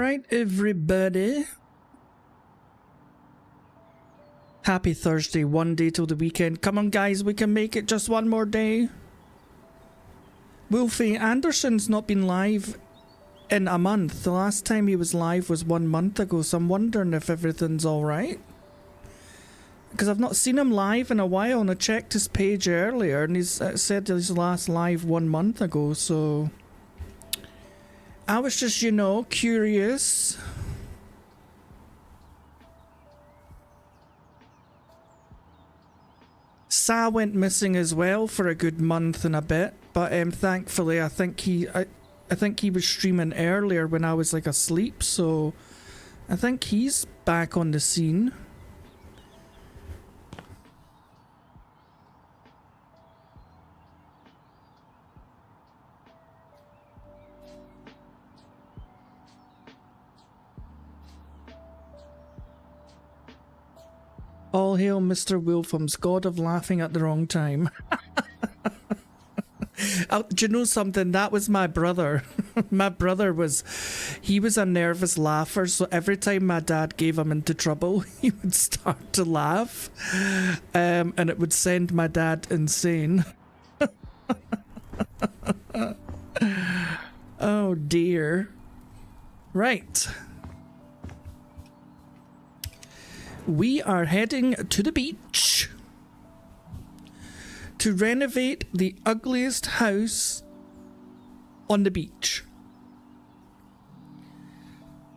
Alright, everybody. Happy Thursday, one day till the weekend. Come on, guys, we can make it just one more day. Wolfie Anderson's not been live in a month. The last time he was live was 1 month ago, so I'm wondering if everything's alright. Because I've not seen him live in a while, and I checked his page earlier, and he's said his last live 1 month ago, so... I was just, you know, curious. Sa went missing as well for a good month and a bit, but thankfully I think he was streaming earlier when I was like asleep, so I think he's back on the scene. All hail Mr. Wilfham's god of laughing at the wrong time. Do you know something? That was my brother. My brother he was a nervous laugher, so every time my dad gave him into trouble, he would start to laugh. And it would send my dad insane. Oh dear. Right. We are heading to the beach to renovate the ugliest house on the beach.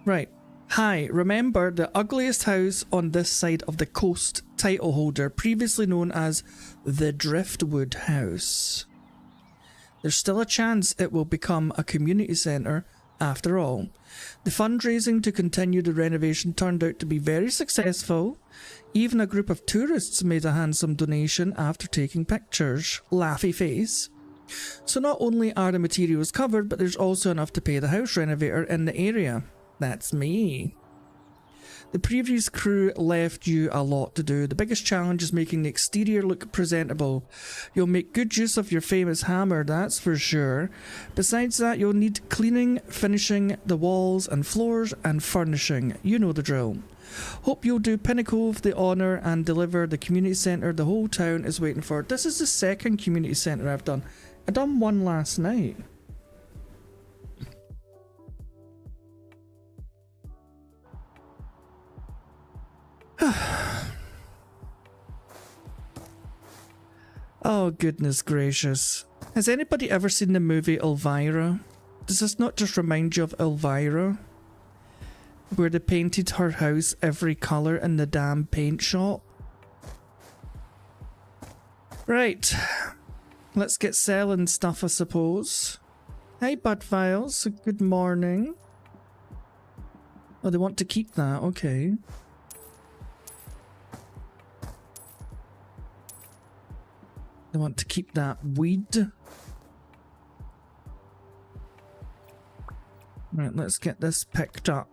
Right. Hi, remember the ugliest house on this side of the coast title holder, previously known as the Driftwood House. There's still a chance it will become a community centre after all. The fundraising to continue the renovation turned out to be very successful. Even a group of tourists made a handsome donation after taking pictures. Laughy face. So not only are the materials covered, but there's also enough to pay the house renovator in the area. That's me. The previous crew left you a lot to do. The biggest challenge is making the exterior look presentable. You'll make good use of your famous hammer, that's for sure. Besides that, you'll need cleaning, finishing the walls and floors, and furnishing. You know the drill. Hope you'll do pinnacle of the honour and deliver the community centre the whole town is waiting for. This is the second community centre I've done. I done one last night. Oh, goodness gracious. Has anybody ever seen the movie Elvira? Does this not just remind you of Elvira? Where they painted her house every colour in the damn paint shop? Right. Let's get selling stuff, I suppose. Hey, Bud Files. Good morning. Oh, they want to keep that. Okay. They want to keep that weed. Right, let's get this picked up.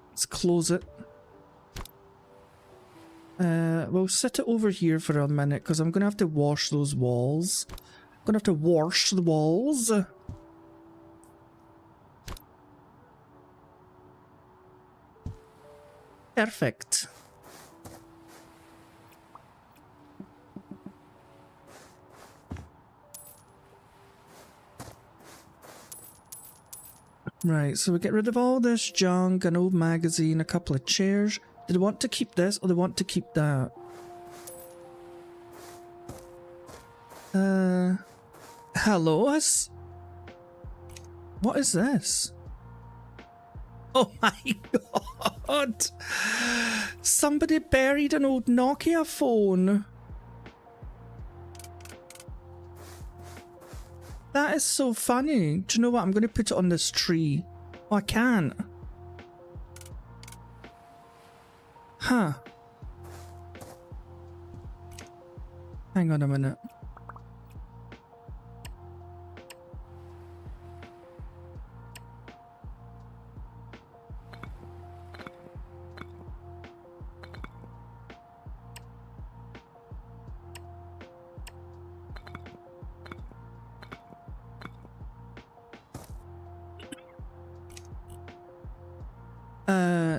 Let's close it. We'll set it over here for a minute because I'm going to have to wash those walls. I'm going to have to wash the walls. Perfect. Right, so we get rid of all this junk, an old magazine, a couple of chairs. Do they want to keep this or they want to keep that? Hello? What is this? Oh my god! Somebody buried an old Nokia phone. That is so funny. Do you know what? I'm going to put it on this tree. Oh, I can't. Huh. Hang on a minute.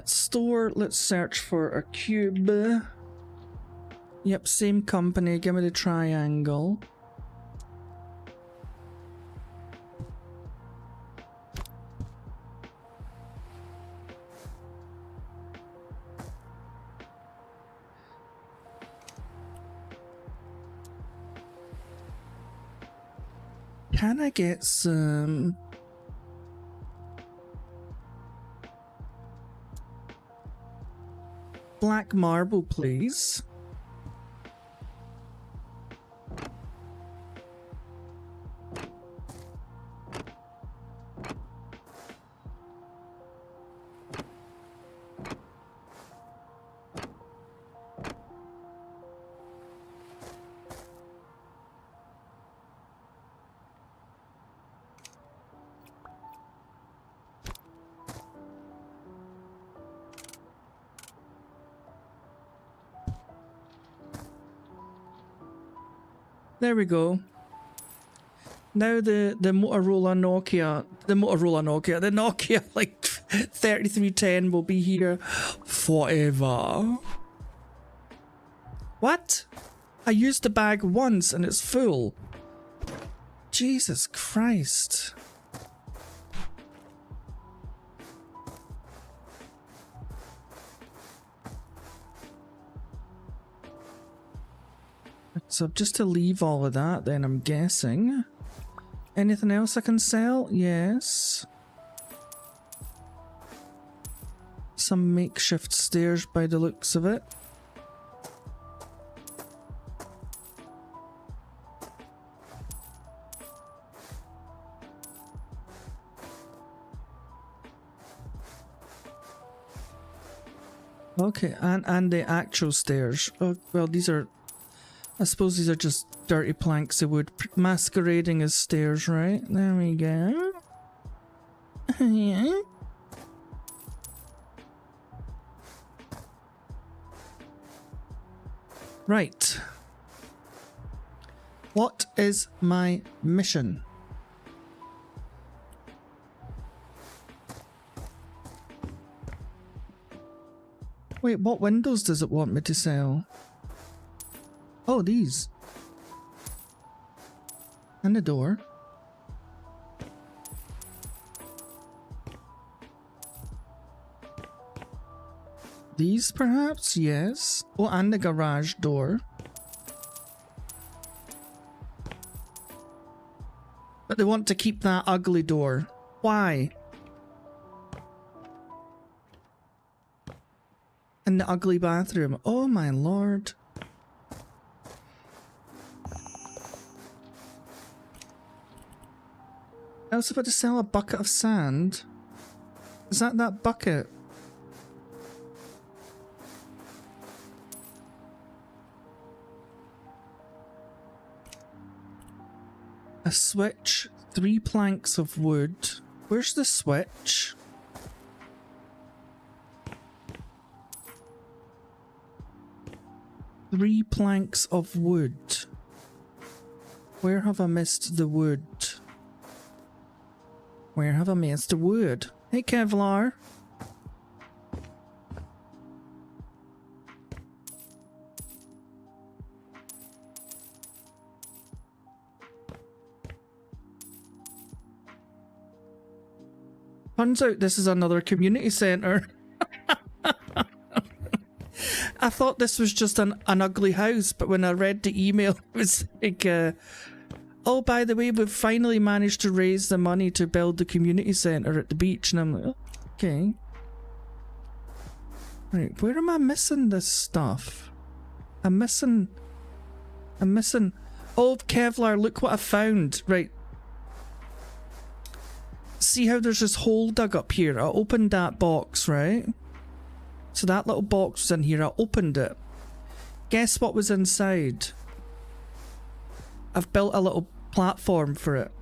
Store, let's search for a cube. Yep, same company, give me the triangle. Can I get some... black marble, please? There we go. Now the Nokia like 3310 will be here forever. What? I used the bag once and it's full. Jesus Christ. So just to leave all of that then, I'm guessing. Anything else I can sell? Yes. Some makeshift stairs by the looks of it. Okay, and the actual stairs. Oh, well, these are... I suppose these are just dirty planks of wood masquerading as stairs, right? There we go. Yeah. Right. What is my mission? Wait, what windows does it want me to sell? Oh, these. And the door. These, perhaps? Yes. Oh, and the garage door. But they want to keep that ugly door. Why? And the ugly bathroom. Oh, my lord. I was about to sell a bucket of sand. Is that bucket? A switch, 3 planks of wood. Where's the switch? Three planks of wood. Where have I missed the wood? Where have I missed the wood? Hey, Kevlar. Turns out this is another community centre. I thought this was just an ugly house, but when I read the email, it was like, oh, by the way, we've finally managed to raise the money to build the community centre at the beach. And I'm like, okay. Right, where am I missing this stuff? I'm missing... Oh, Kevlar, look what I found. Right. See how there's this hole dug up here? I opened that box, right? So that little box was in here. I opened it. Guess what was inside? I've built a little platform for it.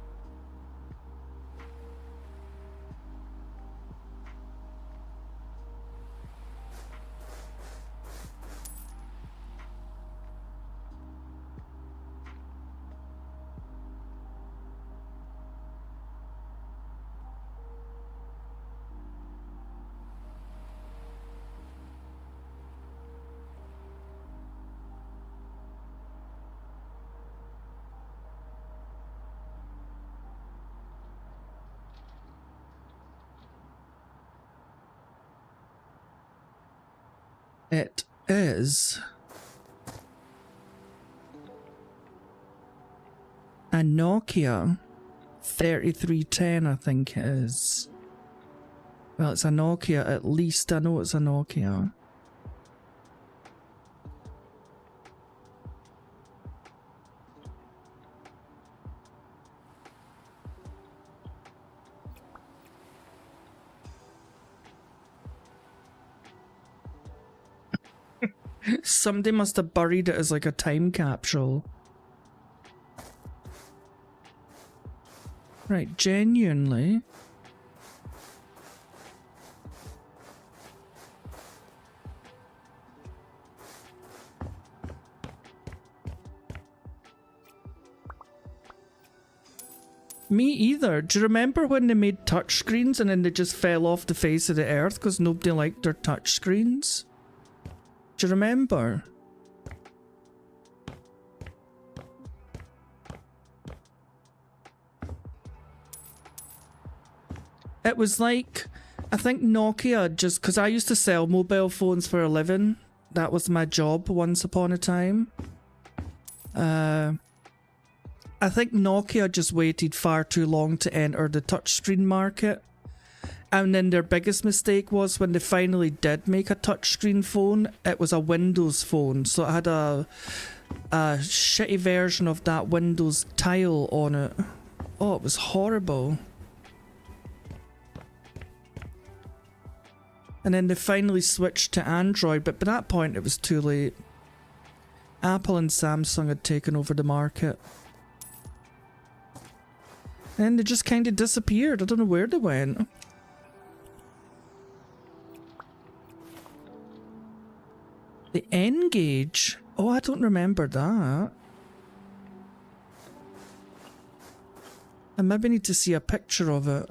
It is a Nokia 3310, I think it is. Well, it's a Nokia, at least I know it's a Nokia. Somebody must have buried it as like a time capsule. Right, genuinely. Me either. Do you remember when they made touchscreens and then they just fell off the face of the earth because nobody liked their touchscreens? Do you remember? It was like, I think Nokia, just because I used to sell mobile phones for a living. That was my job once upon a time. I think Nokia just waited far too long to enter the touchscreen market. And then their biggest mistake was when they finally did make a touchscreen phone, it was a Windows phone. So it had a shitty version of that Windows tile on it. Oh, it was horrible. And then they finally switched to Android, but by that point it was too late. Apple and Samsung had taken over the market. And they just kind of disappeared. I don't know where they went. The N-Gauge? Oh, I don't remember that. I maybe need to see a picture of it.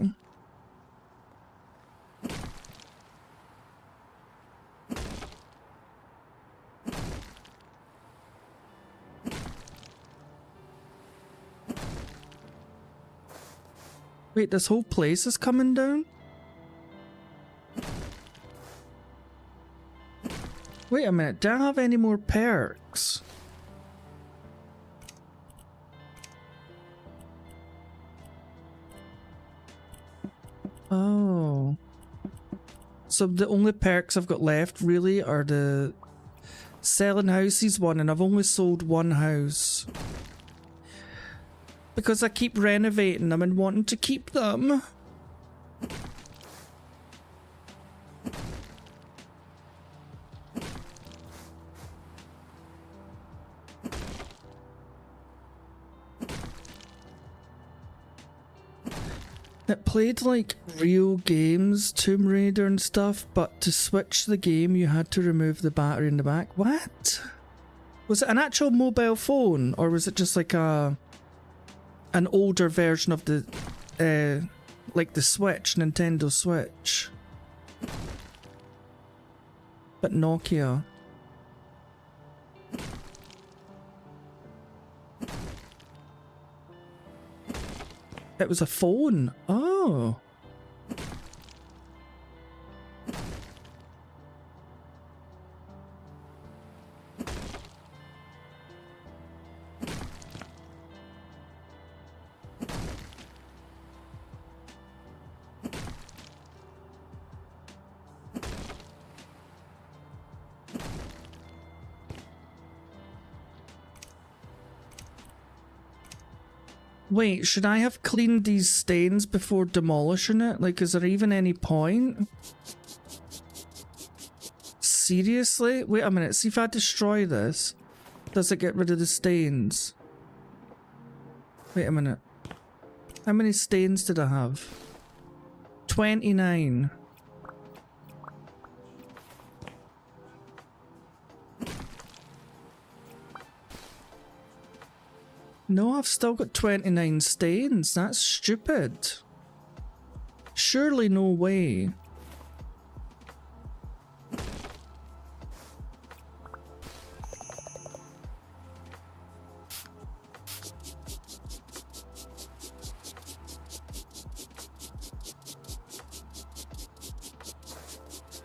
Wait, this whole place is coming down? Wait a minute, do I have any more perks? Oh. So the only perks I've got left really are the selling houses one, and I've only sold one house. Because I keep renovating them and wanting to keep them. It played like real games, Tomb Raider and stuff, but to switch the game you had to remove the battery in the back. What? Was it an actual mobile phone, or was it just like an older version of the like the Switch, Nintendo Switch? But Nokia. It was a phone. Oh. Wait, should I have cleaned these stains before demolishing it? Like, is there even any point? Seriously? Wait a minute, see if I destroy this. Does it get rid of the stains? Wait a minute. How many stains did I have? 29. No, I've still got 29 stains. That's stupid. Surely no way.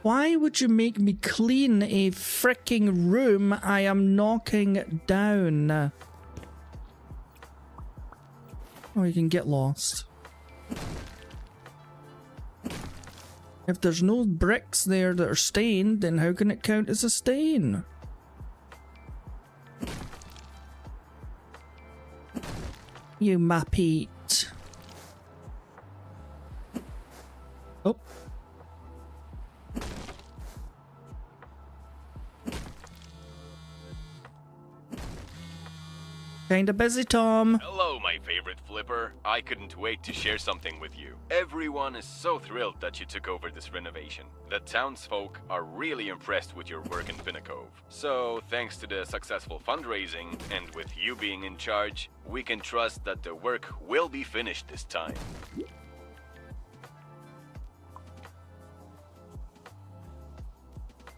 Why would you make me clean a freaking room I am knocking down? Oh, you can get lost. If there's no bricks there that are stained, then how can it count as a stain? You mappy. Oh. Kinda busy, Tom. Hello, my favorite flipper. I couldn't wait to share something with you. Everyone is so thrilled that you took over this renovation. The townsfolk are really impressed with your work in Pinnacove. So, thanks to the successful fundraising, and with you being in charge, we can trust that the work will be finished this time.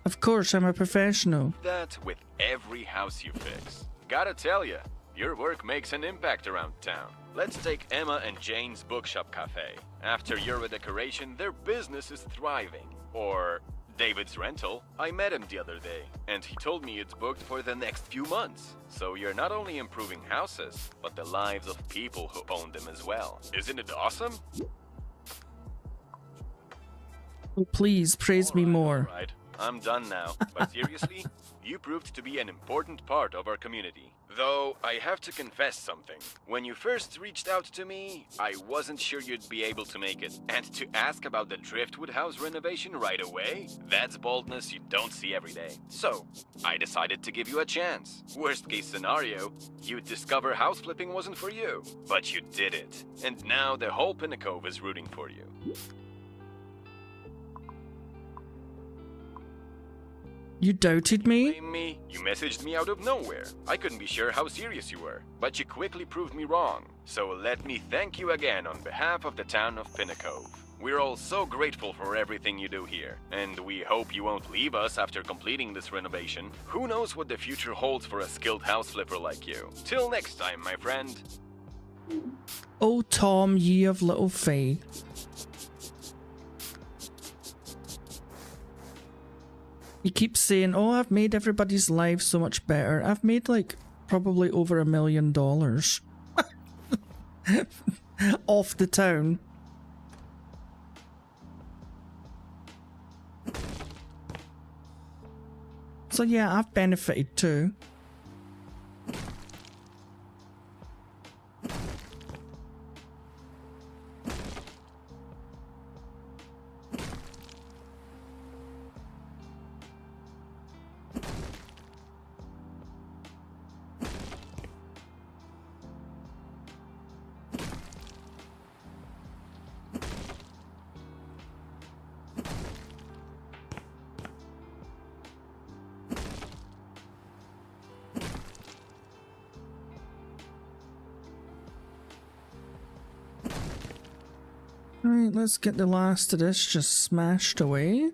Of course, I'm a professional. That with every house you fix. Gotta tell ya, your work makes an impact around town. Let's take Emma and Jane's Bookshop Cafe. After your redecoration, their business is thriving. Or David's Rental. I met him the other day, and he told me it's booked for the next few months. So you're not only improving houses, but the lives of people who own them as well. Isn't it awesome? Oh, please, praise me more. All right. I'm done now, but seriously, you proved to be an important part of our community. Though, I have to confess something. When you first reached out to me, I wasn't sure you'd be able to make it. And to ask about the Driftwood House renovation right away, that's boldness you don't see every day. So, I decided to give you a chance. Worst case scenario, you'd discover house flipping wasn't for you. But you did it. And now the whole Pinnacove is rooting for you. You doubted me? Blame me? You messaged me out of nowhere. I couldn't be sure how serious you were, but you quickly proved me wrong. So let me thank you again on behalf of the town of Pinnacove. We're all so grateful for everything you do here, and we hope you won't leave us after completing this renovation. Who knows what the future holds for a skilled house flipper like you. Till next time, my friend. Oh, Tom, ye of little faith. You keep saying, oh, I've made everybody's lives so much better. I've made like probably over $1 million off the town. So yeah, I've benefited too. Alright, let's get the last of this just smashed away.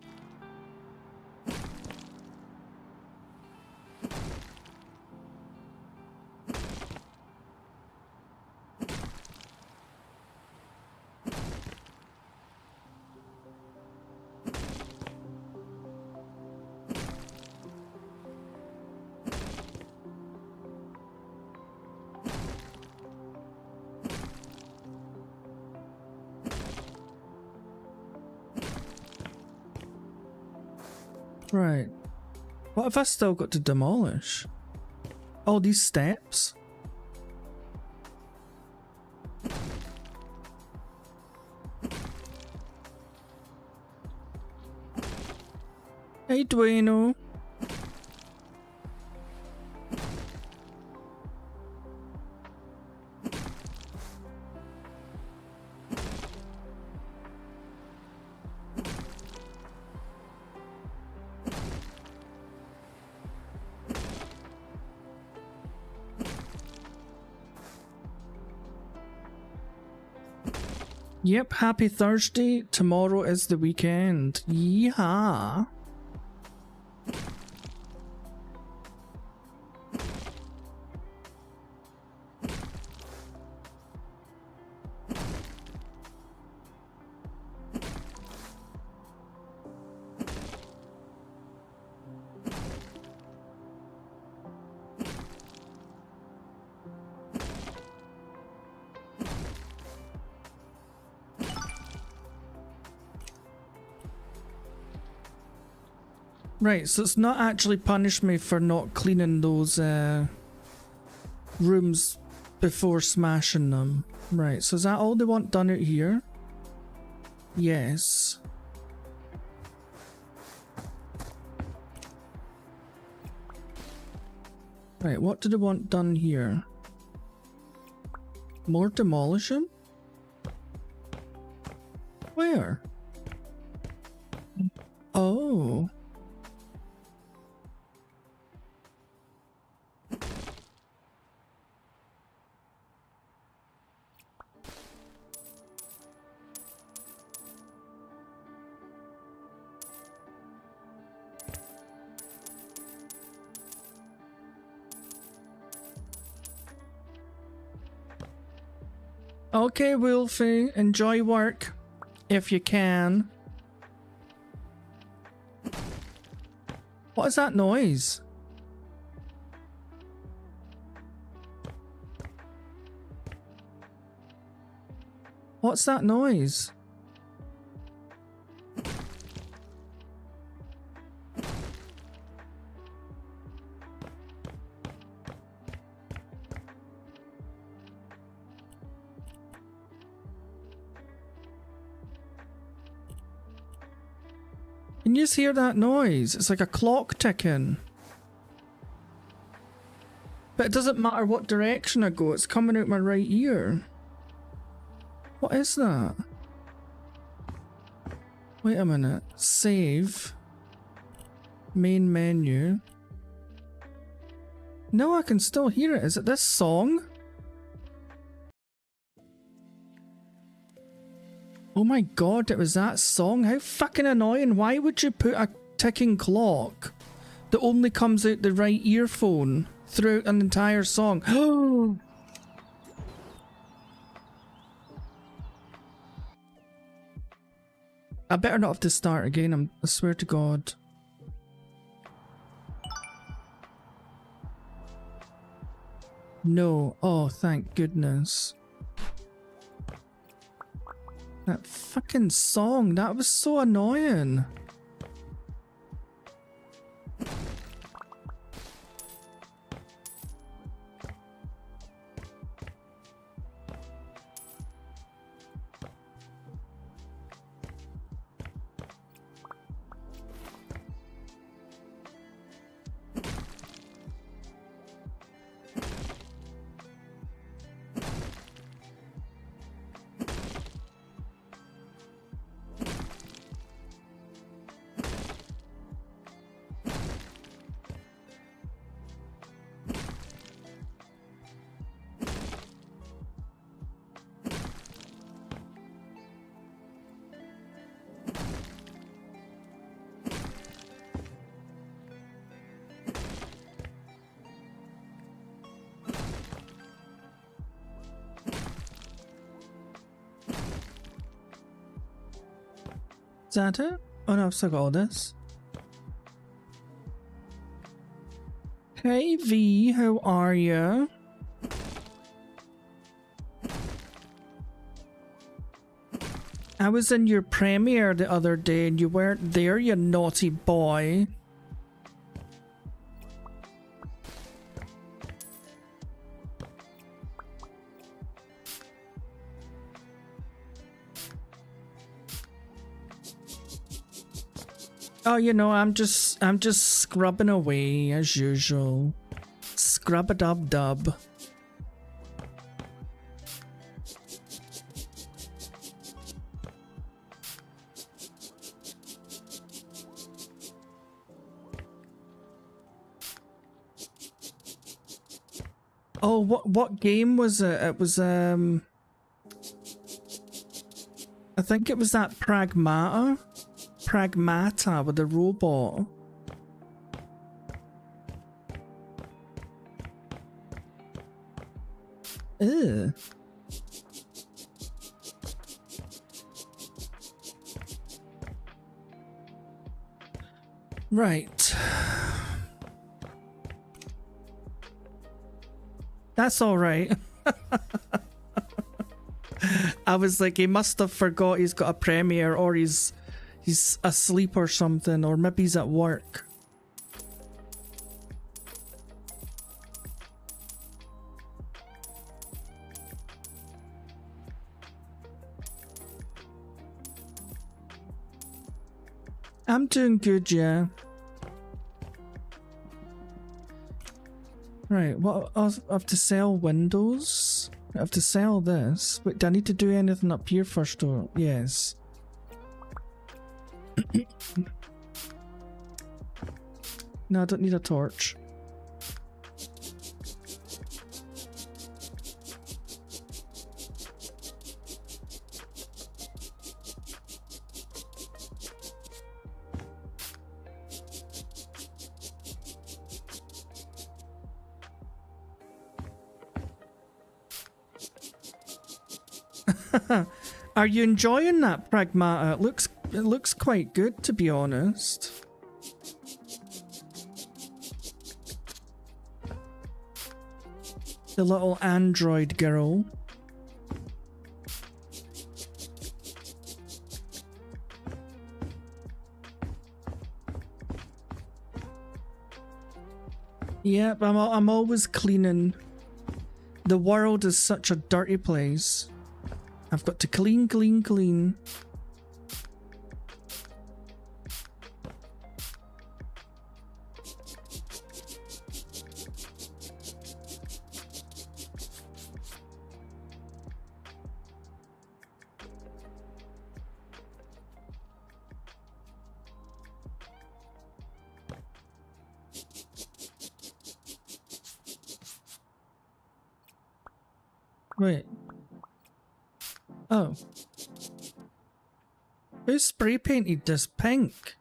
Right. What have I still got to demolish? All these steps? Hey, Dueno. Yep, happy Thursday. Tomorrow is the weekend. Yeehaw. Right, so it's not actually punish me for not cleaning those rooms before smashing them. Right, so is that all they want done out here? Yes. Right, what do they want done here? More demolition? Where? Oh. Okay, Wolfie, enjoy work if you can. What is that noise? What's that noise? Can you just hear that noise? It's like a clock ticking. But it doesn't matter what direction I go, it's coming out my right ear. What is that? Wait a minute. Save. Main menu. No, I can still hear it. Is it this song? Oh my god, it was that song? How fucking annoying. Why would you put a ticking clock that only comes out the right earphone throughout an entire song? I better not have to start again, I swear to god. No. Oh, thank goodness. That fucking song, that was so annoying. Is that it? Oh no, I've still got all this. Hey V, how are ya? I was in your premiere the other day and you weren't there, you naughty boy. Oh, you know, I'm just scrubbing away as usual. Scrub-a-dub-dub. Oh, what game was it? It was I think it was that Pragmata with the robot. Ew. Right. That's all right. I was like, he must have forgot he's got a premiere, or he's asleep or something, or maybe he's at work. I'm doing good, yeah. Right, what I have to sell windows? I have to sell this. Wait, do I need to do anything up here first or yes? No, I don't need a torch. Are you enjoying that, Pragmata? It looks quite good, to be honest. The little android girl. Yep, I'm always cleaning. The world is such a dirty place. I've got to clean, clean, clean. Wait. Oh. Who spray painted this pink?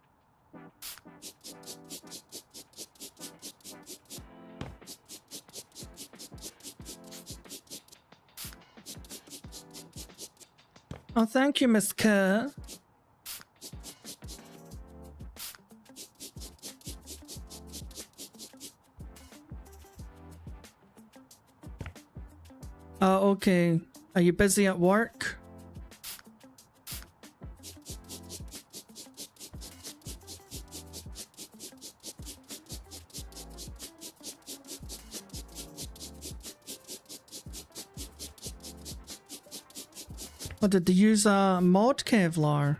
Oh, thank you, Miss Kerr. Oh, okay. Are you busy at work? Or did they use a mod Kevlar?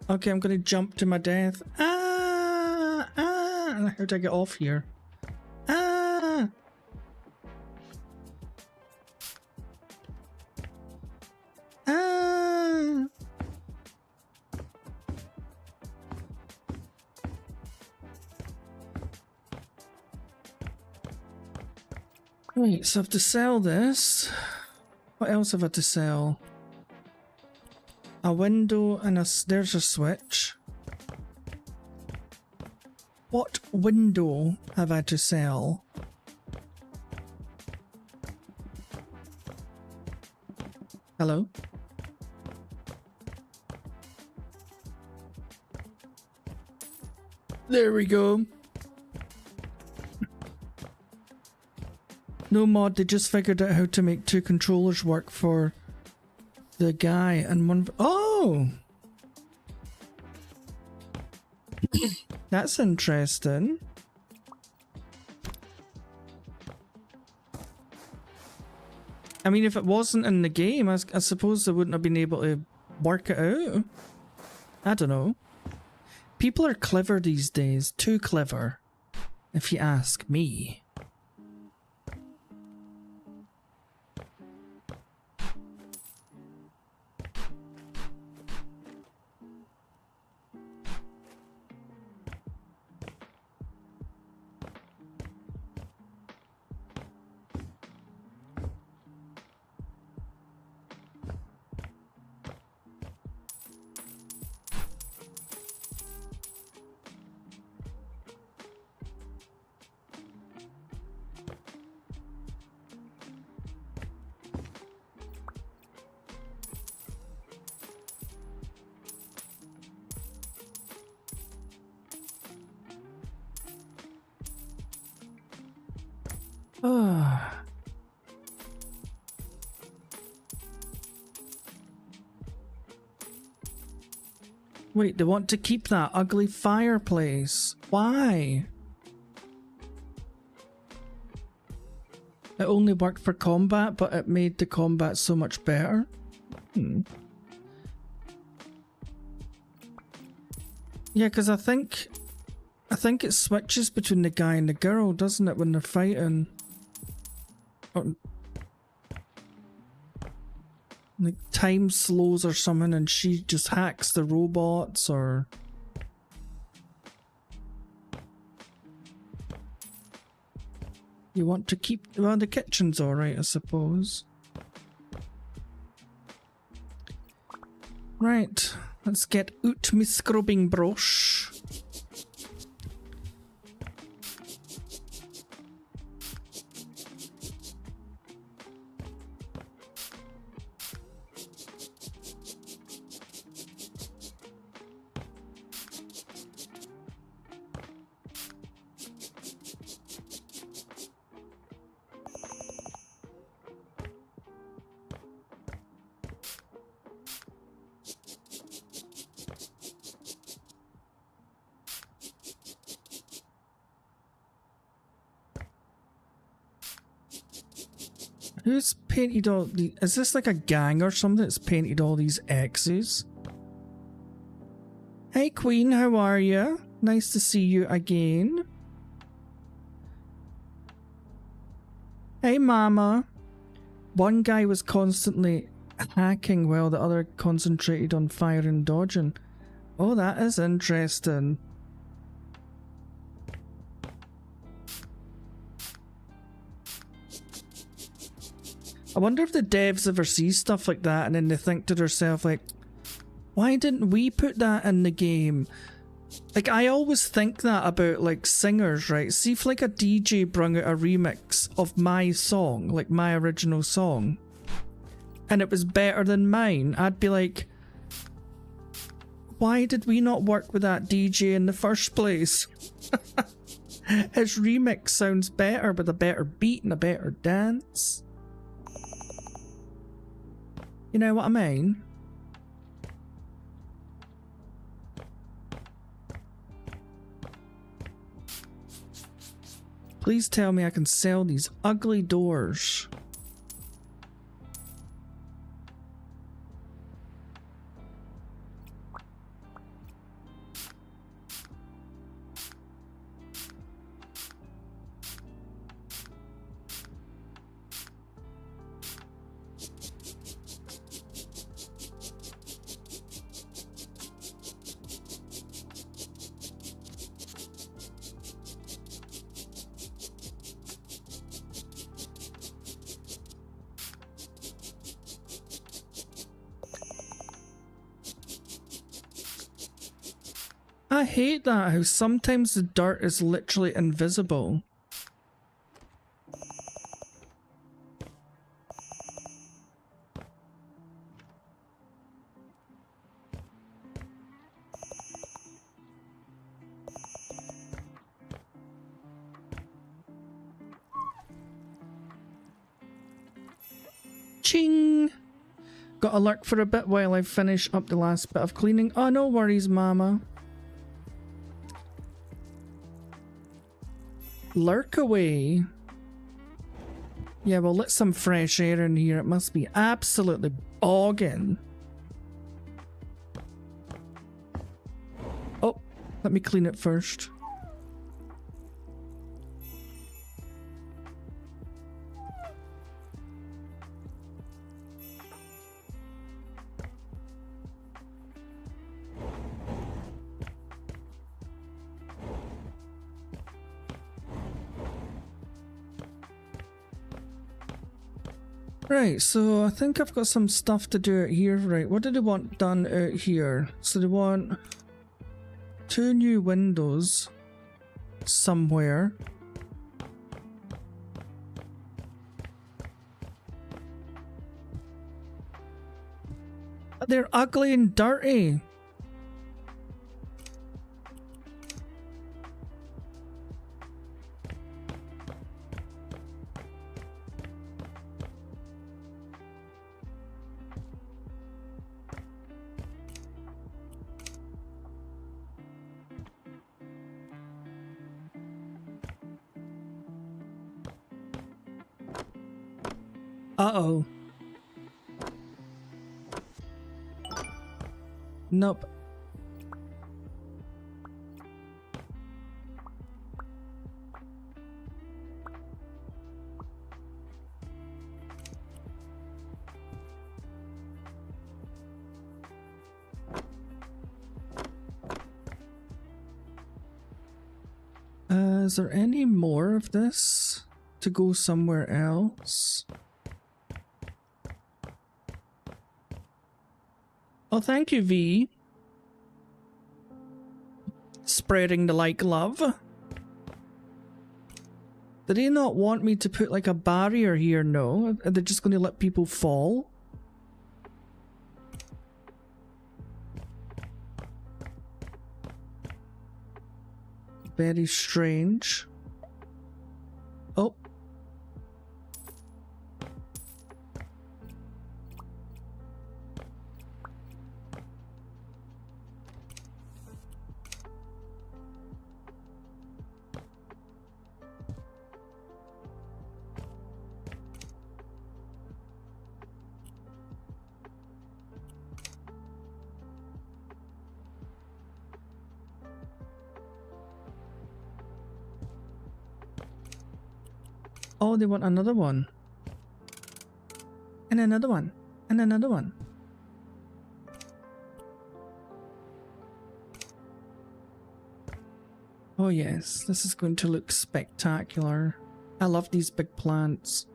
Okay, I'm gonna jump to my death. How do I get off here? Right, so I have to sell this. What else have I to sell? A window and there's a switch. What window have I to sell? Hello? There we go. No mod, they just figured out how to make two controllers work for the guy and one... Oh! That's interesting. I mean, if it wasn't in the game, I suppose they wouldn't have been able to work it out. I don't know. People are clever these days. Too clever, if you ask me. Wait, they want to keep that ugly fireplace. Why? It only worked for combat, but it made the combat so much better. Yeah, because I think it switches between the guy and the girl, doesn't it, when they're fighting? Or, like time slows or something, and she just hacks the robots, or you want to keep, well, the kitchen's alright, I suppose. Right, let's get out my scrubbing brush. Who's painted all the... Is this like a gang or something that's painted all these X's? Hey Queen, how are you? Nice to see you again. Hey Mama. One guy was constantly hacking while the other concentrated on fire and dodging. Oh, that is interesting. I wonder if the devs ever see stuff like that and then they think to themselves like, why didn't we put that in the game? Like, I always think that about like singers, right? See if like a DJ brung out a remix of my song, like my original song, and it was better than mine, I'd be like, why did we not work with that DJ in the first place? His remix sounds better with a better beat and a better dance. You know what I mean? Please tell me I can sell these ugly doors. I hate that, how sometimes the dirt is literally invisible. Ching! Gotta lurk for a bit while I finish up the last bit of cleaning. Oh, no worries, Mama. Lurk away. Yeah, well, let some fresh air in here. It must be absolutely bogging. Oh, let me clean it first. Right, so I think I've got some stuff to do out here. Right, what do they want done out here? So they want 2 new windows somewhere. But they're ugly and dirty. Uh-oh. Nope. Is there any more of this to go somewhere else? Oh, thank you, V. Spreading the like love. Did they not want me to put like a barrier here? No. Are they just going to let people fall? Very strange. Oh. Oh, they want another one. And another one. And another one. Oh yes, this is going to look spectacular. I love these big plants.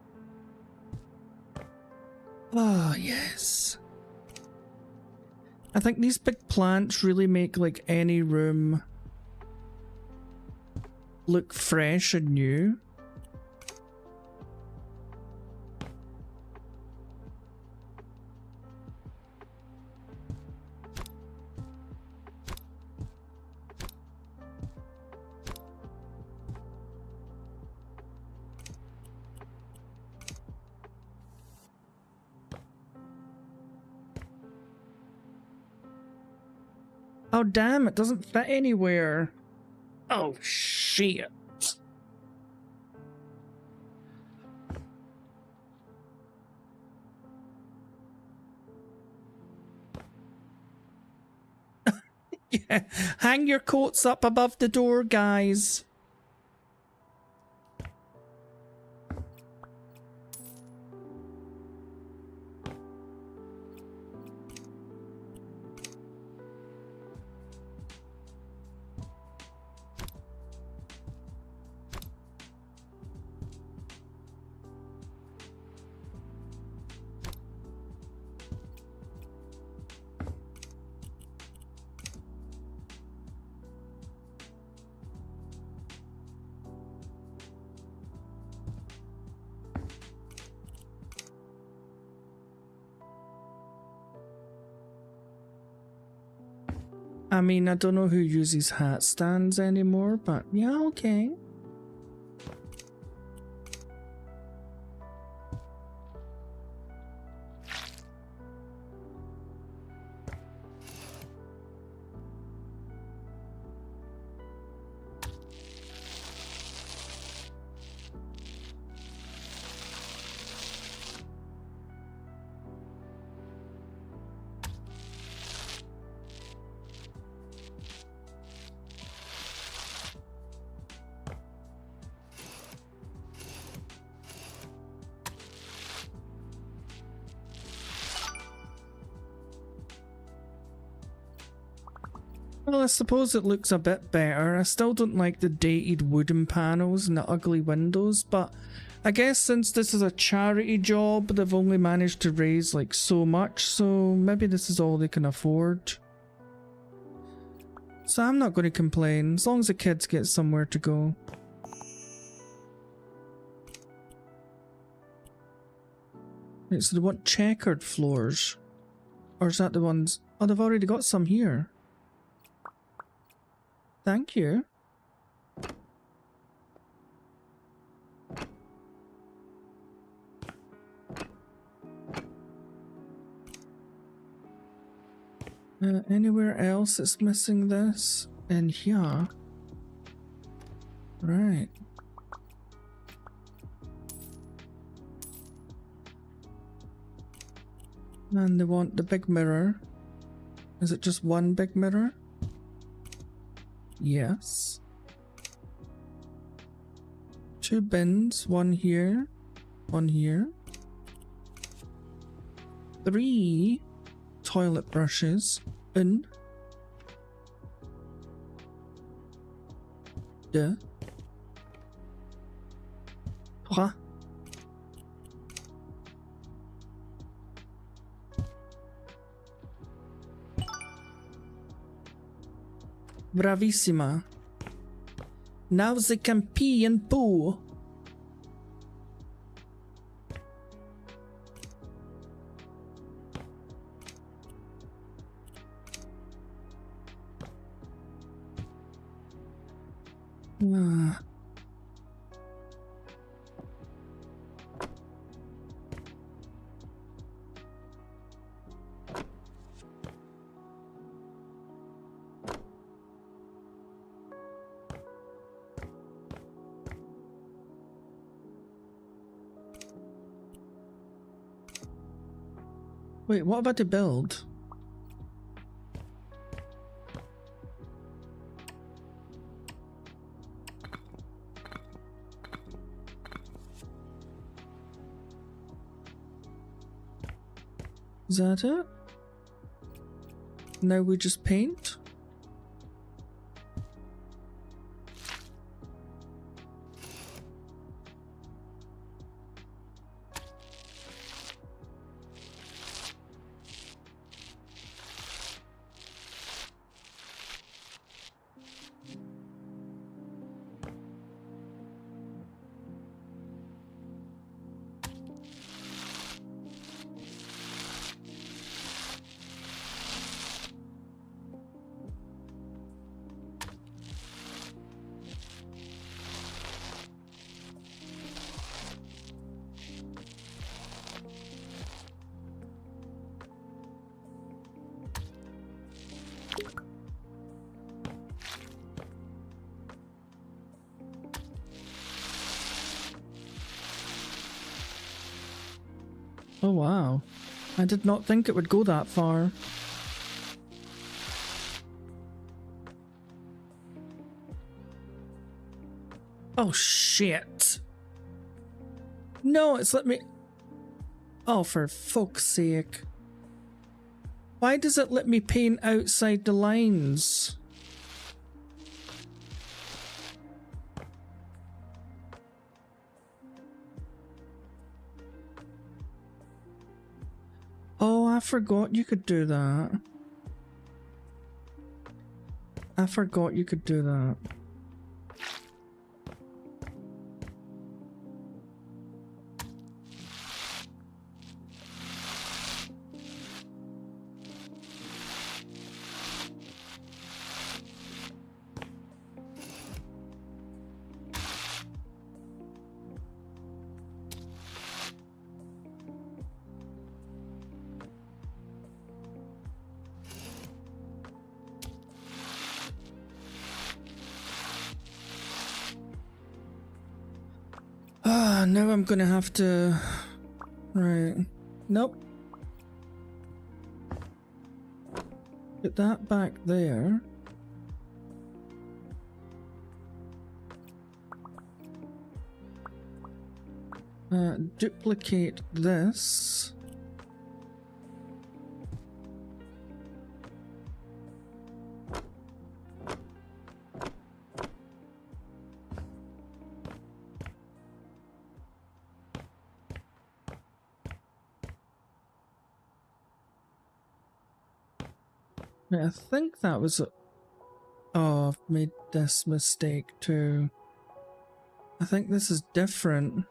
Oh yes. I think these big plants really make like any room look fresh and new. Oh damn, it doesn't fit anywhere. Oh shit. Yeah, hang your coats up above the door, guys. I mean, I don't know who uses hat stands anymore, but yeah, okay. Well, I suppose it looks a bit better. I still don't like the dated wooden panels and the ugly windows, but I guess since this is a charity job, they've only managed to raise like so much, so maybe this is all they can afford. So I'm not going to complain, as long as the kids get somewhere to go. Right, so they want checkered floors. Or is that the ones... Oh, they've already got some here. Thank you. Anywhere else that's missing this? In here. Right. And they want the big mirror. Is it just one big mirror? Yes. 2 bins, one here, one here. 3 toilet brushes in. Duh. 3. Bravissima. Now they can pee and poo. Ah. Wait, what about the build? Is that it? Now we just paint? Oh wow. I did not think it would go that far. Oh shit. No, it's let me... Oh, for fuck's sake. Why does it let me paint outside the lines? Oh, I forgot you could do that. I forgot you could do that. Now I'm gonna have to... Right. Nope. Put that back there. Duplicate this. I think that was a... Oh, I've made this mistake too. I think this is different.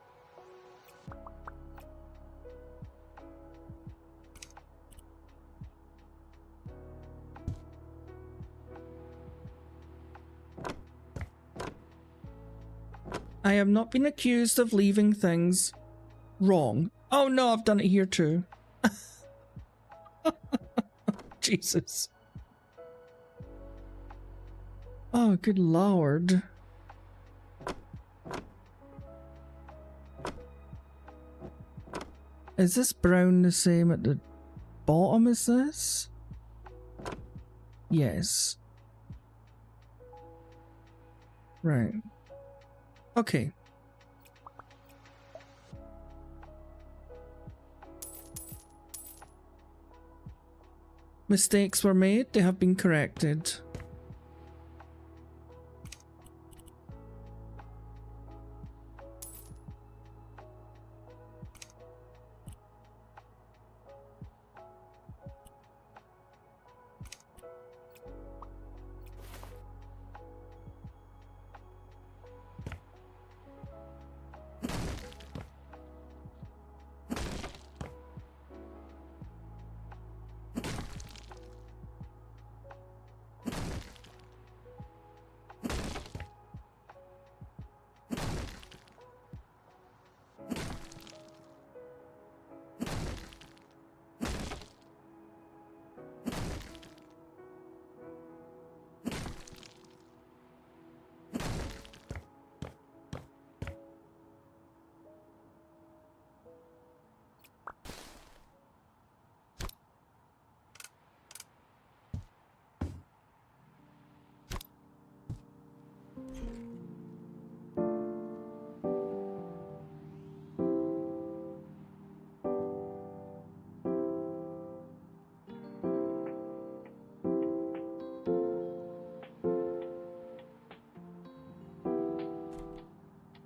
I have not been accused of leaving things wrong. Oh no, I've done it here too. Jesus. Oh, good lord. Is this brown the same at the... bottom, is this? Yes. Right. Okay. Mistakes were made, they have been corrected.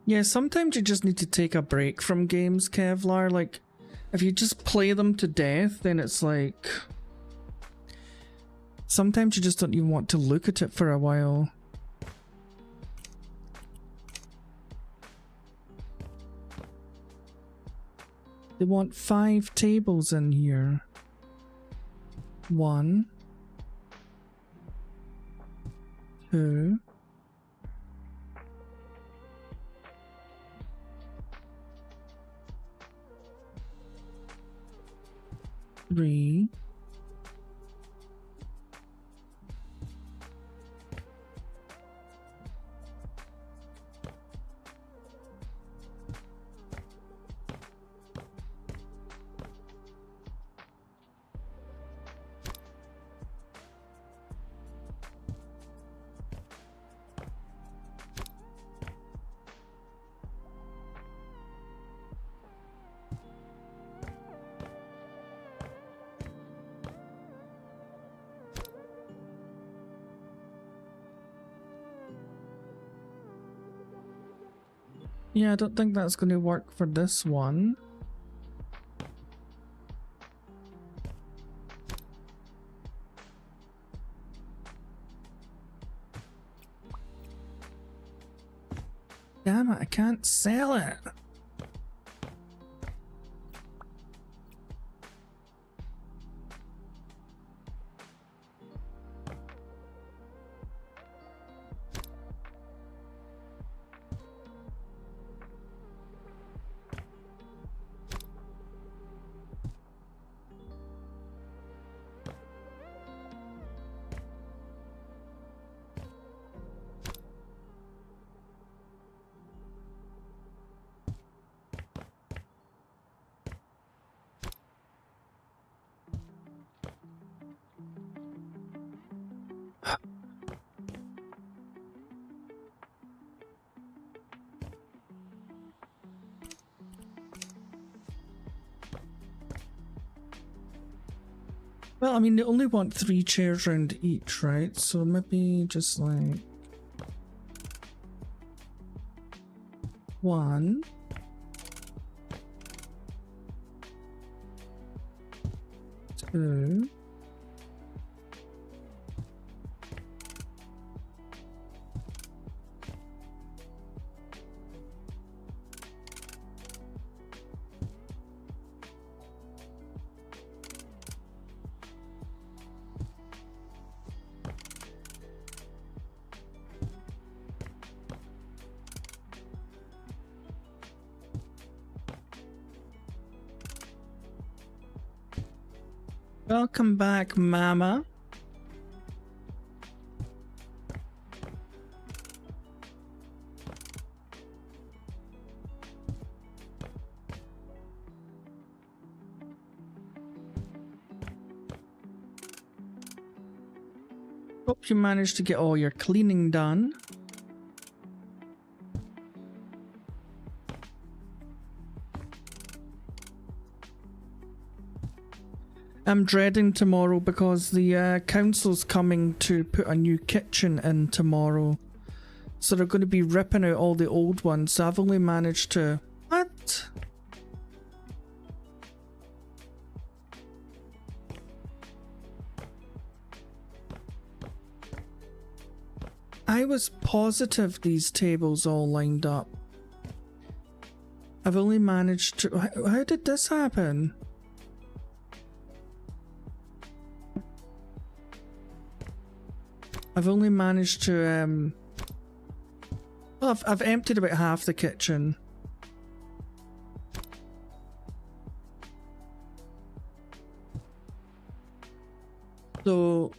Yeah, sometimes you just need to take a break from games, Kevlar. Like, if you just play them to death, then it's like... Sometimes you just don't even want to look at it for a while. They want 5 tables in here. 1, 2, 3, Yeah, I don't think that's going to work for this one. Damn it, I can't sell it. Well, I mean, they only want 3 chairs round each, right? So maybe just like 1, 2, welcome back, Mama. Hope you managed to get all your cleaning done. I'm dreading tomorrow because the council's coming to put a new kitchen in tomorrow. So they're going to be ripping out all the old ones. So I've only managed to... What? I was positive these tables all lined up. I've only managed to... How did this happen? I've only managed to, well, I've emptied about half the kitchen. So,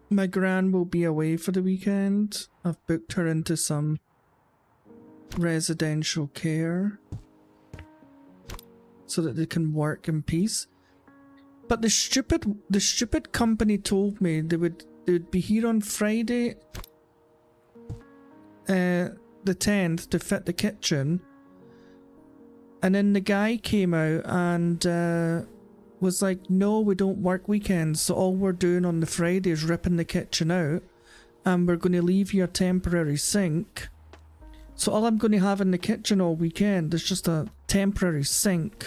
my gran will be away for the weekend. I've booked her into some residential care so that they can work in peace. But the stupid company told me they would be here on Friday, the 10th, to fit the kitchen. And then the guy came out and was like, no, we don't work weekends, so all we're doing on the Friday is ripping the kitchen out, and we're going to leave you a temporary sink. So all I'm going to have in the kitchen all weekend is just a temporary sink.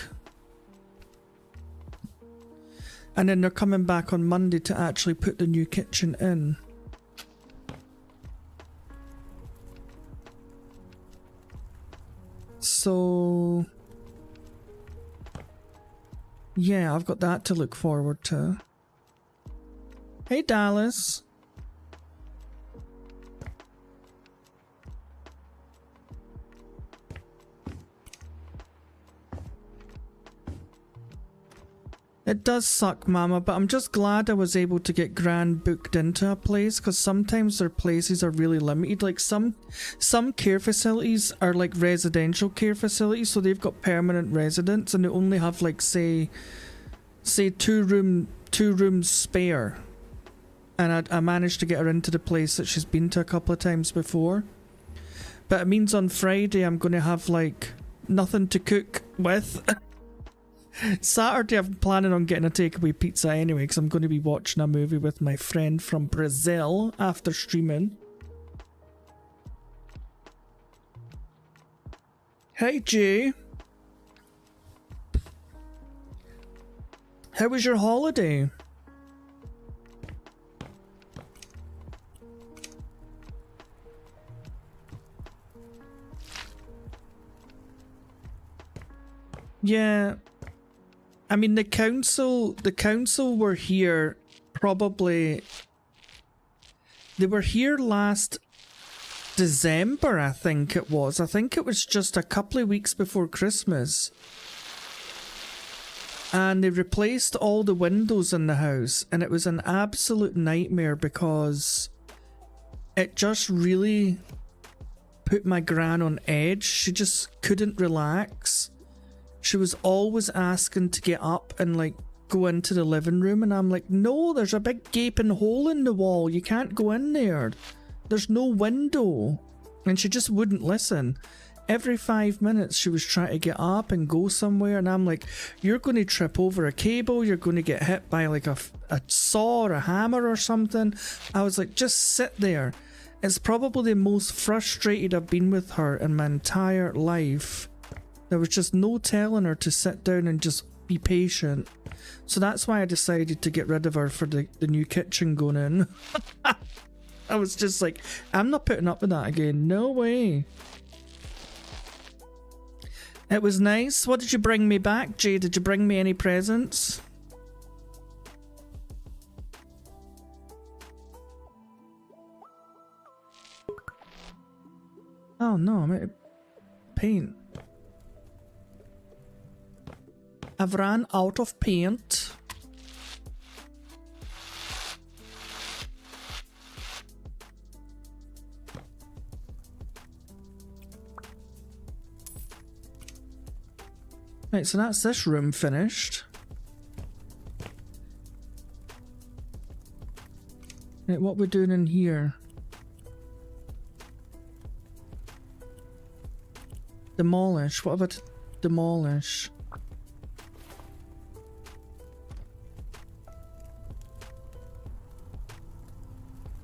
And then they're coming back on Monday to actually put the new kitchen in. So... yeah, I've got that to look forward to. Hey, Dallas. It does suck, Mama, but I'm just glad I was able to get Gran booked into a place, because sometimes their places are really limited. Like some care facilities are like residential care facilities, so they've got permanent residents and they only have like say two rooms spare. And I managed to get her into the place that she's been to a couple of times before. But it means on Friday I'm going to have like nothing to cook with. Saturday I'm planning on getting a takeaway pizza anyway, because I'm going to be watching a movie with my friend from Brazil after streaming. Hey Jay. How was your holiday? Yeah. I mean, the council were here probably... They were here last December, I think it was. I think it was just a couple of weeks before Christmas. And they replaced all the windows in the house, and it was an absolute nightmare because it just really put my gran on edge. She just couldn't relax. She was always asking to get up and like go into the living room, and I'm like, no, there's a big gaping hole in the wall. You can't go in there. There's no window. And she just wouldn't listen. Every 5 minutes she was trying to get up and go somewhere, and I'm like, you're going to trip over a cable, you're going to get hit by like a saw or a hammer or something. I was like, just sit there. It's probably the most frustrated I've been with her in my entire life. There was just no telling her to sit down and just be patient. So that's why I decided to get rid of her for the new kitchen going in. I was just like, I'm not putting up with that again. No way. It was nice. What did you bring me back, Jay? Did you bring me any presents? Oh no, I'm out of paint. I've ran out of paint. Right, so that's this room finished. Right, what we doing in here? Demolish. What about demolish?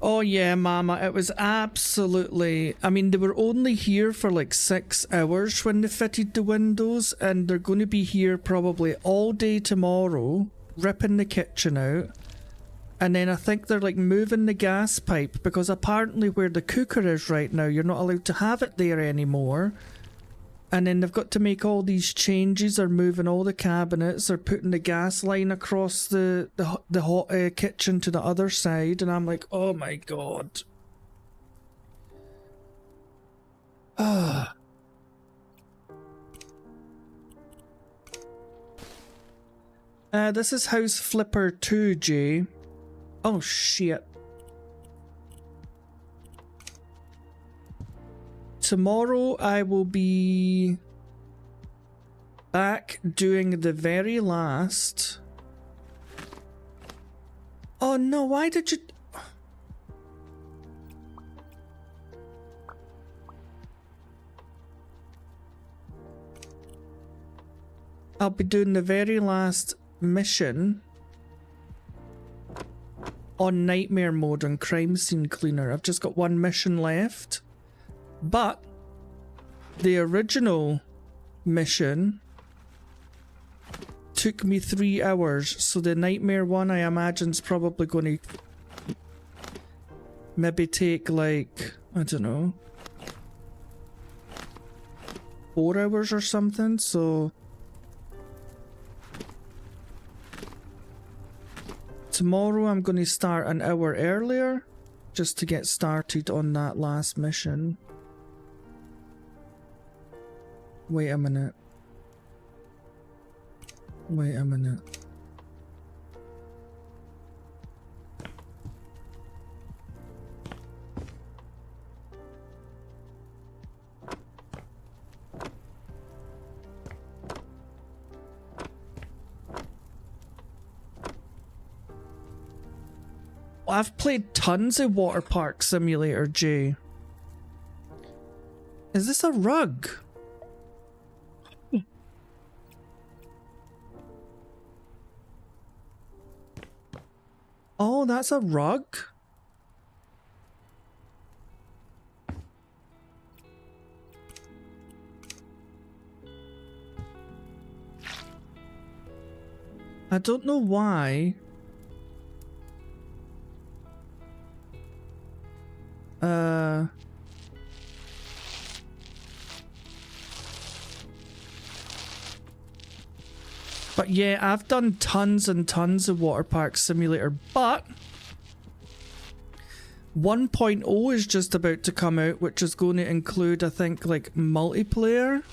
Oh yeah, Mama, it was absolutely... I mean, they were only here for like 6 hours when they fitted the windows, and they're going to be here probably all day tomorrow, ripping the kitchen out. And then I think they're like moving the gas pipe, because apparently where the cooker is right now, you're not allowed to have it there anymore. And then they've got to make all these changes. They're moving all the cabinets. They're putting the gas line across the hot kitchen to the other side. And I'm like, oh my god. This is House Flipper 2, Jay. Oh shit. Tomorrow I will be back doing the very last... Oh no, why did you... I'll be doing the very last mission on Nightmare Mode on Crime Scene Cleaner. I've just got one mission left. But the original mission took me 3 hours, so the Nightmare one I imagine is probably going to maybe take like, I don't know, 4 hours or something, so tomorrow I'm going to start an hour earlier just to get started on that last mission. Wait a minute. Wait a minute. I've played tons of Water Park Simulator, Jay. Is this a rug? Oh, that's a rug? I don't know why. But yeah, I've done tons and tons of Water Park Simulator, but 1.0 is just about to come out, which is going to include, I think, like multiplayer.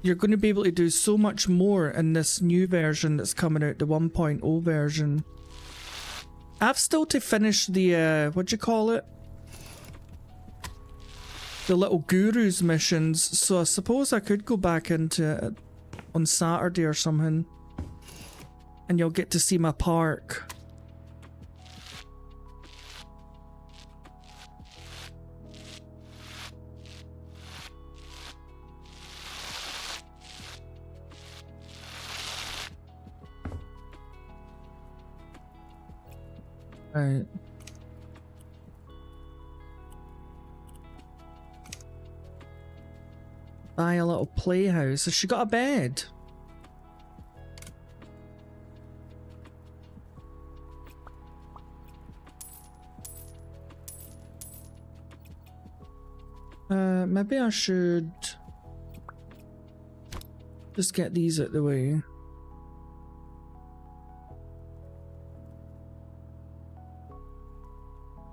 You're going to be able to do so much more in this new version that's coming out, the 1.0 version. I've still to finish the, what do you call it? The little gurus missions, so I suppose I could go back into it on Saturday or something. And you'll get to see my park. Right. Buy a little playhouse. Has she got a bed? Maybe I should just get these out the way.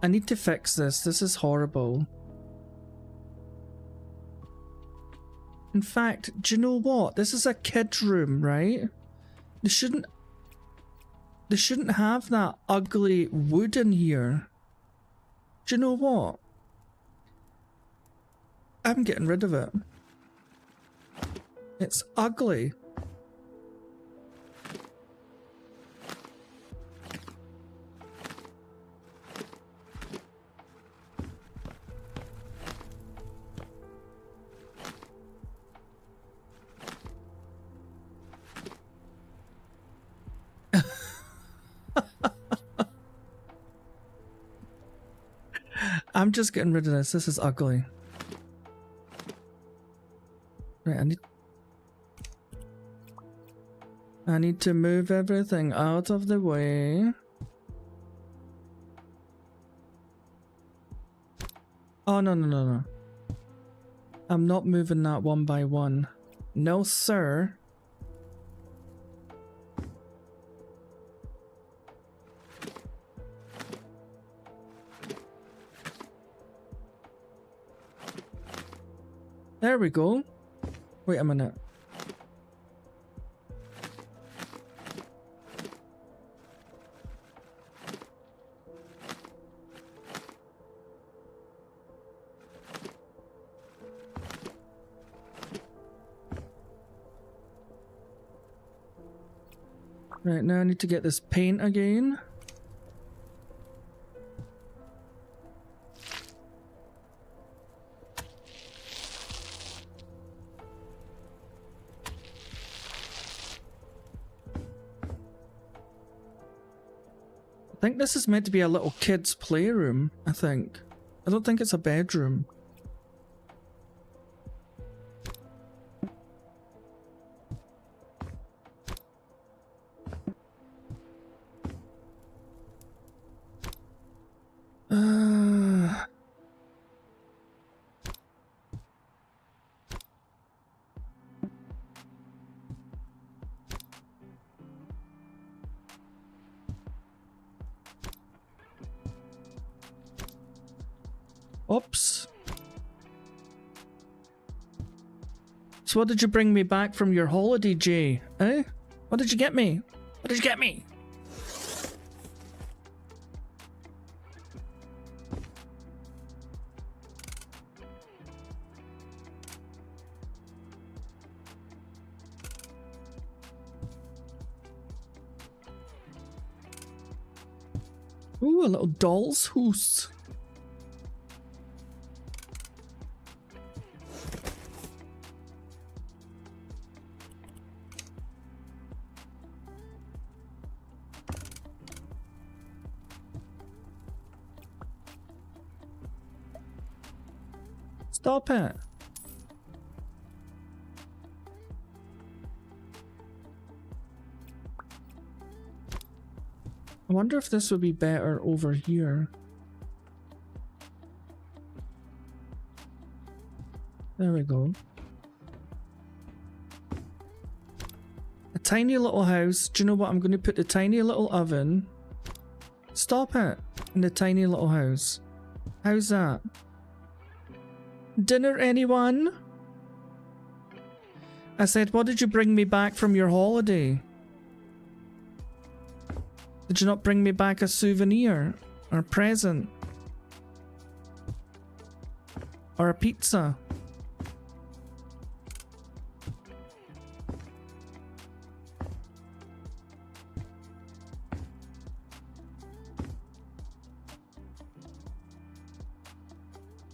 I need to fix this. This is horrible. In fact, do you know what? This is a kid's room, right? They shouldn't have that ugly wood in here. Do you know what? I'm getting rid of it. It's ugly. I'm just getting rid of this. This is ugly. Right, I need to move everything out of the way. Oh, no, no, no, no. I'm not moving that one by one. No, sir. There we go. Wait a minute. Right, now I need to get this paint again. I think this is meant to be a little kid's playroom, I think. I don't think it's a bedroom. Oops. So what did you bring me back from your holiday, Jay? Eh? What did you get me? What did you get me? Ooh, a little doll's house. Stop it. I wonder if this would be better over here. There we go. A tiny little house. Do you know what? I'm going to put the tiny little oven. Stop it. In the tiny little house. How's that? Dinner, anyone? I said, what did you bring me back from your holiday? Did you not bring me back a souvenir? Or a present? Or a pizza?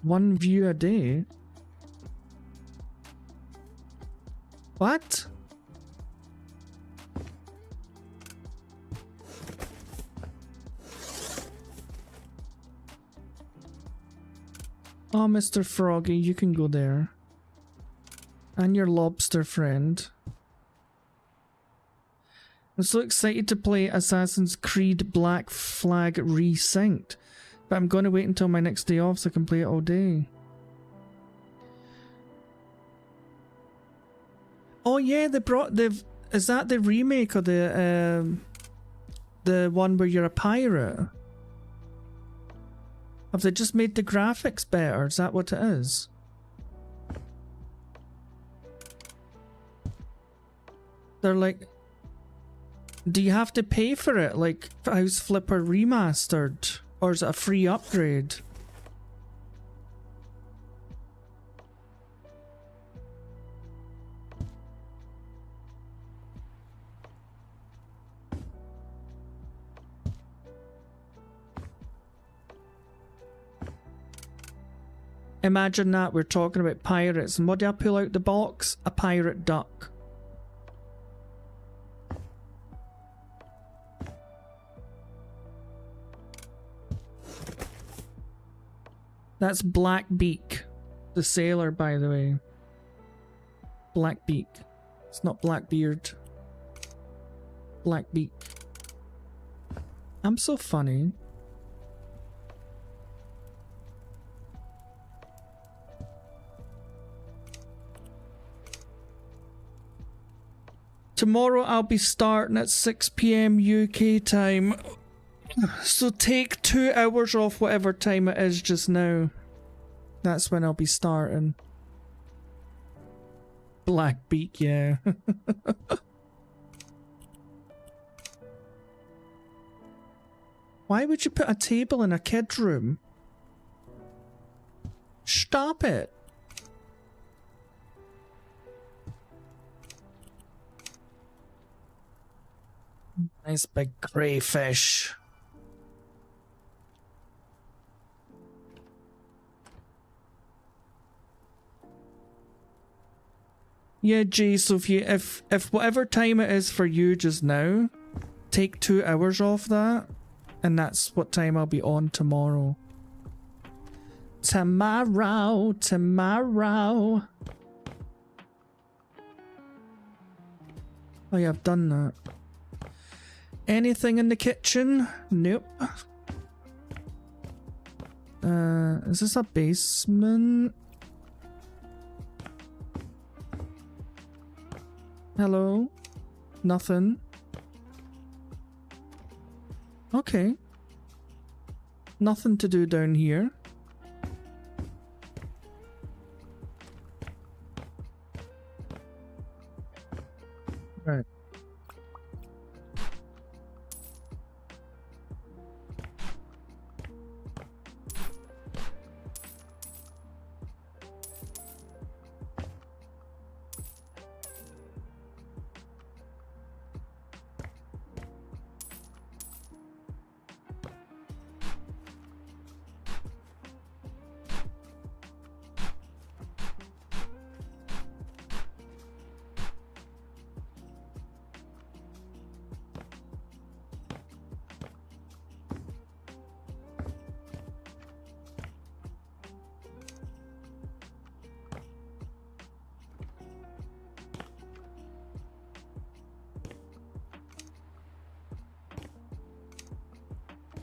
One view a day? What? Oh, Mr. Froggy, you can go there. And your lobster friend. I'm so excited to play Assassin's Creed Black Flag Resynced. But I'm going to wait until my next day off so I can play it all day. Oh yeah, they brought the... Is that the remake of the one where you're a pirate? Have they just made the graphics better? Is that what it is? They're like... Do you have to pay for it? Like House Flipper Remastered? Or is it a free upgrade? Imagine that, we're talking about pirates, and what do I pull out the box? A pirate duck. That's Blackbeak, the sailor, by the way. Blackbeak. It's not Blackbeard. Blackbeak. I'm so funny. Tomorrow I'll be starting at 6 PM UK time. So take 2 hours off whatever time it is just now. That's when I'll be starting. Blackbeak, yeah. Why would you put a table in a kid's room? Stop it. Nice big crayfish. Yeah, Jay, so if whatever time it is for you just now, take 2 hours off that, and that's what time I'll be on tomorrow. Tomorrow. Oh yeah, I've done that. Anything in the kitchen? Nope. Is this a basement? Hello? Nothing. Okay. Nothing to do down here. Right.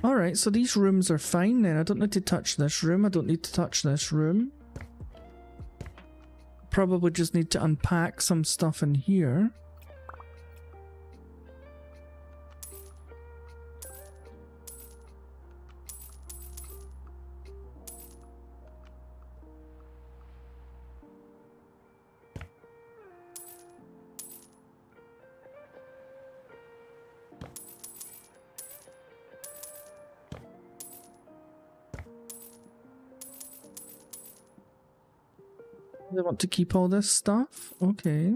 Alright, so these rooms are fine then. I don't need to touch this room. I don't need to touch this room. Probably just need to unpack some stuff in here. They want to keep all this stuff? Okay.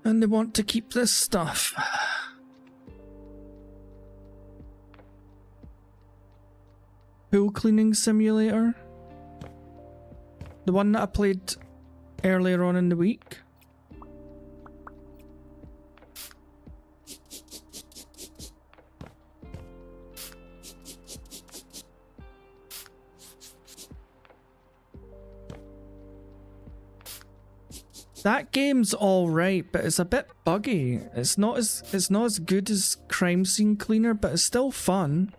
And they want to keep this stuff. Pool cleaning simulator? The one that I played earlier on in the week. That game's alright, but it's a bit buggy. It's not as good as Crime Scene Cleaner, but it's still fun.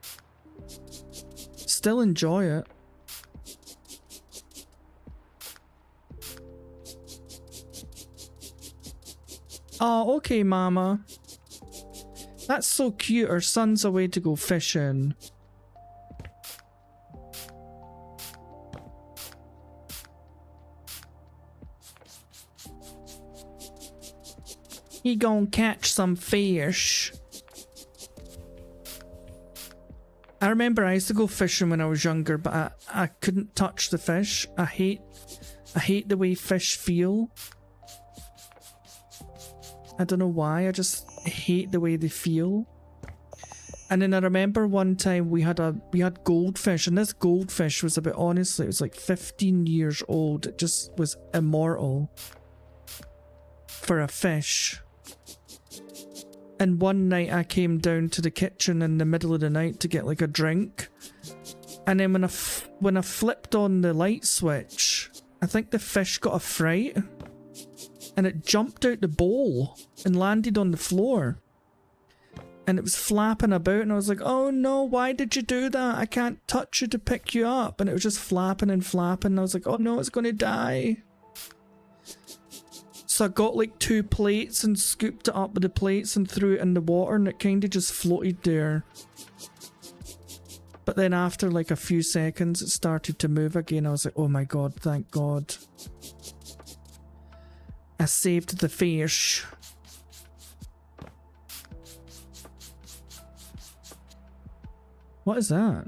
Still enjoy it. Oh, okay, Mama. That's so cute. Her son's away to go fishing. He gonna catch some fish. I remember I used to go fishing when I was younger, but I couldn't touch the fish. I hate the way fish feel. I don't know why, I just hate the way they feel. And then I remember one time we had goldfish, and this goldfish was about, honestly, it was like 15 years old. It just was immortal for a fish. And one night I came down to the kitchen in the middle of the night to get like a drink. And then when I flipped on the light switch, I think the fish got a fright. And it jumped out the bowl and landed on the floor. And it was flapping about, and I was like, oh no, why did you do that? I can't touch you to pick you up. And it was just flapping and flapping, and I was like, oh no, it's going to die. So I got like 2 plates and scooped it up with the plates and threw it in the water, and it kind of just floated there. But then after like a few seconds, it started to move again. I was like, oh my god, thank god. I saved the fish. What is that?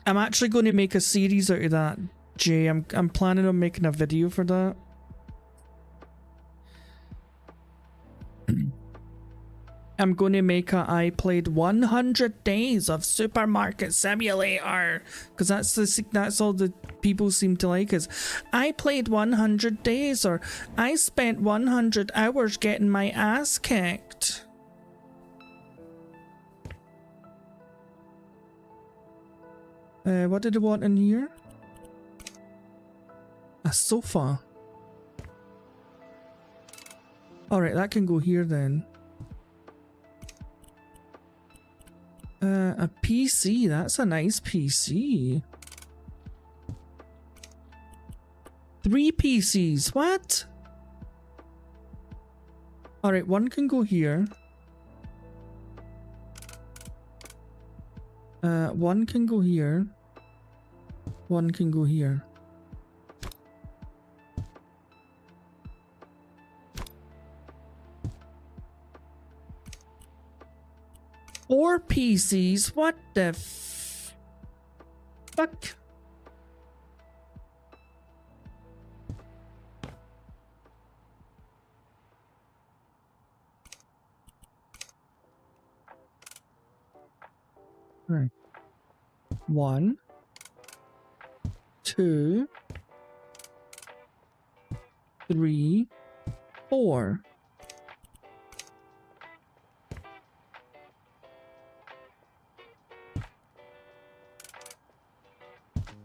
I'm actually going to make a series out of that, Jay. I'm planning on making a video for that. I'm going to make I played 100 days of Supermarket Simulator, because that's all the people seem to like is I played 100 days, or I spent 100 hours getting my ass kicked. What did I want in here? A sofa. Alright, that can go here then. A PC, that's a nice PC. 3 PCs, what? Alright, one can go here. One can go here. One can go here. Four PCs? What the fuck? Right. 1, 2, 3, 4.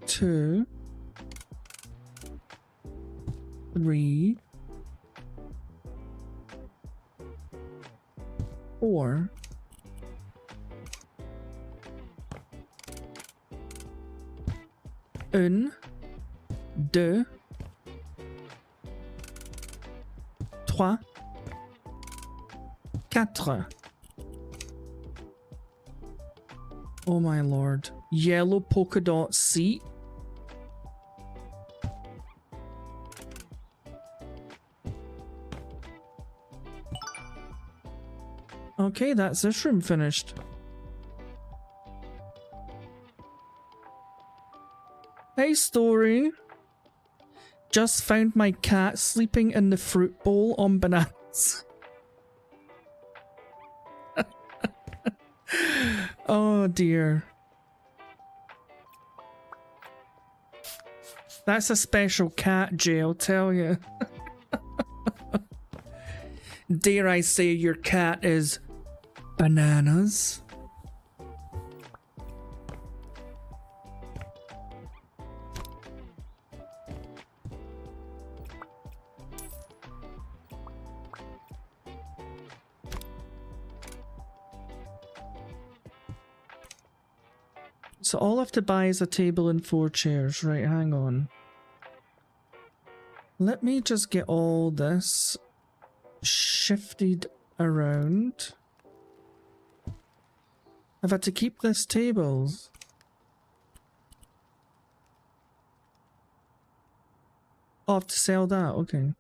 Two, 3, 4. 1, 2, 3, 4. Oh my lord. Yellow polka dot seat. Okay, that's this room finished. Hey, story. Just found my cat sleeping in the fruit bowl on bananas. Oh dear. That's a special cat, Jay, I'll tell you. Dare I say your cat is bananas? So all I have to buy is a table and 4 chairs. Right, hang on. Let me just get all this shifted around. I've had to keep this table. Oh, I have to sell that, okay.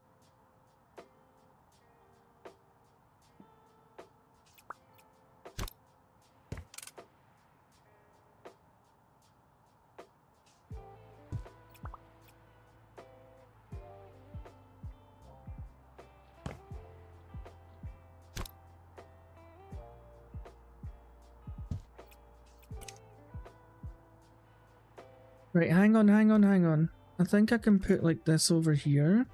Right, hang on, hang on, hang on. I think I can put like this over here.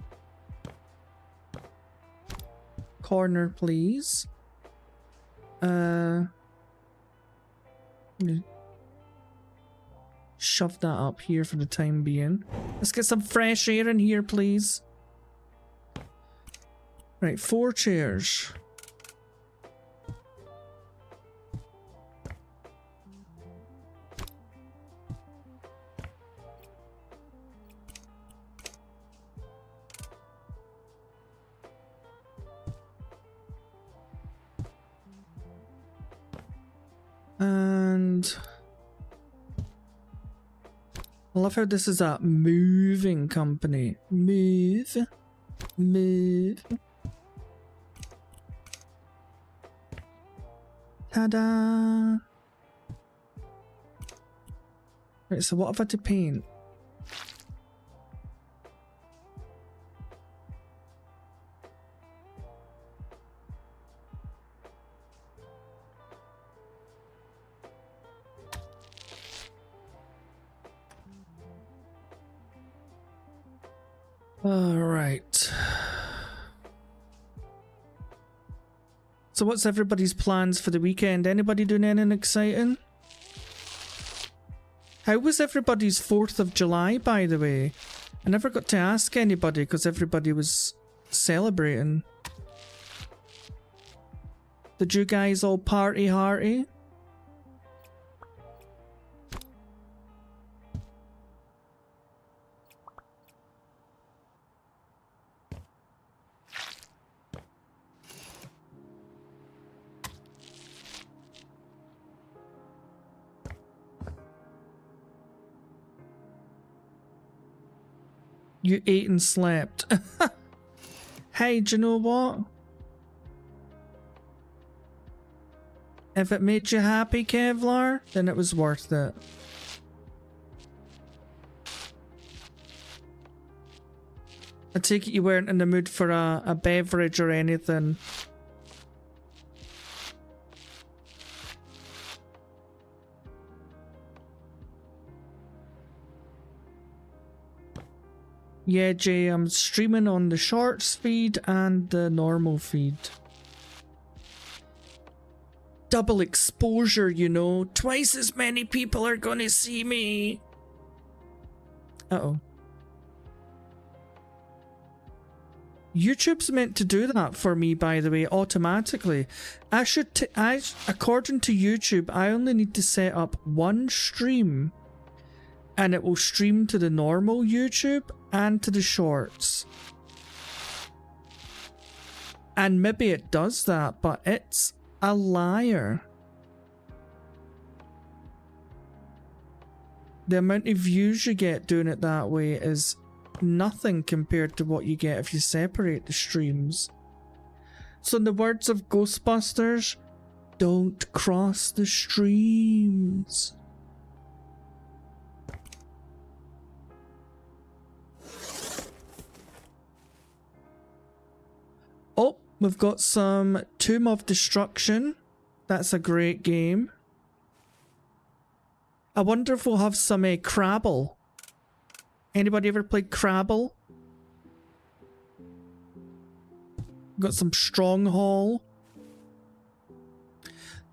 Corner, please. Shove that up here for the time being. Let's get some fresh air in here, please. Right, 4 chairs. And I love how this is a moving company. Move. Move. Ta-da! Right, so what have I to paint? Alright. So what's everybody's plans for the weekend? Anybody doing anything exciting? How was everybody's 4th of July, by the way? I never got to ask anybody because everybody was celebrating. Did you guys all party hardy? You ate and slept. Hey, do you know what? If it made you happy, Kevlar, then it was worth it. I take it you weren't in the mood for a beverage or anything. Yeah, Jay, I'm streaming on the shorts feed and the normal feed. Double exposure, you know. Twice as many people are gonna see me. Uh-oh. YouTube's meant to do that for me, by the way, automatically. According to YouTube, I only need to set up one stream and it will stream to the normal YouTube and to the shorts. And maybe it does that, but it's a liar. The amount of views you get doing it that way is nothing compared to what you get if you separate the streams. So in the words of Ghostbusters, don't cross the streams. Oh, we've got some Tomb of Destruction. That's a great game. I wonder if we'll have some Crabble. Anybody ever played Crabble? Got some Stronghold.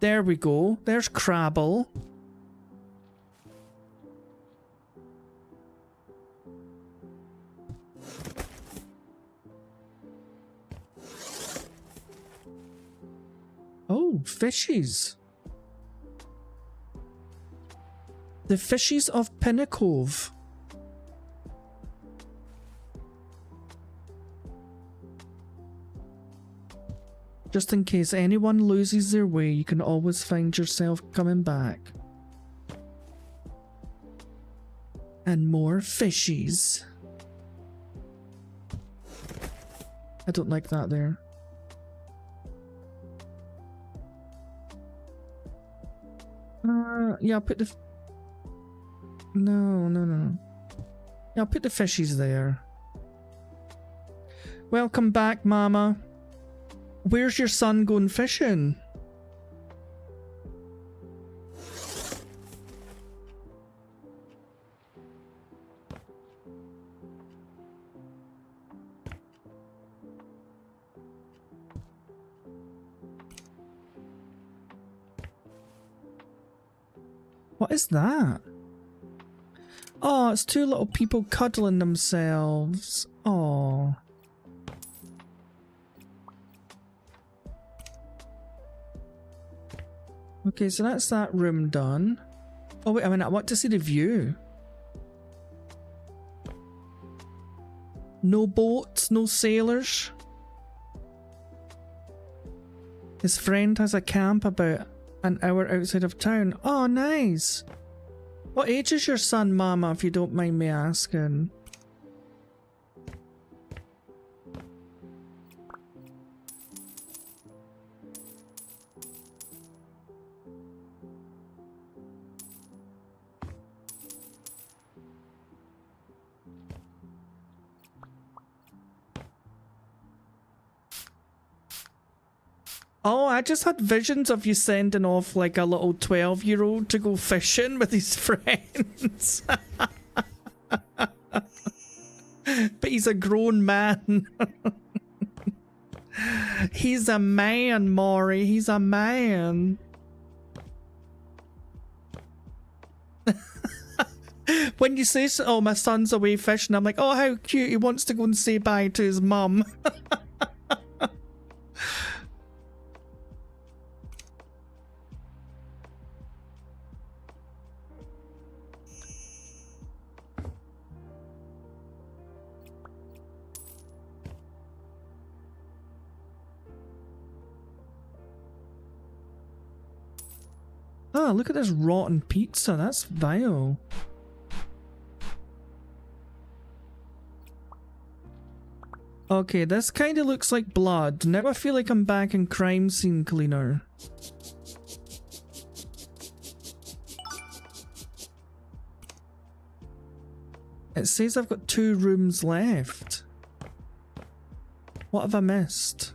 There we go. There's Crabble. Oh, fishies. The Fishies of Pinnacove. Just in case anyone loses their way, you can always find yourself coming back. And more fishies. I don't like that there. Yeah, I'll put the... No. Yeah, I'll put the fishies there. Welcome back, Mama. Where's your son going fishing? What is that? Oh, it's two little people cuddling themselves. Oh. Okay, so that's that room done. Oh wait a minute, I want to see the view. No boats, no sailors. His friend has a camp about an hour outside of town. Oh, nice. What age is your son, Mama, if you don't mind me asking? Oh, I just had visions of you sending off like a little 12-year-old to go fishing with his friends. But he's a grown man. He's a man, Maury. He's a man. When you say, oh, my son's away fishing, I'm like, oh, how cute. He wants to go and say bye to his mum. Oh, look at this rotten pizza. That's vile. Okay, this kind of looks like blood. Now I feel like I'm back in crime scene cleaner. It says I've got 2 rooms left. What have I missed?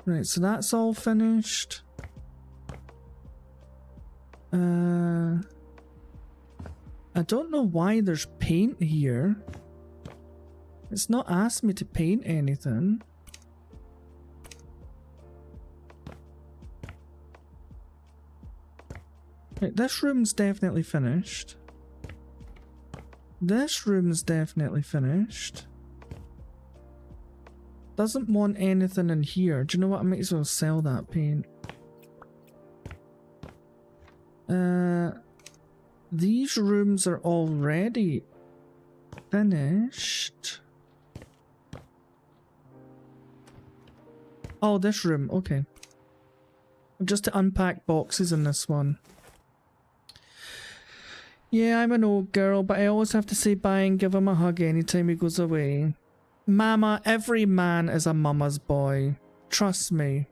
Right, so that's all finished. I don't know why there's paint here. It's not asked me to paint anything. Right, this room's definitely finished. This room's definitely finished. Doesn't want anything in here. Do you know what? I might as well sell that paint. These rooms are already finished. Oh, this room. Okay. Just to unpack boxes in this one. Yeah, I'm an old girl, but I always have to say bye and give him a hug anytime he goes away. Mama, every man is a mama's boy. Trust me.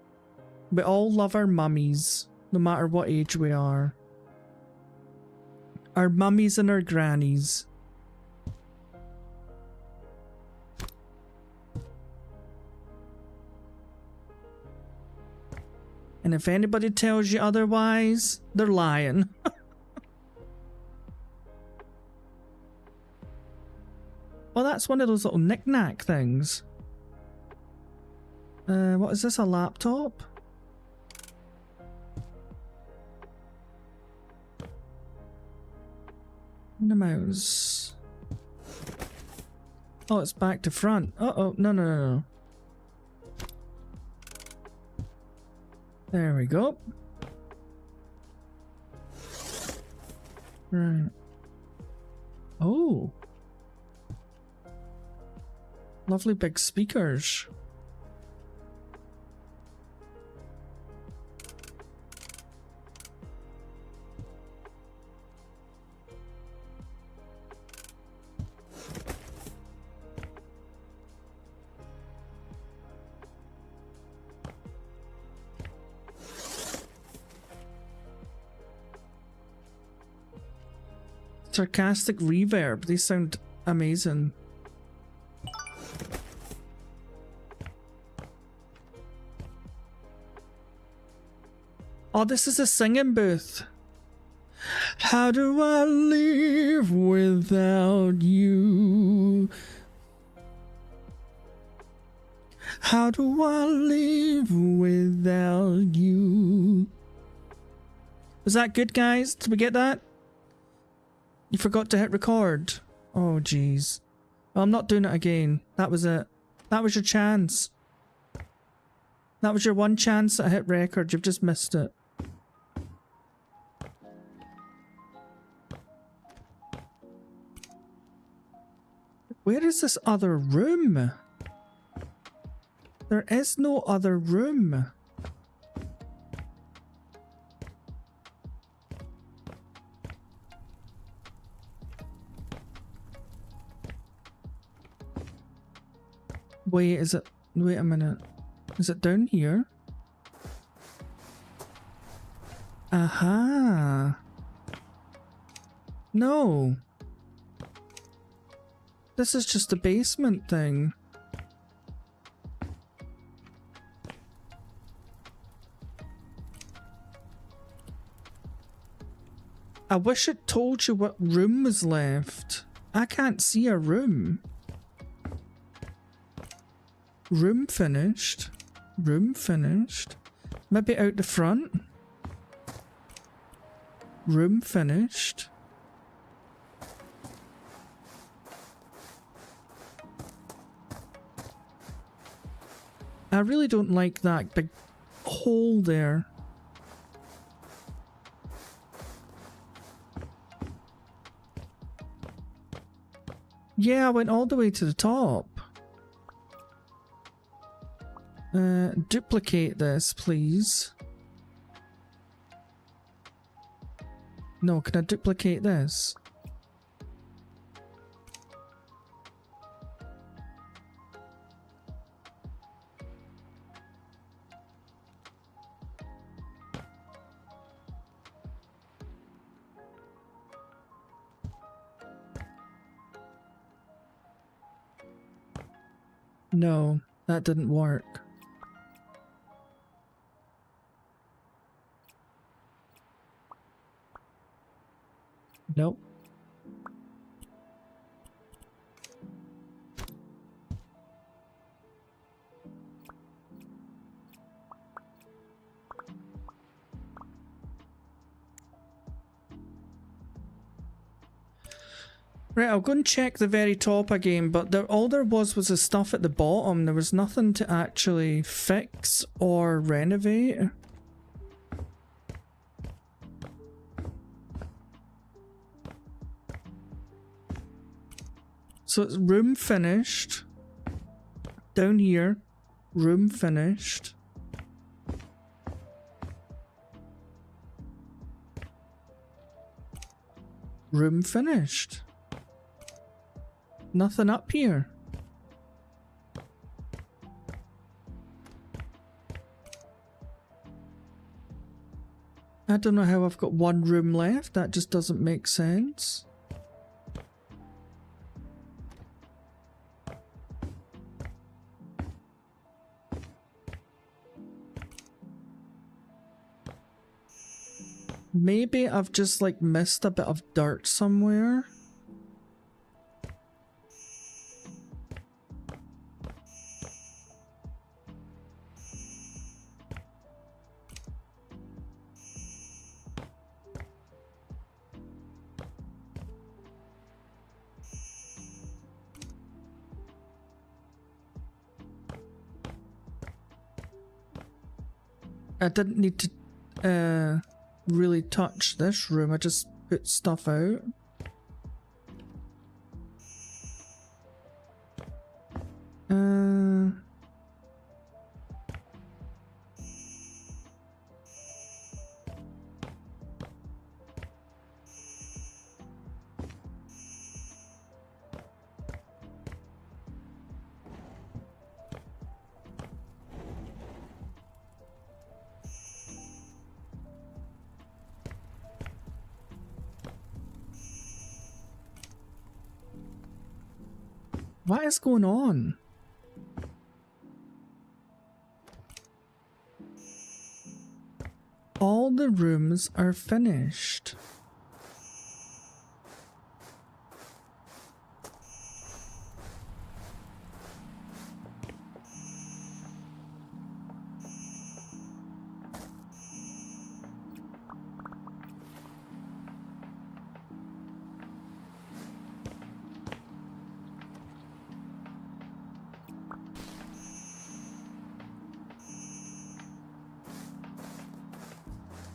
We all love our mummies, no matter what age we are. Our mummies and our grannies. And if anybody tells you otherwise, they're lying. Well, that's one of those little knick-knack things. What is this, a laptop? And the mouse. Oh, it's back to front. Uh-oh, no. There we go. Right. Oh. Lovely big speakers. Sarcastic reverb. They sound amazing. Oh, this is a singing booth. How do I live without you? How do I live without you? Was that good, guys? Did we get that? You forgot to hit record. Oh, jeez. Well, I'm not doing it again. That was it. That was your chance. That was your one chance at hit record. You've just missed it. Where is this other room? There is no other room. Wait, is it... Wait a minute. Is it down here? Aha. No. This is just a basement thing. I wish it told you what room was left. I can't see a room. Room finished. Room finished. Maybe out the front. Room finished. I really don't like that big hole there. Yeah, I went all the way to the top. Duplicate this, please. No, can I duplicate this? No, that didn't work. Nope. Right, I'll go and check the very top again, but all there was the stuff at the bottom. There was nothing to actually fix or renovate. So it's room finished. Down here, room finished. Room finished. Nothing up here. I don't know how I've got one room left. That just doesn't make sense. Maybe I've just like missed a bit of dirt somewhere. I didn't need to really touch this room. I just put stuff out. What is going on? All the rooms are finished.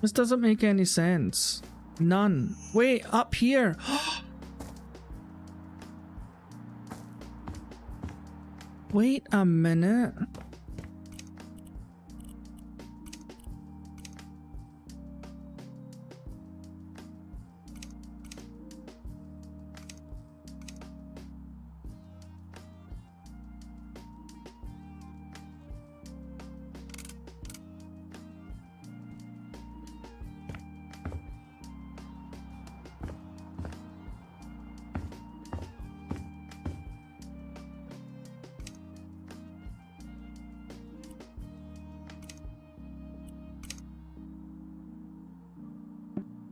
This doesn't make any sense. None. Wait, up here. Wait a minute.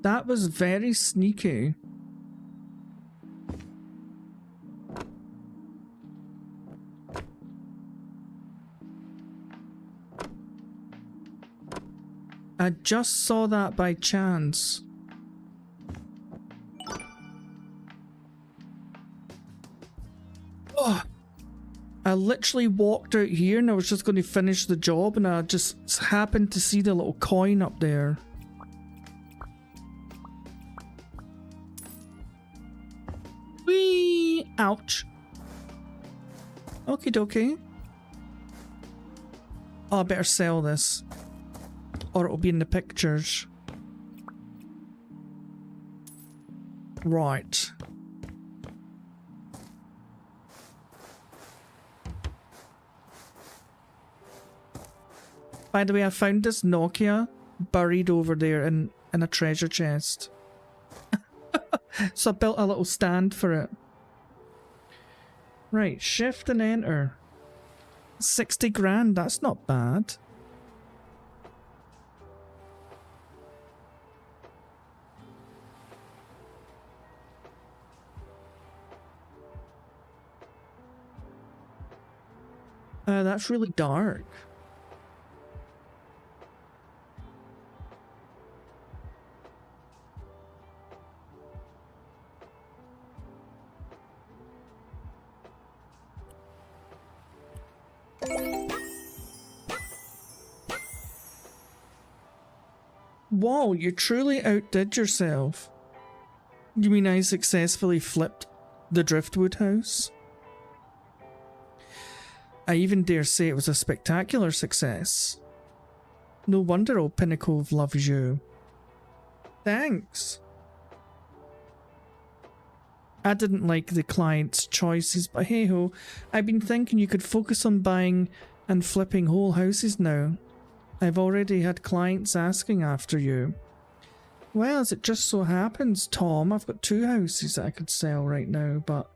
That was very sneaky. I just saw that by chance. Oh, I literally walked out here and I was just going to finish the job and I just happened to see the little coin up there. Ouch. Okie dokie. Oh, I better sell this. Or it'll be in the pictures. Right. By the way, I found this Nokia buried over there in a treasure chest. So I built a little stand for it. Right, shift and enter. 60 grand, that's not bad. That's really dark. Whoa, you truly outdid yourself. You mean I successfully flipped the driftwood house? I even dare say it was a spectacular success. No wonder old Pinnacle loves you. Thanks. I didn't like the client's choices, but hey ho, I've been thinking you could focus on buying and flipping whole houses now. I've already had clients asking after you. Well, as it just so happens, Tom, I've got 2 houses that I could sell right now, but...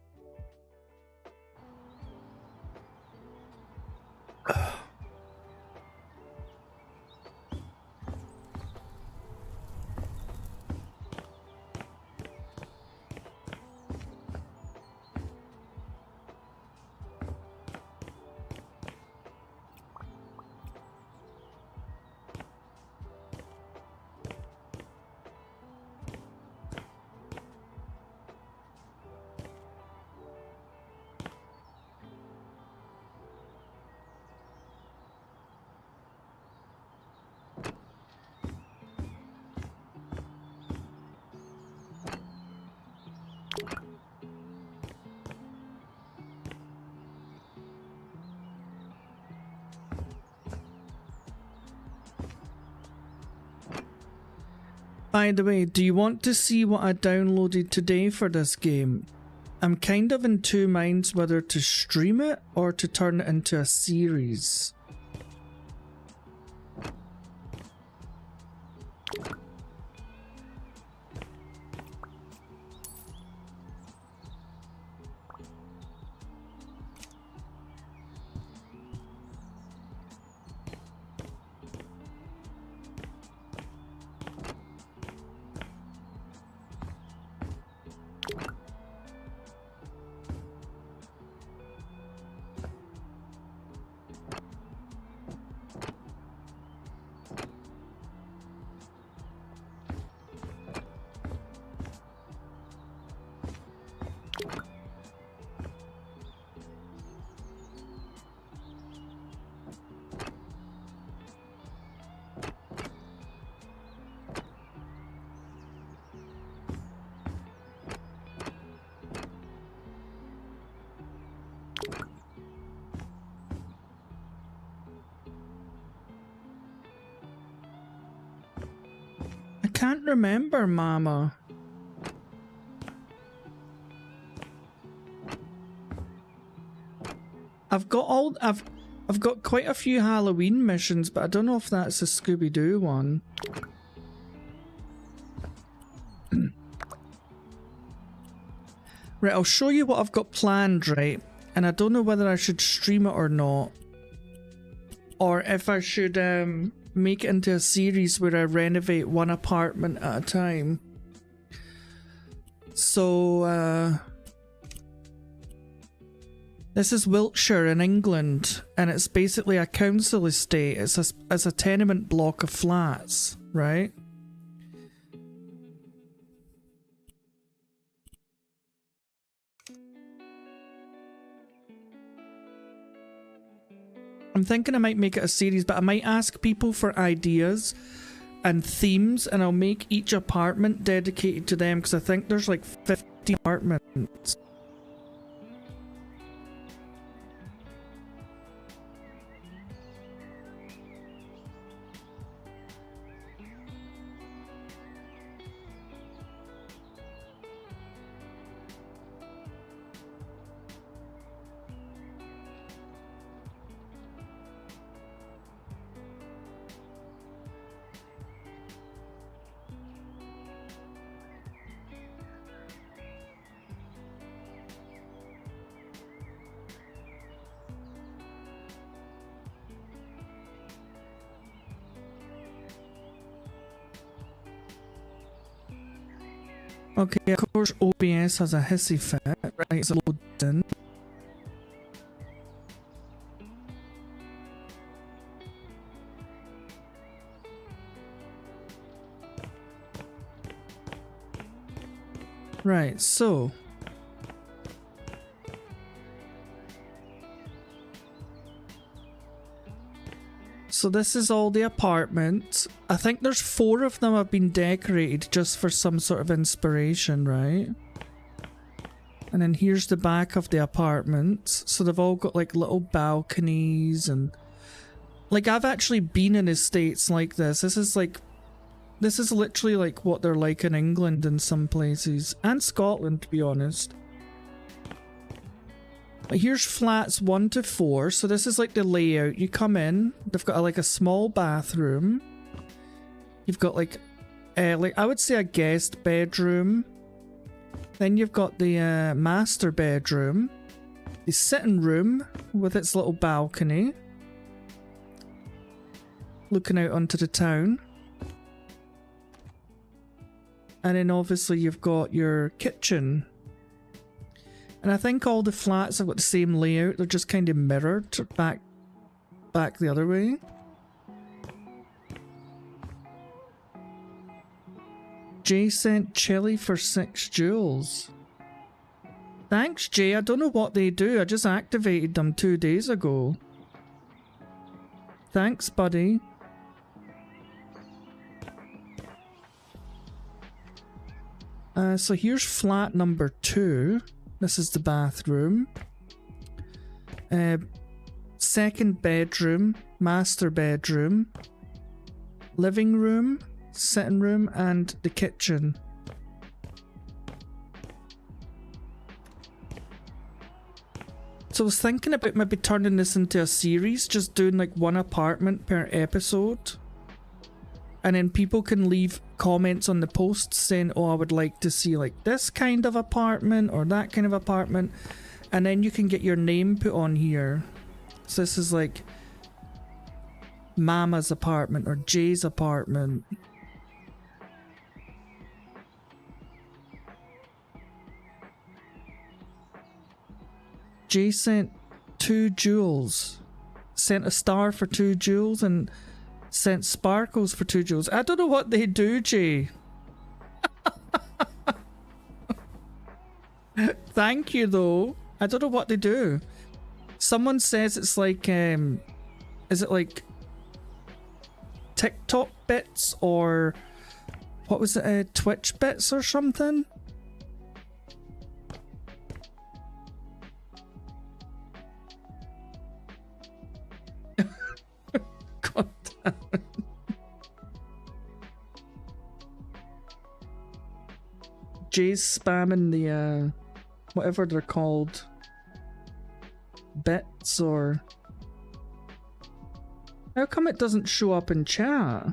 By the way, do you want to see what I downloaded today for this game? I'm kind of in 2 minds whether to stream it or to turn it into a series. can't remember, Mama. I've got quite a few Halloween missions, but I don't know if that's a Scooby-Doo one. Right, I'll show you what I've got planned, right? And I don't know whether I should stream it or not. Or if I should make it into a series where I renovate one apartment at a time. So, this is Wiltshire in England, and it's basically a council estate. It's a tenement block of flats, right? I'm thinking I might make it a series, but I might ask people for ideas and themes, and I'll make each apartment dedicated to them, because I think there's like 50 apartments. Okay, of course OBS has a hissy fit, right? It's loading. Right, so this is all the apartments. I think there's 4 of them have been decorated just for some sort of inspiration, right? And then here's the back of the apartments. So they've all got like little balconies, and like I've actually been in estates like this. This is literally like what they're like in England in some places, and Scotland, to be honest. But here's flats 1 to 4. So this is like the layout. You come in, they've got like a small bathroom. You've got like I would say a guest bedroom. Then you've got the master bedroom, the sitting room with its little balcony, looking out onto the town. And then obviously you've got your kitchen. And I think all the flats have got the same layout. They're just kind of mirrored back the other way. Jay sent chili for 6 jewels. Thanks, Jay. I don't know what they do. I just activated them 2 days ago. Thanks, buddy. So here's flat number 2. This is the bathroom. Second bedroom, master bedroom, living room, sitting room, and the kitchen. So I was thinking about maybe turning this into a series, just doing like 1 apartment per episode. And then people can leave comments on the posts saying, oh, I would like to see like this kind of apartment or that kind of apartment. And then you can get your name put on here. So this is like Mama's apartment or Jay's apartment. Jay sent 2 jewels. Sent a star for 2 jewels and sent sparkles for 2 jewels. I don't know what they do, Jay. Thank you, though. I don't know what they do. Someone says it's like, is it like TikTok bits or what was it, Twitch bits or something? God damn it. Jay's spamming the whatever they're called, bits, or how come it doesn't show up in chat?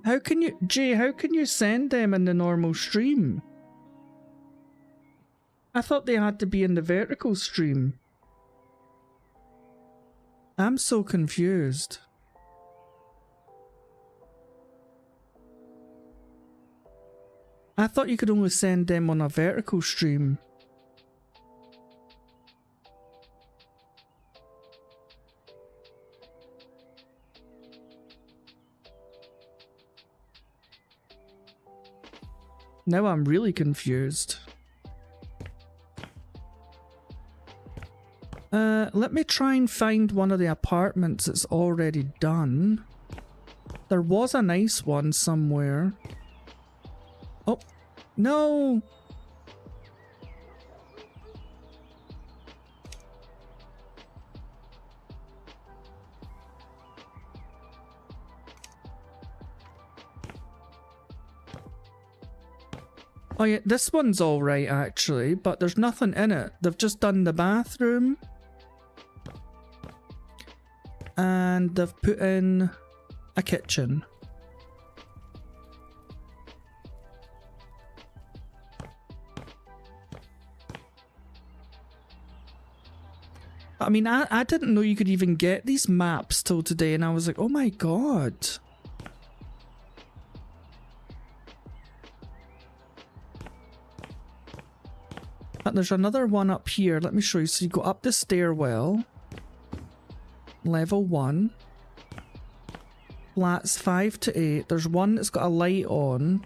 How can you, Jay, how can you send them in the normal stream? I thought they had to be in the vertical stream. I'm so confused. I thought you could only send them on a vertical stream. Now I'm really confused. Let me try and find one of the apartments that's already done. There was a nice one somewhere. Oh, no! Oh yeah, this one's alright actually, but there's nothing in it. They've just done the bathroom. And they've put in a kitchen. I mean, I didn't know you could even get these maps till today, and I was like, oh my god. But there's another one up here. Let me show you. So you go up the stairwell. Level 1. Flats 5 to 8. There's one that's got a light on.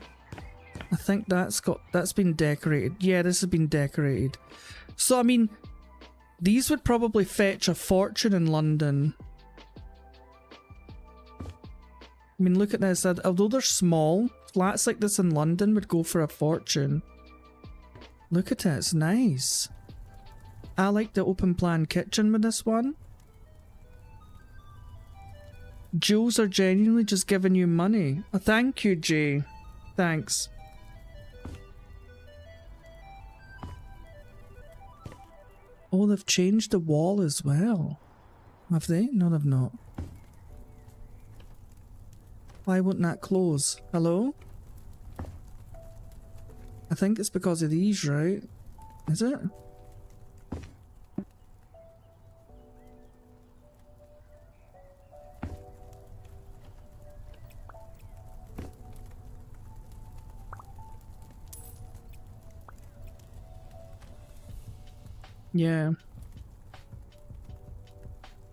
I think that's been decorated. Yeah, this has been decorated. So I mean, these would probably fetch a fortune in London. I mean, look at this. Although they're small, flats like this in London would go for a fortune. Look at it, it's nice. I like the open plan kitchen with this one. Jules are genuinely just giving you money. Oh, thank you, Jay. Thanks. Oh, they've changed the wall as well. Have they? No, they've not. Why won't that close? Hello? I think it's because of these, right? Is it? Yeah.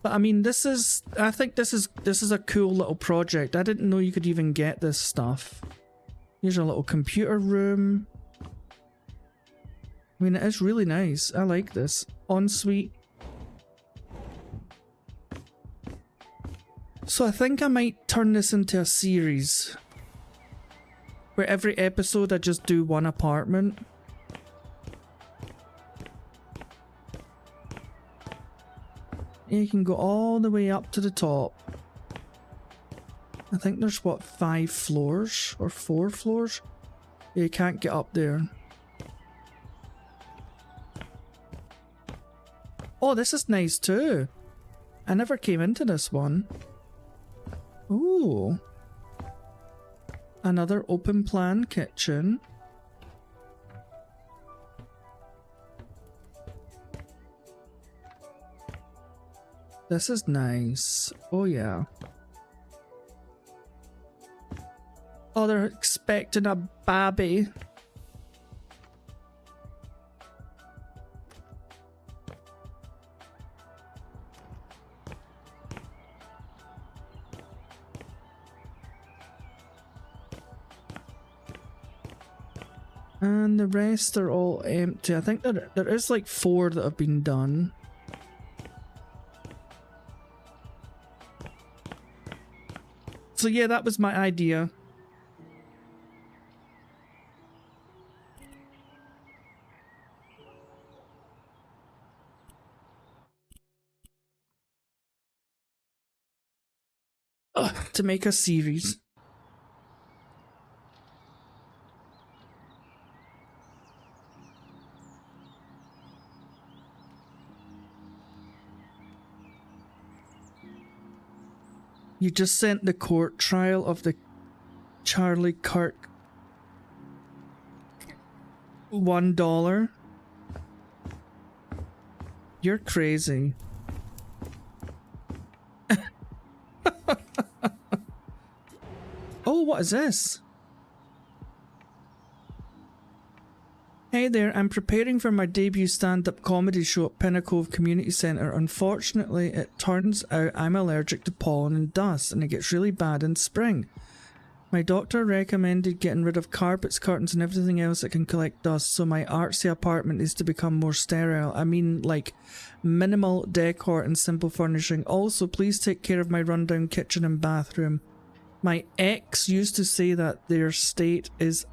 But I mean, I think this is a cool little project. I didn't know you could even get this stuff. Here's a little computer room. I mean, it is really nice. I like this. Ensuite. So I think I might turn this into a series. Where every episode I just do one apartment. You can go all the way up to the top. I think there's what, 5 floors or 4 floors? Yeah, you can't get up there. Oh, this is nice too. I never came into this one. Ooh. Another open plan kitchen. This is nice. Oh yeah. Oh, they're expecting a baby. And the rest are all empty. I think there is like 4 that have been done. So yeah, that was my idea. to make a series. You just sent the court trial of the Charlie Kirk $1. You're crazy. Oh, what is this? Hey there, I'm preparing for my debut stand-up comedy show at Pinnacle Community Centre. Unfortunately, it turns out I'm allergic to pollen and dust, and it gets really bad in spring. My doctor recommended getting rid of carpets, curtains, and everything else that can collect dust, so my artsy apartment is to become more sterile. I mean, like, minimal decor and simple furnishing. Also, please take care of my rundown kitchen and bathroom. My ex used to say that their state is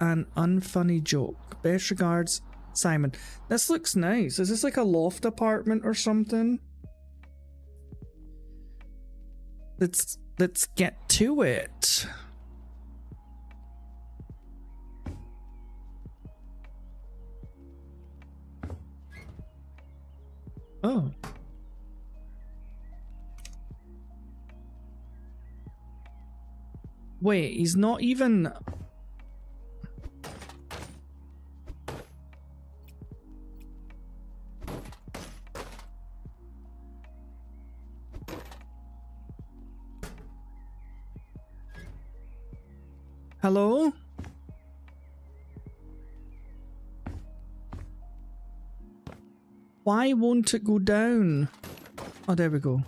an unfunny joke. Best regards, Simon. This looks nice. Is this like a loft apartment or something? Let's get to it. Oh. Wait, he's not even... Hello? Why won't it go down? Oh, there we go.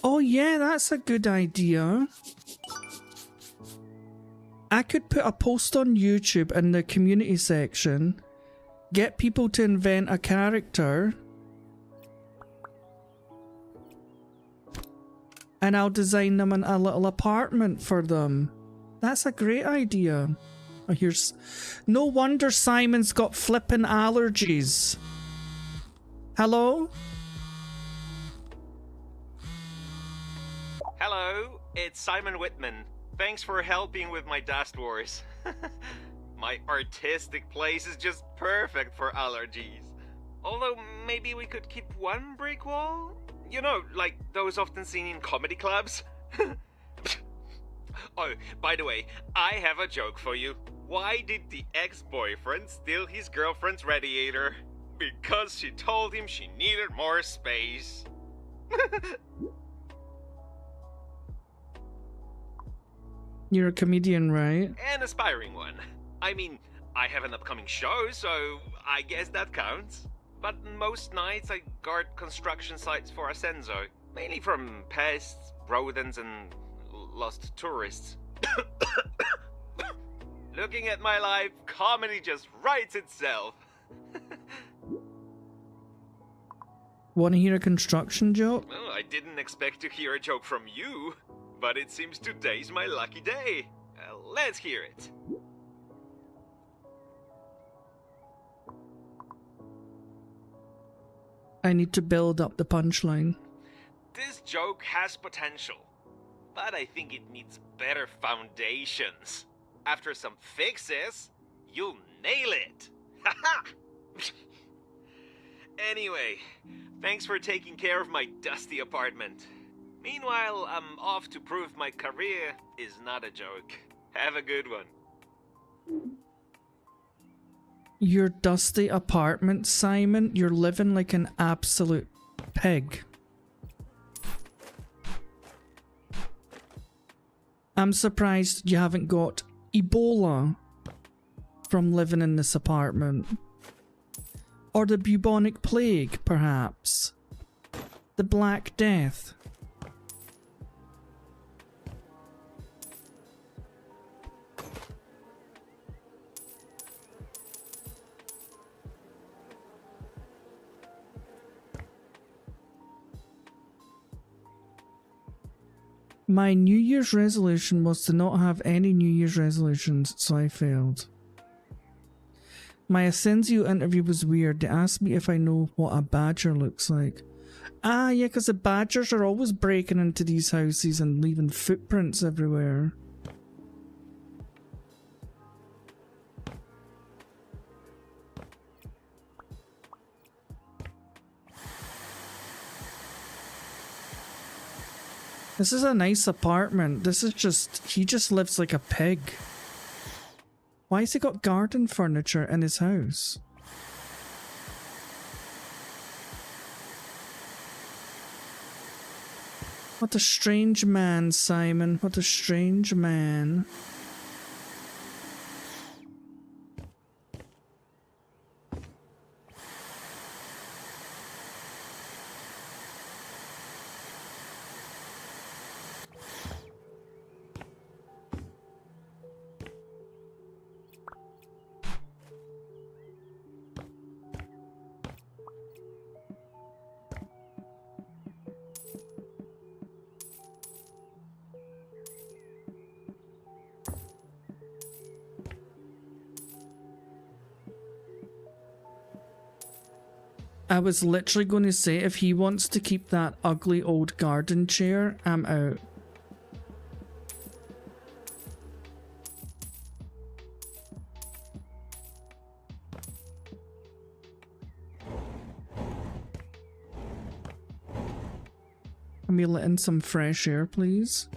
Oh yeah, that's a good idea. I could put a post on YouTube in the community section, get people to invent a character, and I'll design them a little apartment for them. That's a great idea. Oh, here's... No wonder Simon's got flippin' allergies. Hello? Hello, it's Simon Whitman. Thanks for helping with my dust wars. My artistic place is just perfect for allergies. Although maybe we could keep one brick wall? You know, like those often seen in comedy clubs? Oh, by the way, I have a joke for you. Why did the ex-boyfriend steal his girlfriend's radiator? Because she told him she needed more space. You're a comedian, right? An aspiring one. I mean, I have an upcoming show, so I guess that counts. But most nights I guard construction sites for Ascenso. Mainly from pests, rodents, and lost tourists. Looking at my life, comedy just writes itself. Want to hear a construction joke? Well, I didn't expect to hear a joke from you. But it seems today's my lucky day. Let's hear it. I need to build up the punchline. This joke has potential, but I think it needs better foundations. After some fixes, you'll nail it. Haha! Anyway, thanks for taking care of my dusty apartment. Meanwhile, I'm off to prove my career is not a joke. Have a good one. Your dusty apartment, Simon? You're living like an absolute pig. I'm surprised you haven't got Ebola from living in this apartment. Or the bubonic plague, perhaps. The Black Death. My New Year's resolution was to not have any New Year's resolutions, so I failed. My Ascensio interview was weird. They asked me if I know what a badger looks like. Ah, yeah, because the badgers are always breaking into these houses and leaving footprints everywhere. This is a nice apartment. This is just... he just lives like a pig. Why has he got garden furniture in his house? What a strange man, Simon. What a strange man. I was literally going to say, if he wants to keep that ugly old garden chair, I'm out. Can we let in some fresh air, please?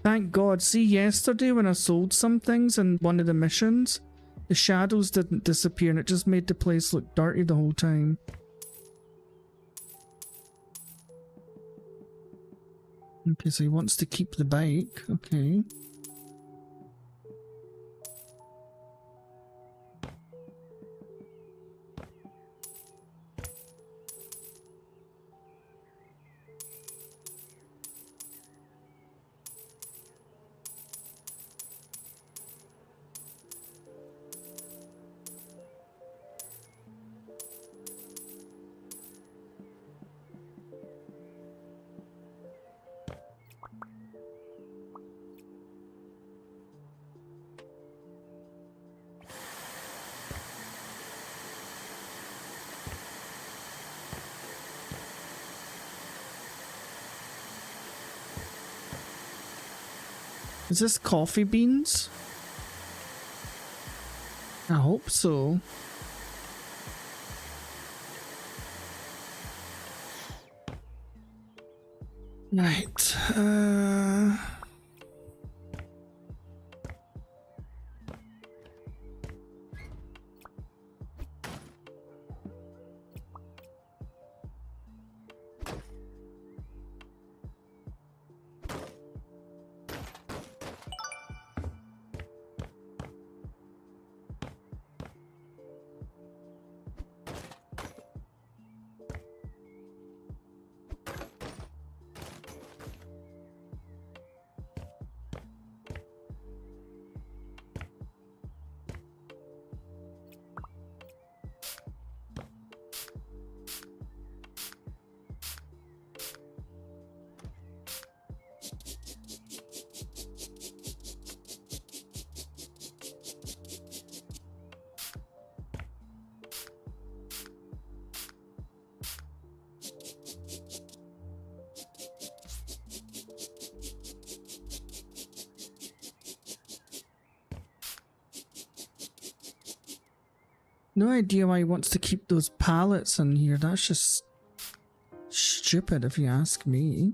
Thank God. See, yesterday when I sold some things in one of the missions, the shadows didn't disappear and it just made the place look dirty the whole time. Okay, so he wants to keep the bike. Okay. Is this coffee beans? I hope so. Right. No idea why he wants to keep those pallets in here. That's just stupid if you ask me.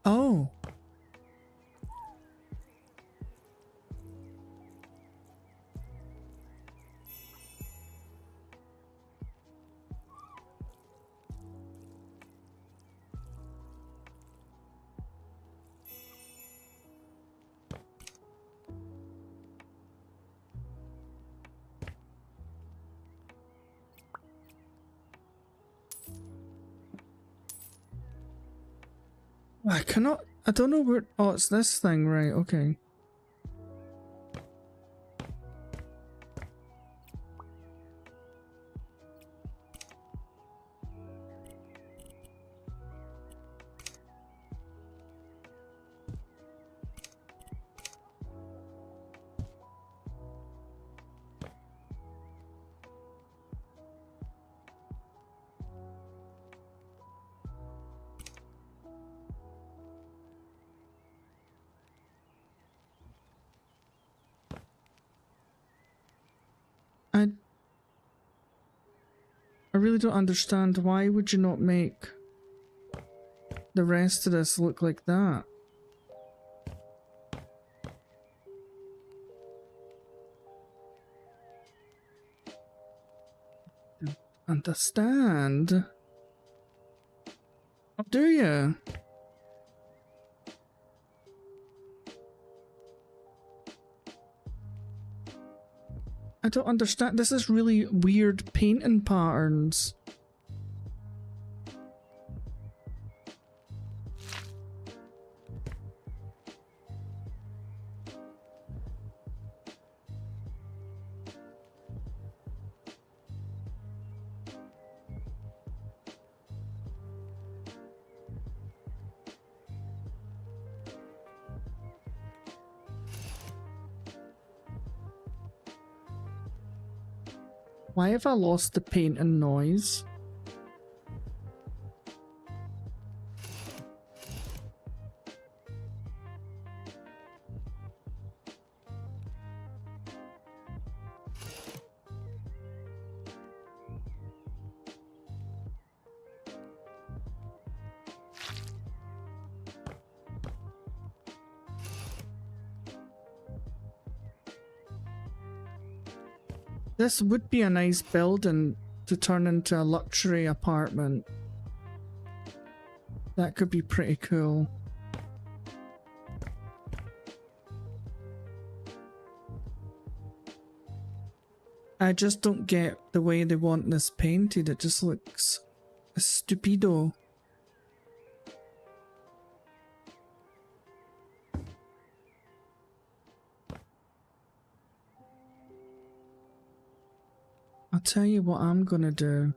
Oh. I cannot. I don't know where. Oh, it's this thing, right? Okay. I really don't understand. Why would you not make the rest of this look like that? Don't understand. Oh, do you? I don't understand. This is really weird painting patterns. Why have I lost the paint and noise? This would be a nice building to turn into a luxury apartment. That could be pretty cool. I just don't get the way they want this painted. It just looks stupido. I'll tell you what I'm gonna do.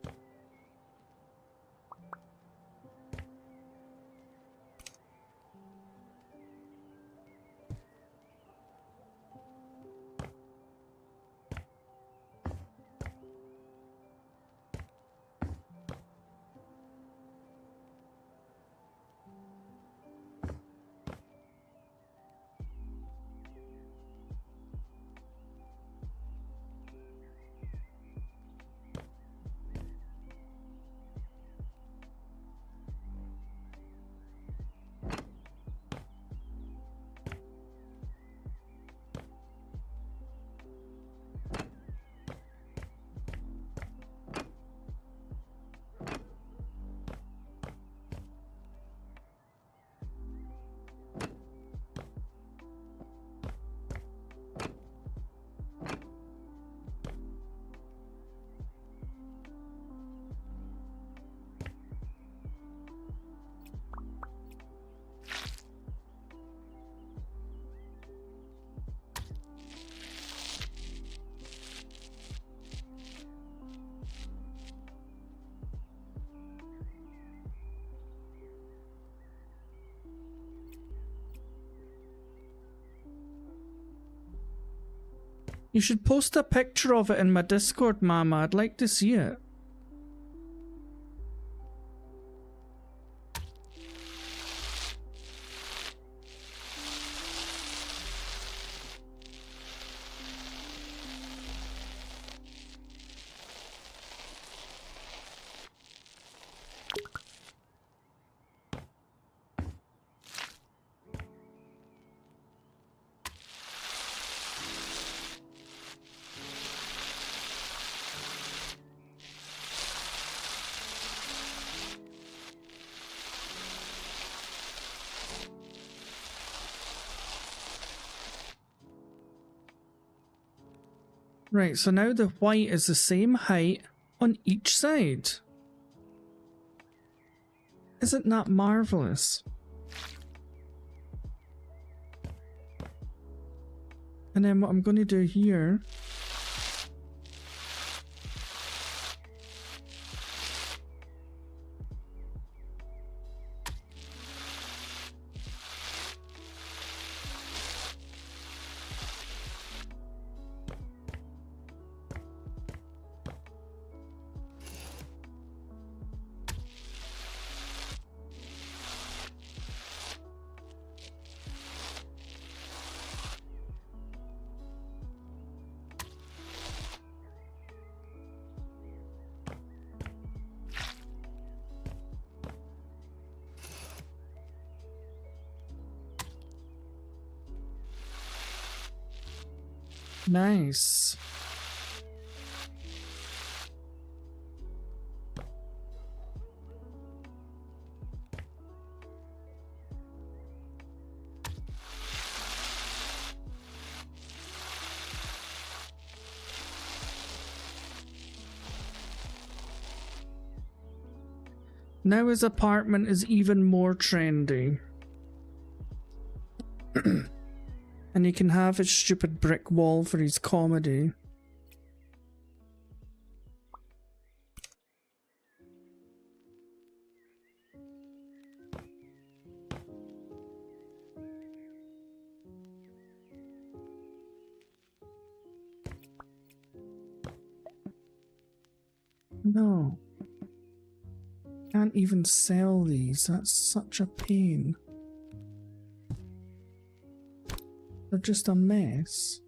You should post a picture of it in my Discord, Mama. I'd like to see it. Right, so now the white is the same height on each side. Isn't that marvelous? And then what I'm going to do here, nice. Now his apartment is even more trendy. And he can have his stupid brick wall for his comedy. No. Can't even sell these. That's such a pain. They're just a mess.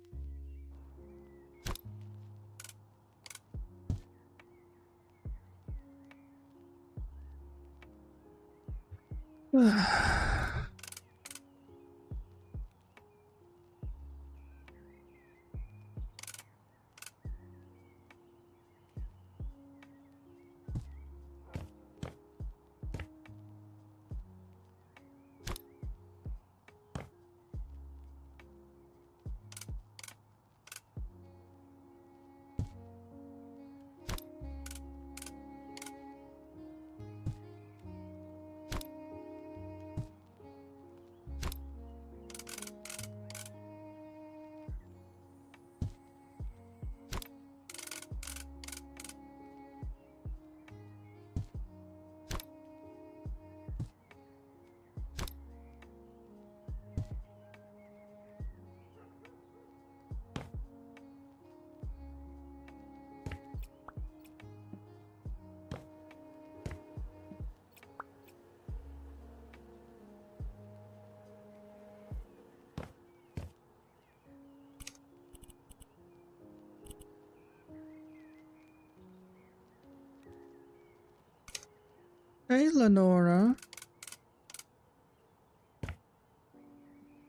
Hey, Lenora.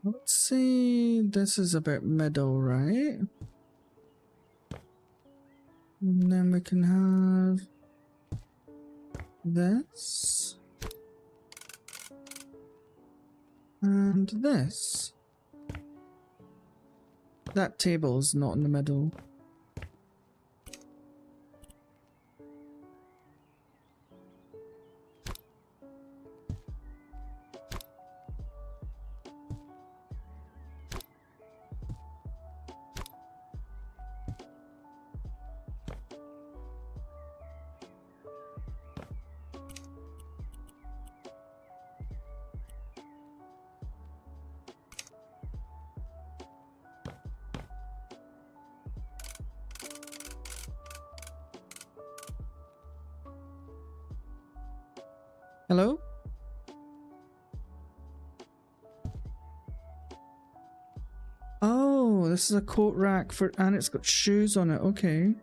Let's see. This is about middle, right? And then we can have this. And this. That table's not in the middle. Hello? Oh, this is a coat rack for, and it's got shoes on it. Okay.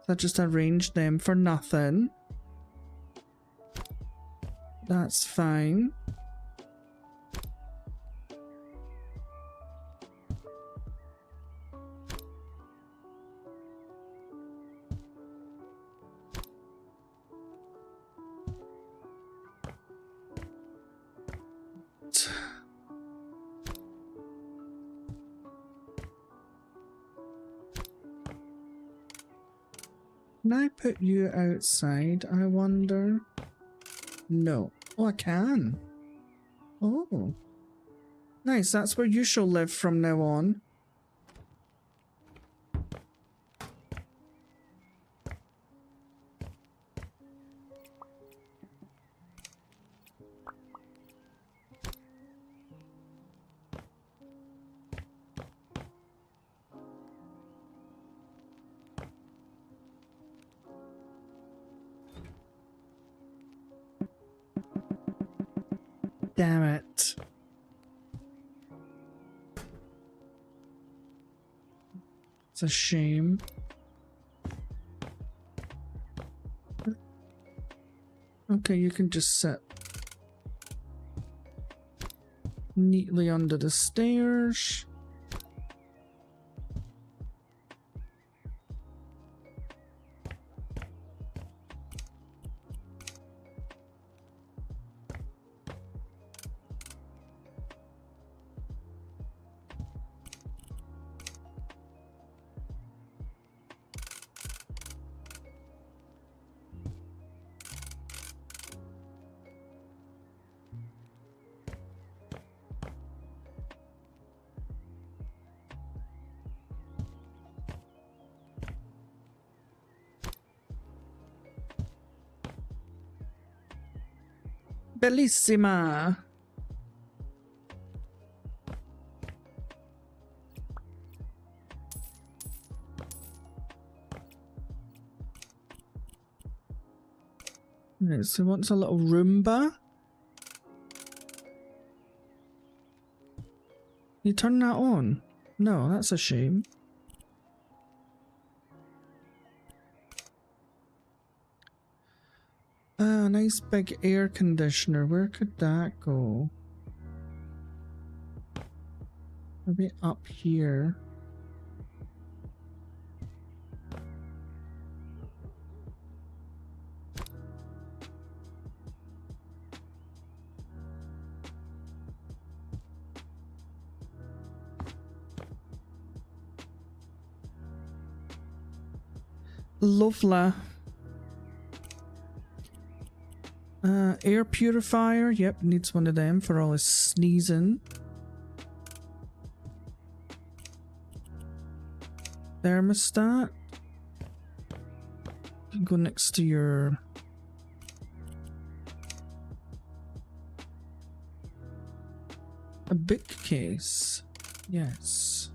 I just arranged them for nothing. That's fine. Can I put you outside, I wonder? No. Oh, I can. Oh. Nice, that's where you shall live from now on. Damn it. It's a shame. Okay, you can just sit neatly under the stairs. Bellissima. Right, so what's a little Roomba? You turn that on? No, that's a shame. Ah, nice big air conditioner. Where could that go? Maybe up here. Lovely. Air purifier. Yep, needs one of them for all his sneezing. Thermostat. You can go next to your... A bookcase. Yes.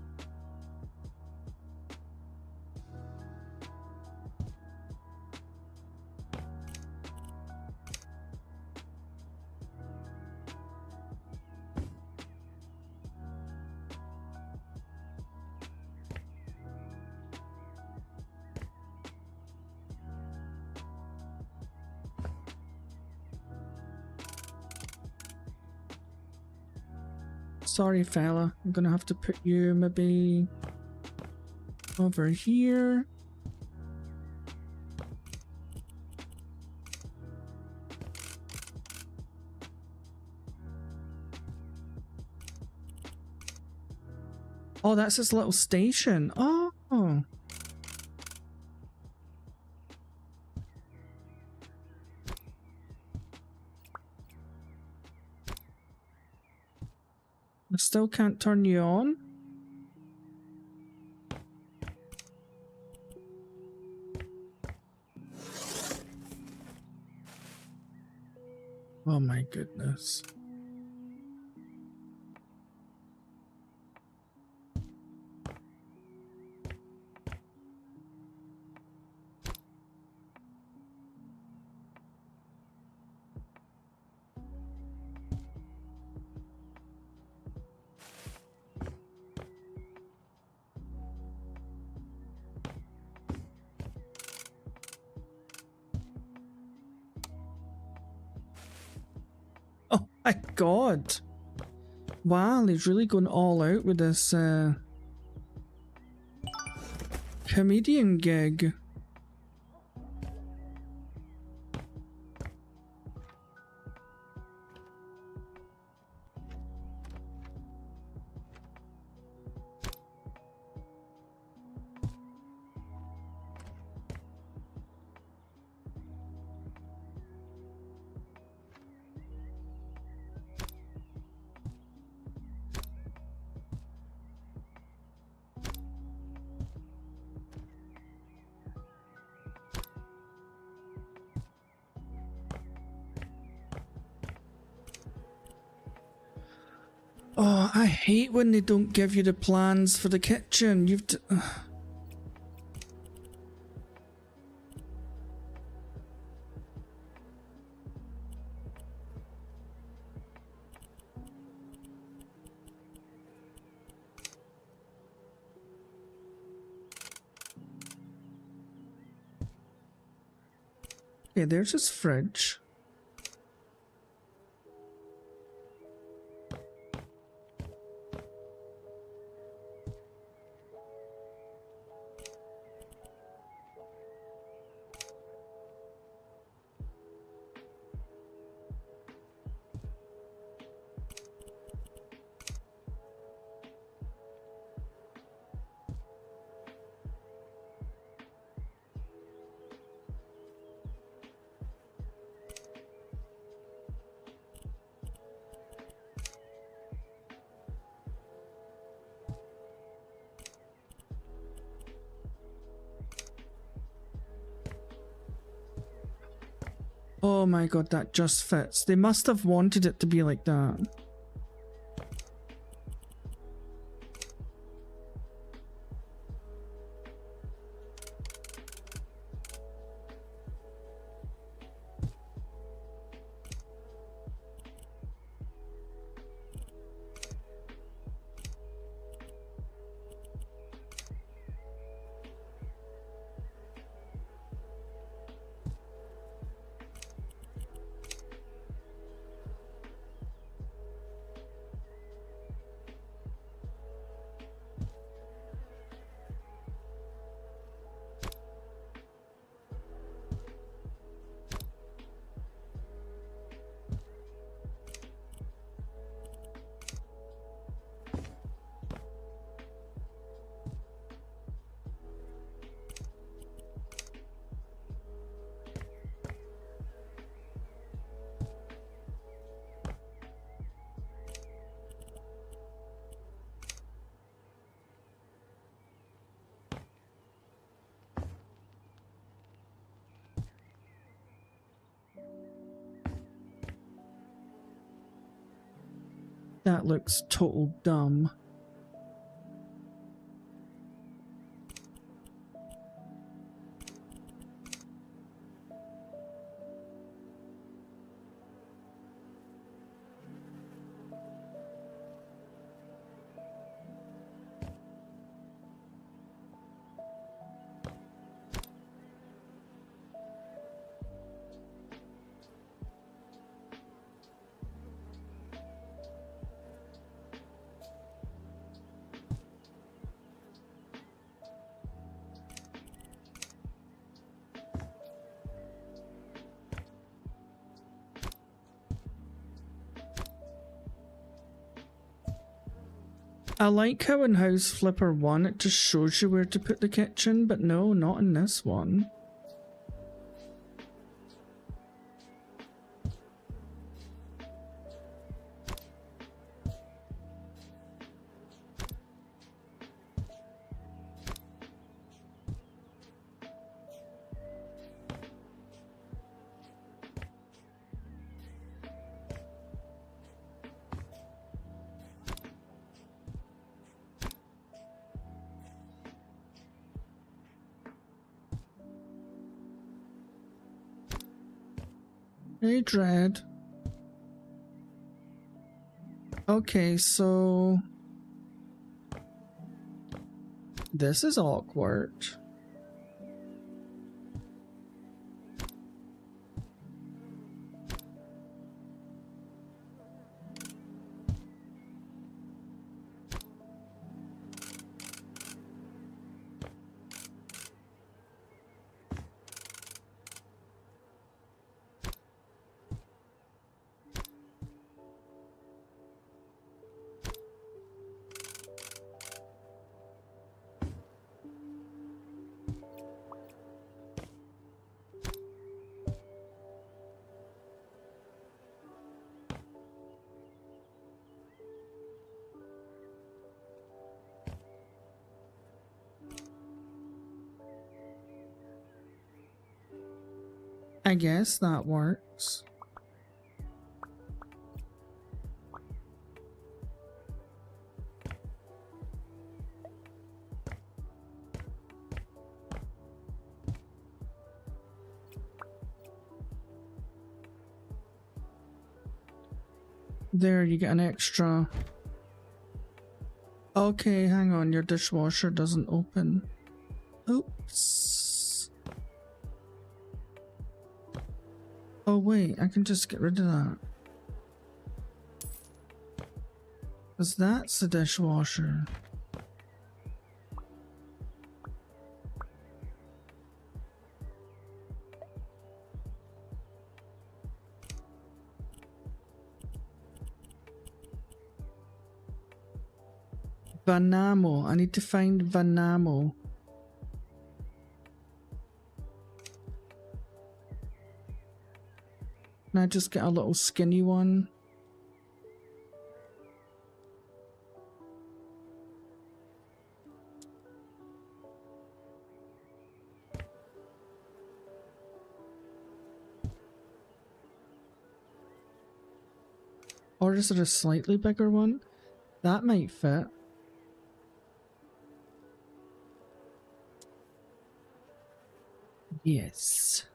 Sorry, fella. I'm gonna have to put you maybe over here. Oh, that's his little station. Oh. I still can't turn you on. Oh my goodness. Oh my god. Wow, he's really going all out with this comedian gig. Oh, I hate when they don't give you the plans for the kitchen. You've to... Okay, there's his fridge. Oh my god, that just fits. They must have wanted it to be like that. That looks total dumb. I like how in House Flipper 1 it just shows you where to put the kitchen, but no, not in this one. Hey, Dread. Okay, so... this is awkward. I guess that works. There, you get an extra. Okay, hang on, your dishwasher doesn't open. Oops. Oh wait, I can just get rid of that. 'Cause that's the dishwasher. Vanamo. I need to find Vanamo. Can I just get a little skinny one? Or is there a slightly bigger one? That might fit. Yes.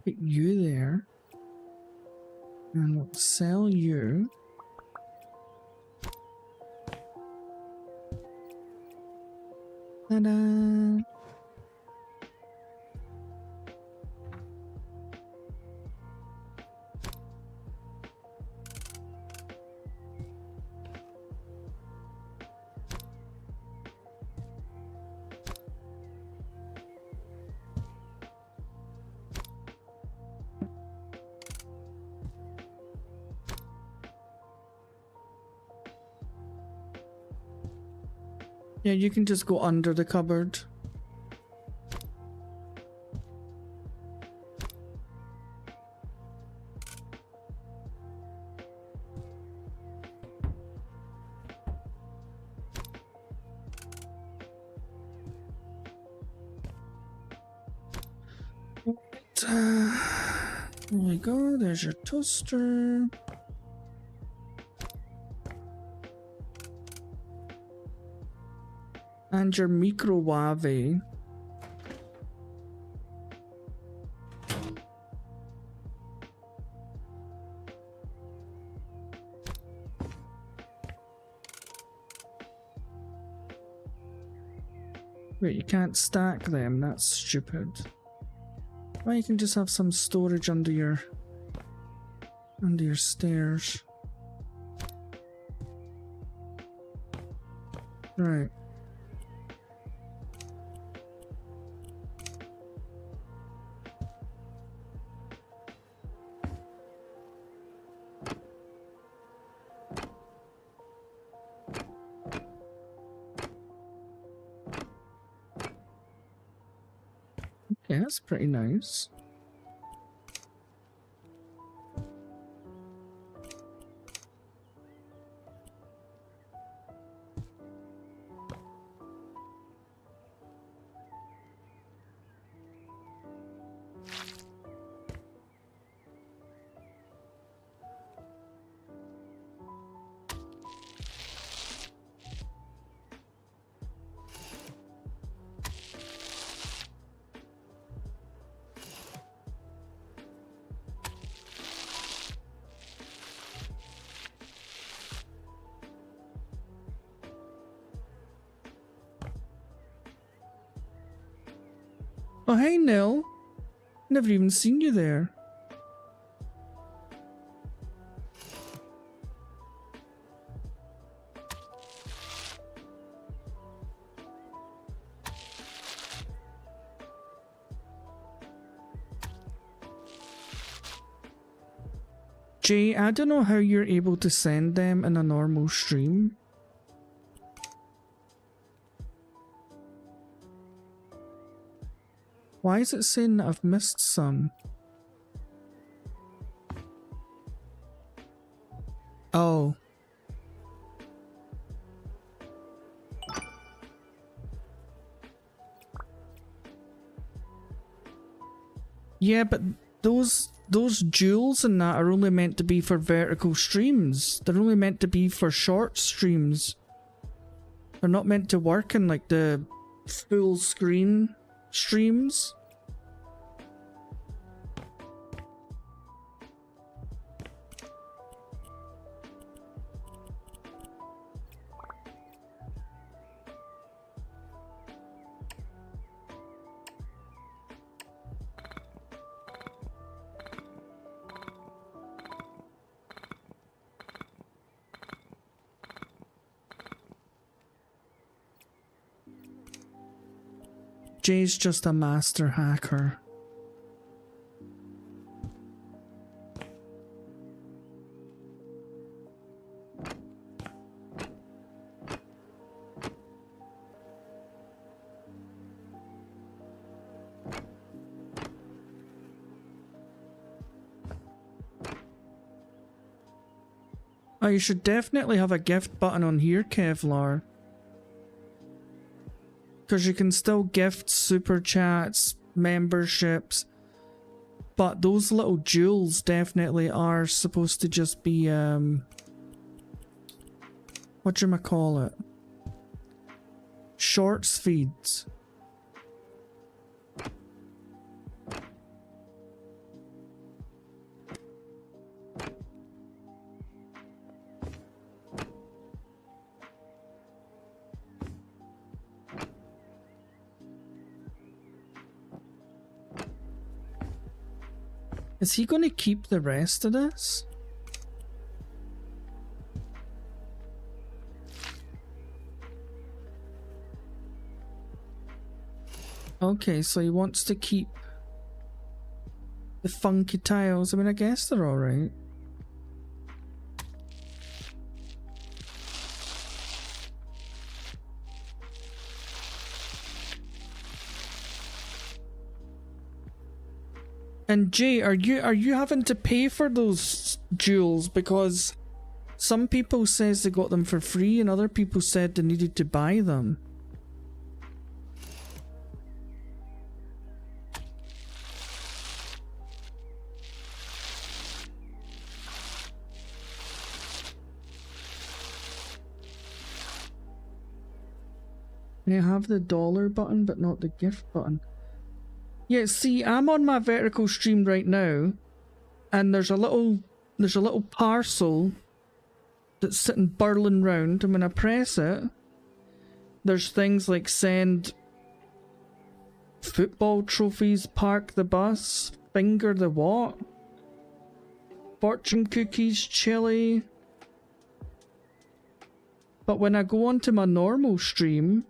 Put you there. And we'll sell you. Ta-da! Yeah, you can just go under the cupboard. There we go, there's your toaster. And your microwave. Wait, you can't stack them, that's stupid. Well, you can just have some storage under your stairs. Right. Yeah, that's pretty nice. Oh, hey, Nell. Never even seen you there. Jay, I don't know how you're able to send them in a normal stream. Why is it saying that I've missed some? Oh. Yeah, but those jewels and that are only meant to be for vertical streams. They're only meant to be for short streams. They're not meant to work in like the full screen streams. Jay's just a master hacker. Oh, you should definitely have a gift button on here, Kevlar. Because you can still gift super chats, memberships. But those little jewels definitely are supposed to just be, whatchamacallit? Shorts feeds. Is he going to keep the rest of this? Okay, so he wants to keep the funky tiles. I mean, I guess they're alright. And Jay, are you having to pay for those jewels? Because some people says they got them for free and other people said they needed to buy them. I have the dollar button but not the gift button. Yeah, see, I'm on my vertical stream right now, and there's a little parcel that's sitting burling round, and when I press it, there's things like send football trophies, park the bus, finger the what, fortune cookies, chili. But when I go onto my normal stream,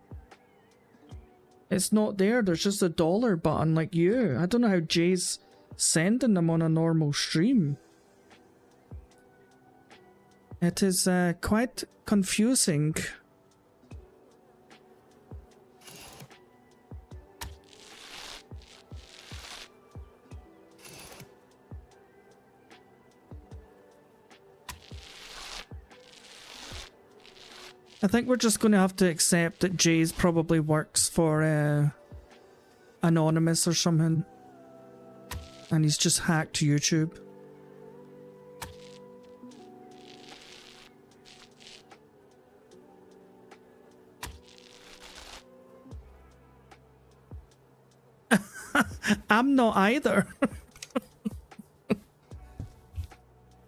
it's not there. There's just a dollar button like you. I don't know how Jay's sending them on a normal stream. It is quite confusing. I think we're just going to have to accept that Jay's probably works for Anonymous or something. And he's just hacked YouTube. I'm not either.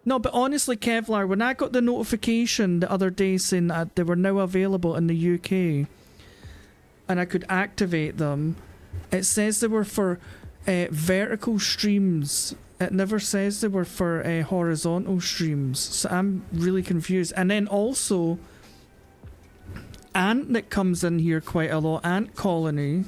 No, but honestly, Kevlar, when I got the notification the other day saying that they were now available in the UK and I could activate them, it says they were for vertical streams. It never says they were for horizontal streams. So I'm really confused. And then also, Ant that comes in here quite a lot, Ant Colony,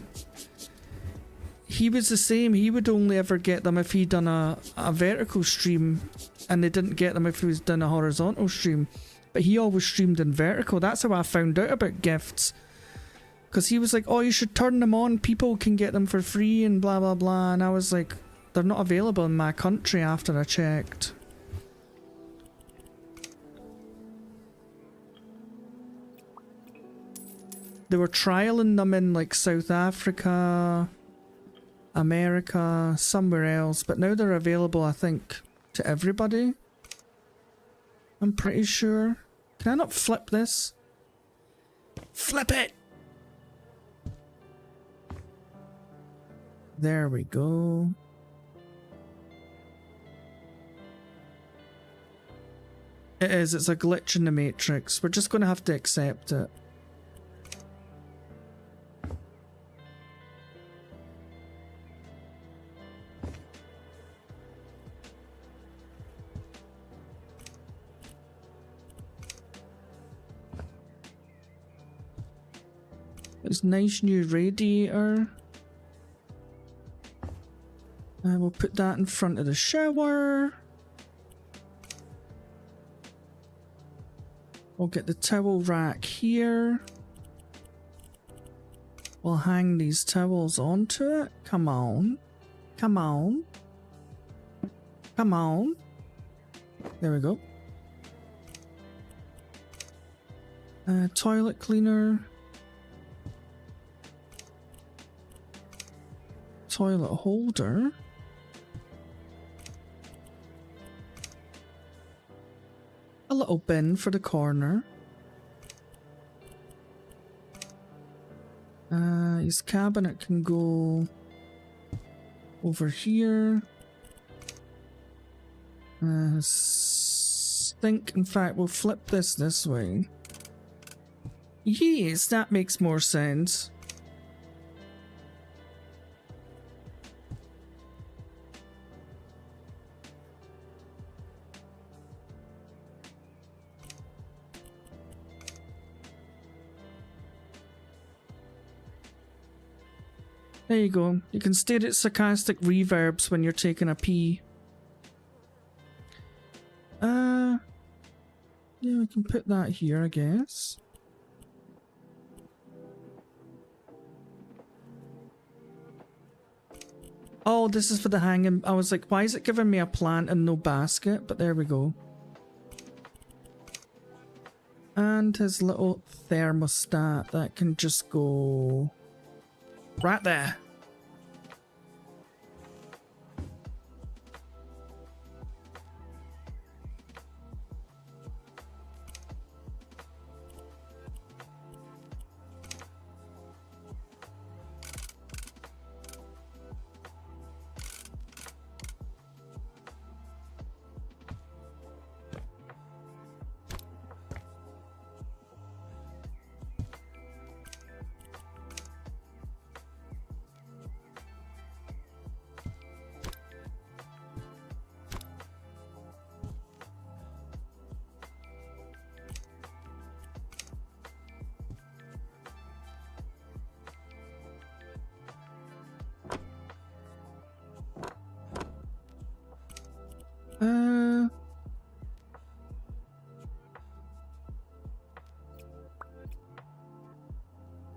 he was the same. He would only ever get them if he'd done a vertical stream, and they didn't get them if he was done a horizontal stream. But he always streamed in vertical. That's how I found out about gifts. Because he was like, oh, you should turn them on. People can get them for free and blah, blah, blah. And I was like, they're not available in my country after I checked. They were trialing them in like South Africa, America, somewhere else, but now they're available, I think, to everybody. I'm pretty sure. Can I not flip this? Flip it! There we go. It is, it's a glitch in the Matrix. We're just going to have to accept it. It's nice new radiator. We'll put that in front of the shower. We'll get the towel rack here. We'll hang these towels onto it. Come on. Come on. Come on. There we go. Toilet cleaner. Toilet holder. A little bin for the corner. His cabinet can go over here. Sink, in fact, we'll flip this way. Yes, that makes more sense. There you go. You can stare at sarcastic reverbs when you're taking a pee. Yeah, we can put that here, I guess. Oh, this is for the hanging. I was like, why is it giving me a plant and no basket? But there we go. And his little thermostat that can just go right there.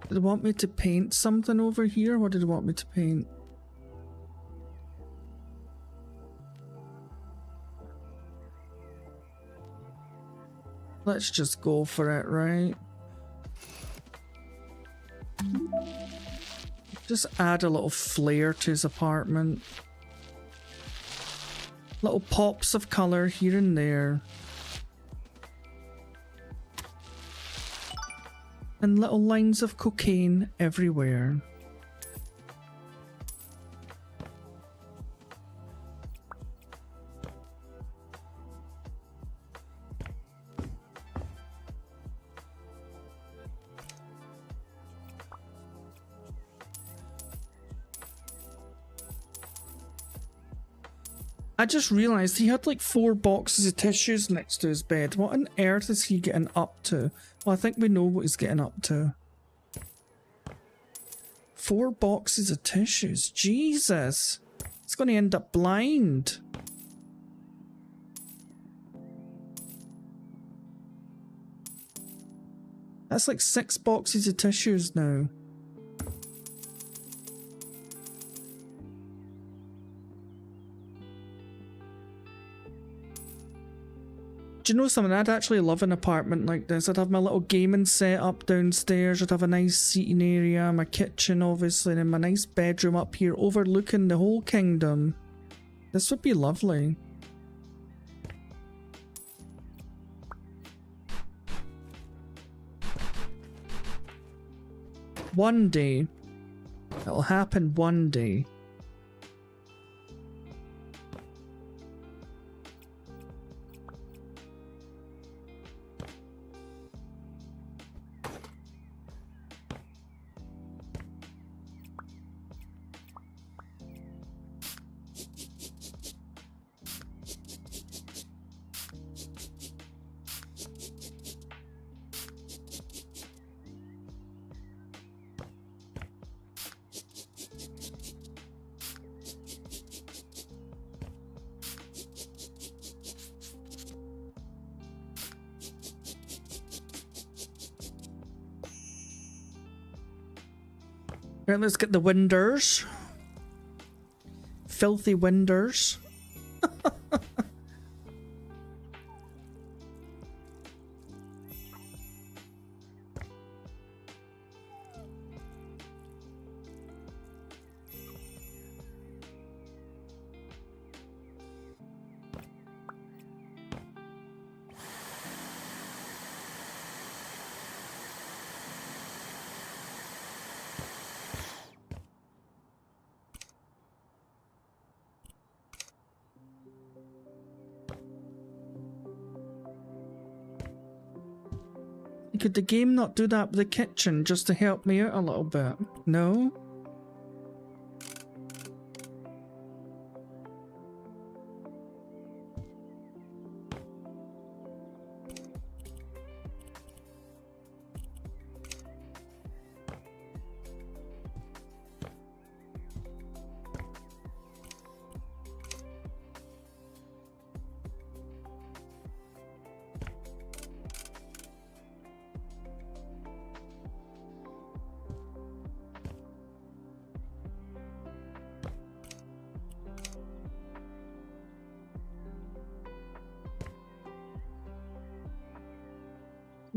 Did it want me to paint something over here? What did it want me to paint? Let's just go for it, right? Just add a little flair to his apartment. Little pops of colour here and there. And little lines of cocaine everywhere. I just realised he had like 4 boxes of tissues next to his bed. What on earth is he getting up to? Well, I think we know what he's getting up to. 4 boxes of tissues. Jesus. He's going to end up blind. That's like 6 boxes of tissues now. Do you know something? I'd actually love an apartment like this. I'd have my little gaming setup downstairs. I'd have a nice seating area, my kitchen obviously, and then my nice bedroom up here overlooking the whole kingdom. This would be lovely. One day. It'll happen one day. Right, let's get the winders. Filthy winders. Could the game not do that with the kitchen just to help me out a little bit? No?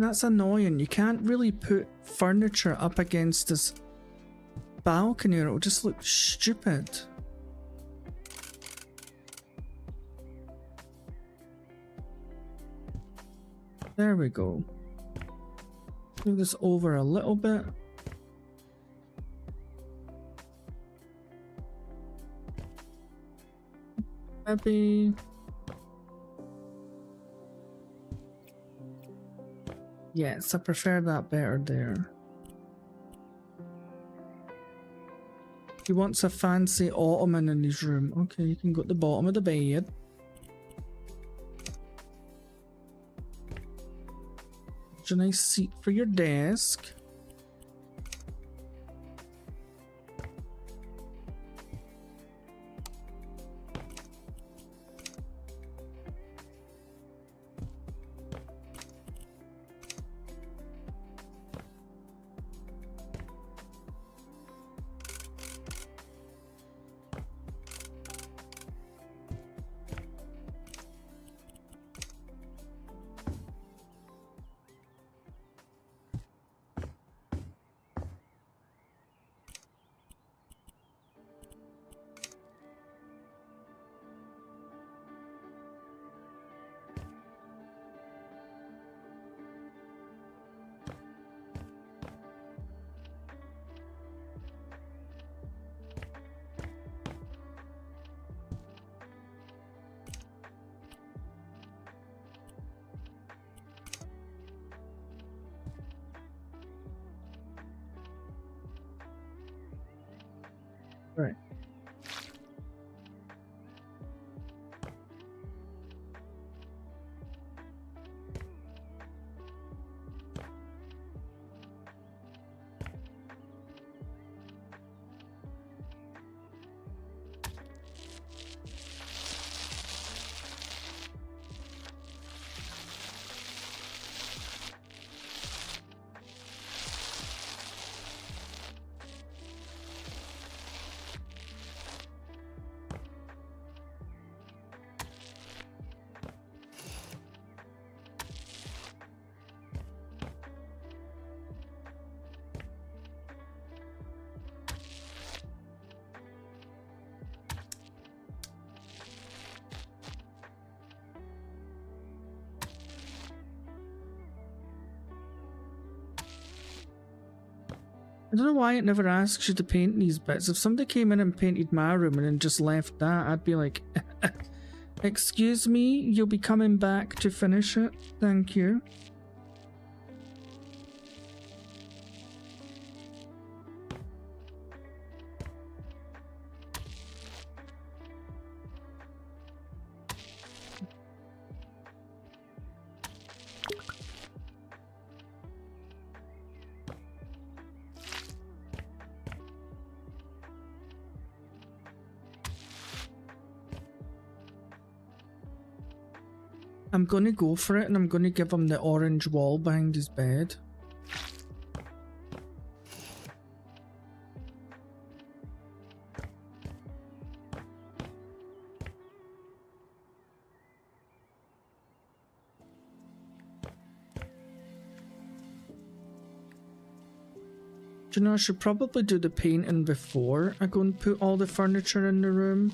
That's annoying. You can't really put furniture up against this balcony or it'll just look stupid. There we go. Move this over a little bit. Maybe... Yes, I prefer that better there. He wants a fancy ottoman in his room. Okay, you can go at the bottom of the bed. There's a nice seat for your desk. Right. I don't know why it never asks you to paint these bits. If somebody came in and painted my room and then just left that, I'd be like, excuse me, you'll be coming back to finish it? Thank you. I'm gonna go for it and I'm gonna give him the orange wall behind his bed. Do you know, I should probably do the painting before I go and put all the furniture in the room.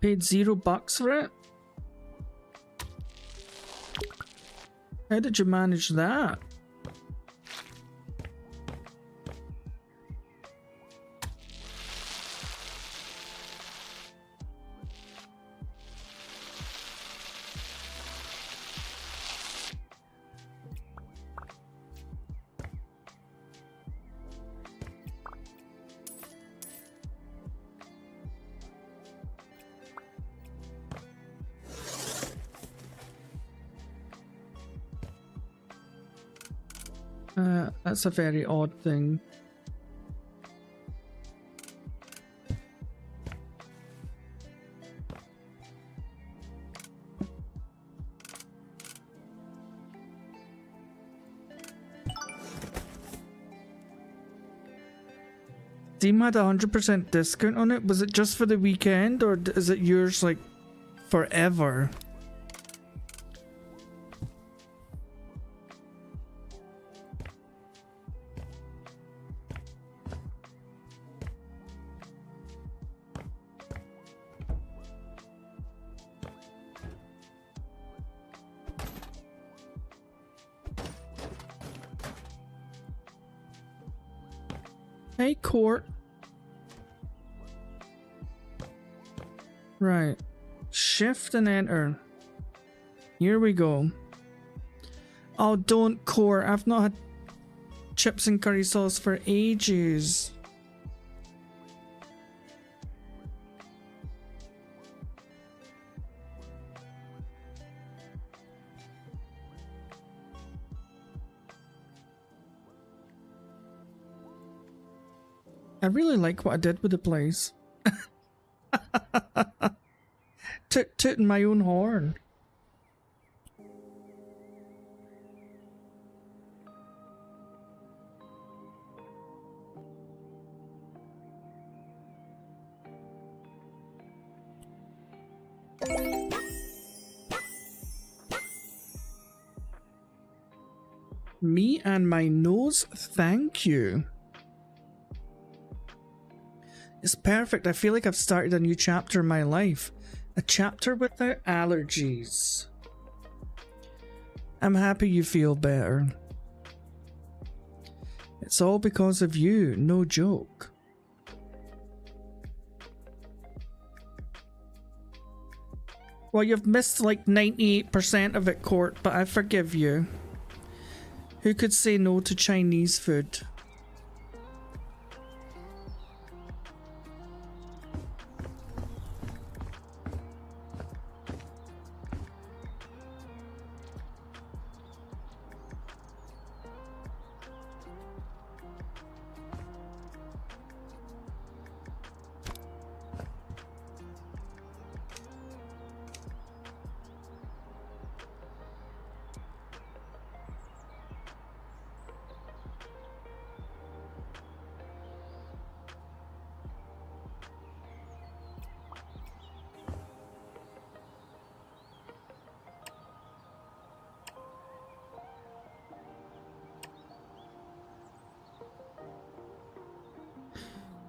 Paid $0 for it? How did you manage that? That's a very odd thing. Steam had 100% discount on it. Was it just for the weekend, or is it yours like forever? Hey, Court. Right. Shift and enter. Here we go. Oh, don't, Court. I've not had chips and curry sauce for ages. I really like what I did with the place. Tooting my own horn. Me and my nose, thank you. It's perfect. I feel like I've started a new chapter in my life. A chapter without allergies. I'm happy you feel better. It's all because of you, no joke. Well, you've missed like 98% of it, Court, but I forgive you. Who could say no to Chinese food?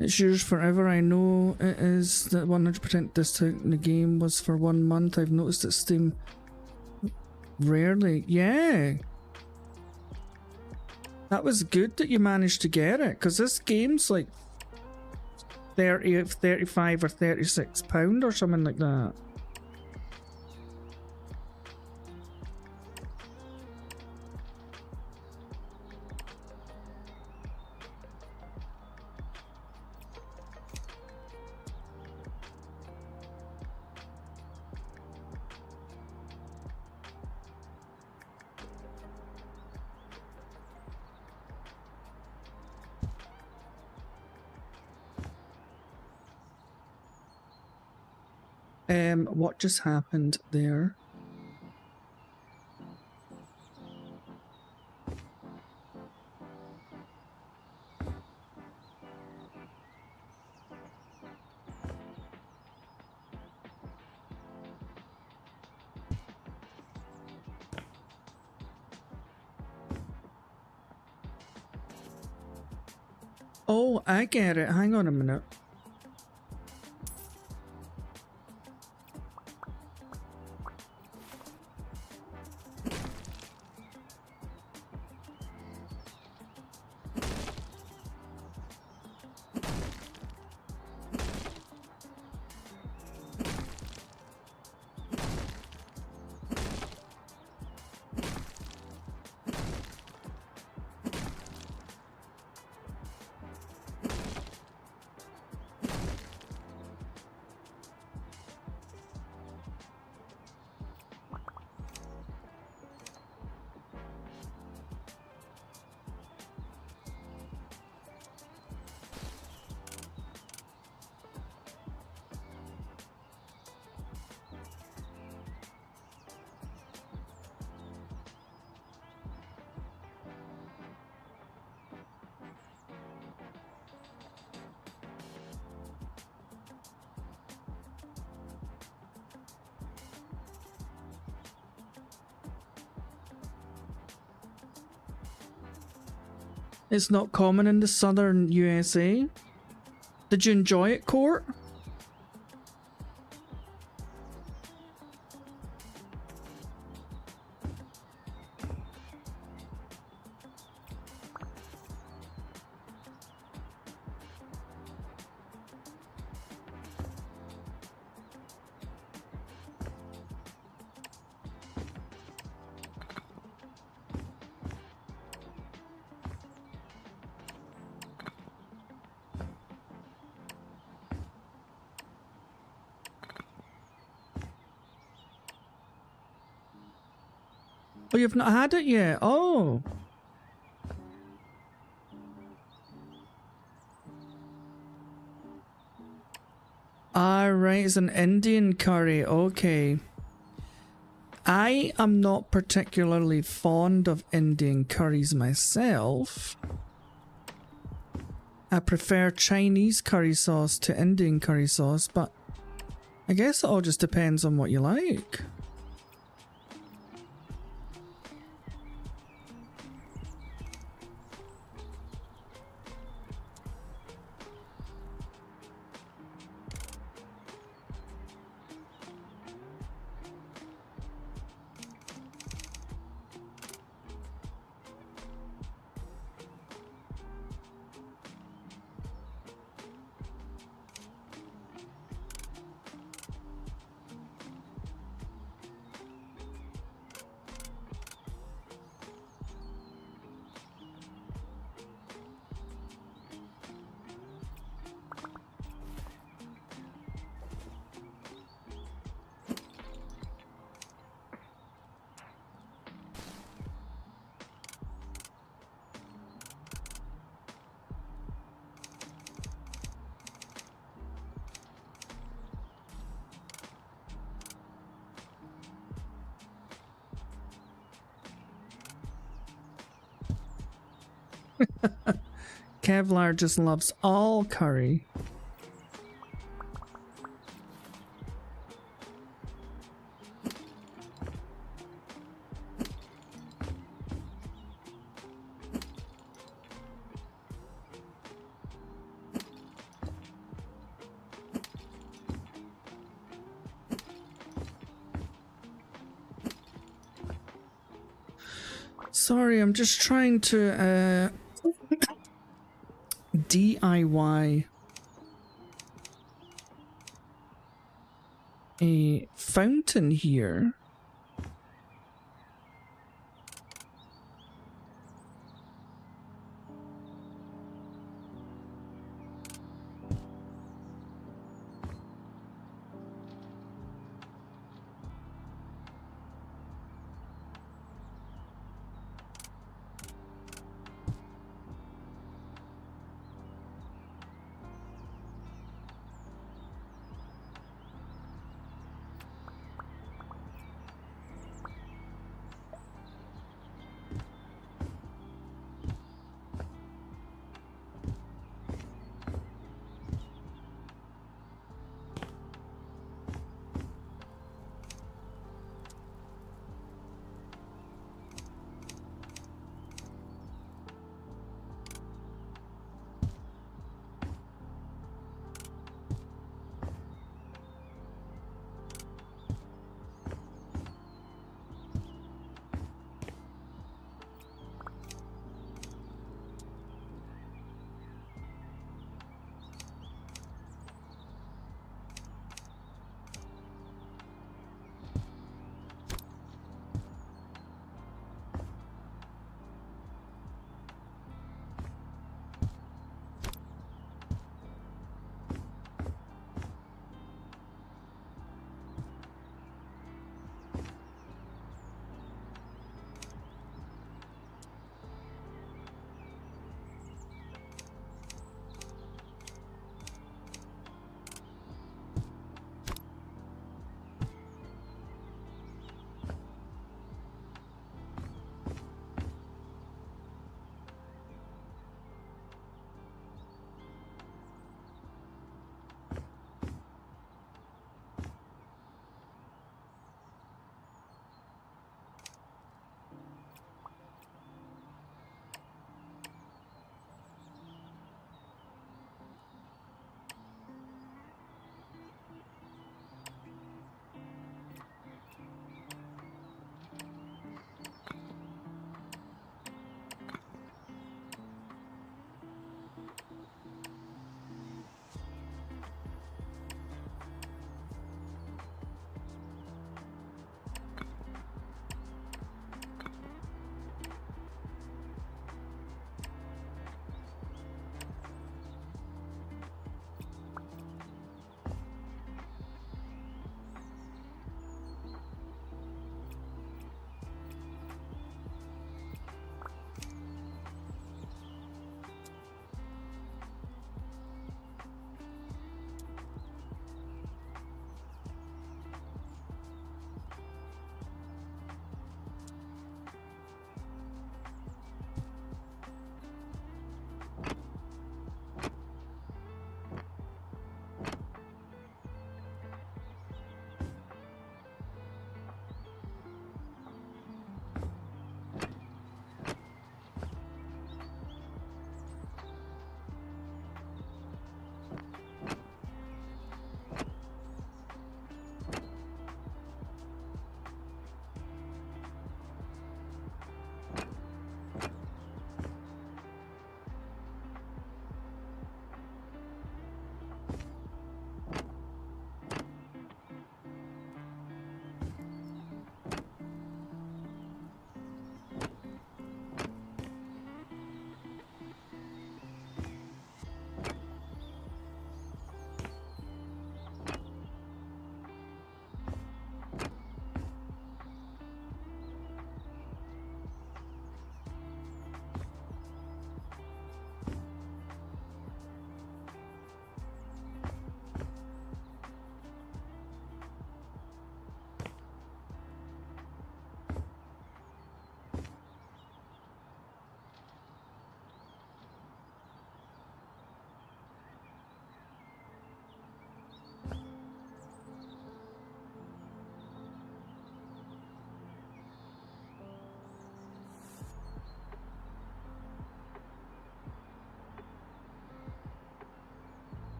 It's yours forever. I know it is. The 100% discount in the game was for 1 month. I've noticed that Steam rarely. Yeah. That was good that you managed to get it, because this game's like 30, 35 or £36 or something like that. What just happened there? Oh, I get it. Hang on a minute. It's not common in the southern USA. Did you enjoy it, Court? Oh, you've not had it yet? Oh. Ah, right, it's an Indian curry. Okay. I am not particularly fond of Indian curries myself. I prefer Chinese curry sauce to Indian curry sauce, but I guess it all just depends on what you like. Kevlar just loves all curry. Sorry, I'm just trying to DIY a fountain here.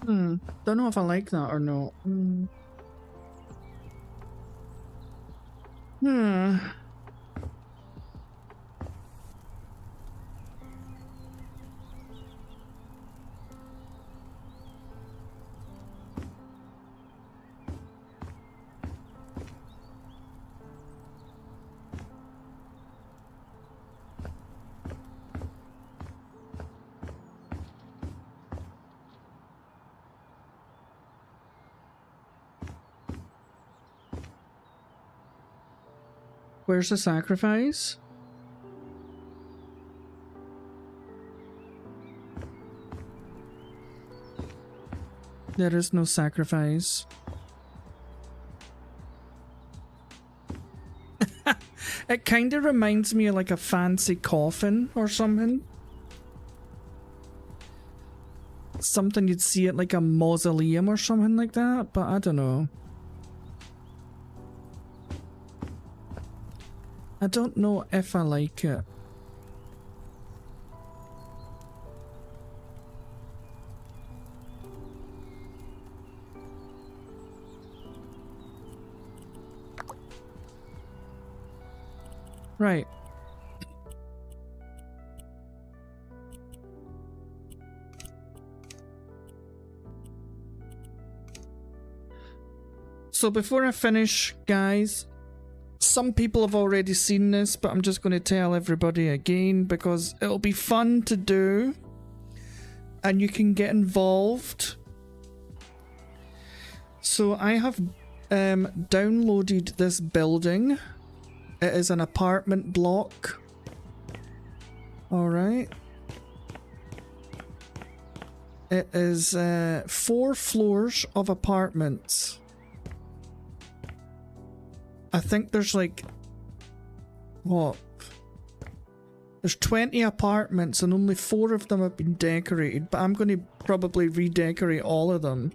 Don't know if I like that or not. Where's the sacrifice? There is no sacrifice. It kind of reminds me of like a fancy coffin or something. Something you'd see at like a mausoleum or something like that, but I don't know. I don't know if I like it. Right. So before I finish, guys, some people have already seen this, but I'm just going to tell everybody again because it'll be fun to do and you can get involved. So I have downloaded this building. It is an apartment block. Alright. It is 4 floors of apartments. I think there's like, what? There's 20 apartments and only 4 of them have been decorated, but I'm going to probably redecorate all of them.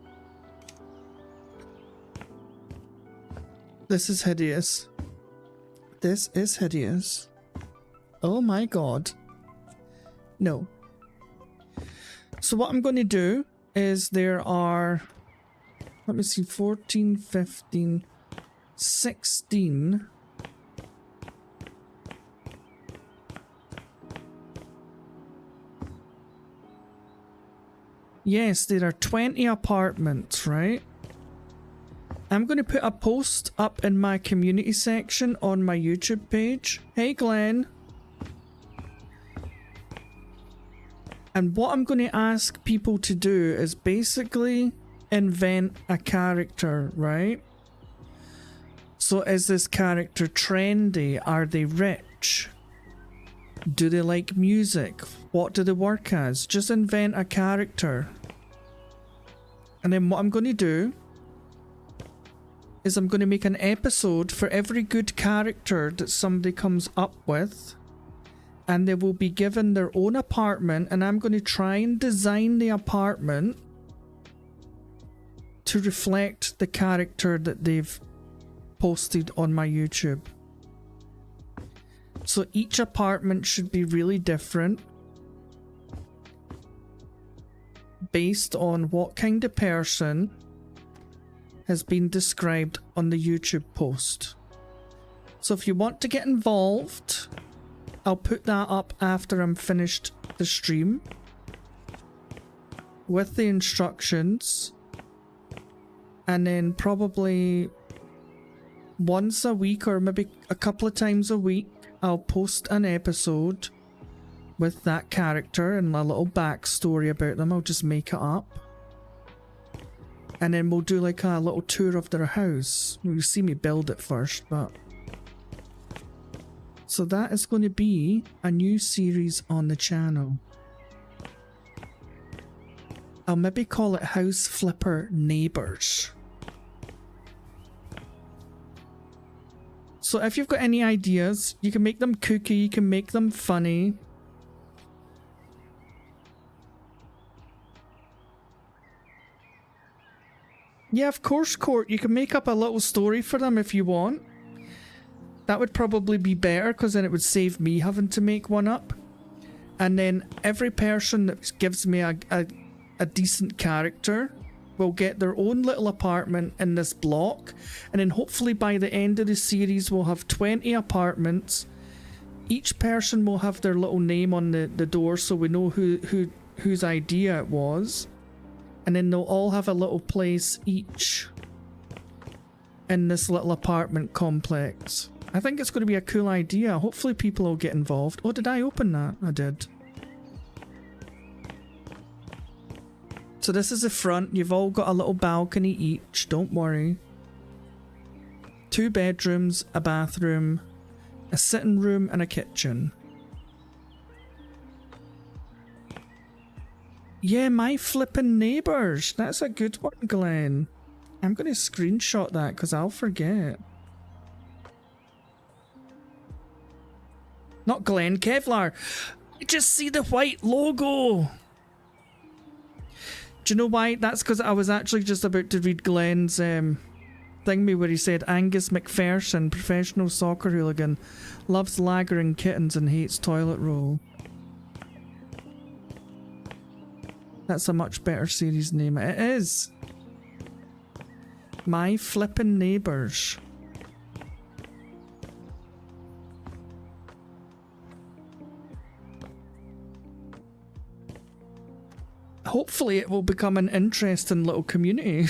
This is hideous. This is hideous. Oh my god. No. So what I'm going to do is there are, let me see, 14, 15, 16. Yes, there are 20 apartments, right? I'm going to put a post up in my community section on my YouTube page. Hey Glenn. And what I'm going to ask people to do is basically invent a character, right? So is this character trendy? Are they rich? Do they like music? What do they work as? Just invent a character. And then what I'm going to do is I'm going to make an episode for every good character that somebody comes up with. And they will be given their own apartment. And I'm going to try and design the apartment to reflect the character that they've posted on my YouTube. So each apartment should be really different based on what kind of person has been described on the YouTube post. So if you want to get involved, I'll put that up after I'm finished the stream with the instructions, and then probably once a week or maybe a couple of times a week I'll post an episode with that character and a little backstory about them. I'll just make it up. And then we'll do like a little tour of their house. You'll see me build it first, but... So that is going to be a new series on the channel. I'll maybe call it House Flipper Neighbours. So if you've got any ideas, you can make them kooky, you can make them funny. Yeah, of course, Court. You can make up a little story for them if you want. That would probably be better, because then it would save me having to make one up. And then every person that gives me a decent character, will get their own little apartment in this block, and then hopefully by the end of the series we'll have 20 apartments. Each person will have their little name on the door so we know whose idea it was, and then they'll all have a little place each in this little apartment complex. I think it's going to be a cool idea. Hopefully people will get involved. Oh, did I open that? I did. So this is the front. You've all got a little balcony each, don't worry. 2 bedrooms, a bathroom, a sitting room and a kitchen. Yeah, my flippin' neighbours. That's a good one, Glenn. I'm going to screenshot that because I'll forget. Not Glenn, Kevlar. Just see the white logo. Do you know why? That's because I was actually just about to read Glenn's thingy where he said Angus McPherson, professional soccer hooligan, loves lager and kittens and hates toilet roll. That's a much better series name. It is. My flippin' neighbours. Hopefully it will become an interesting little community.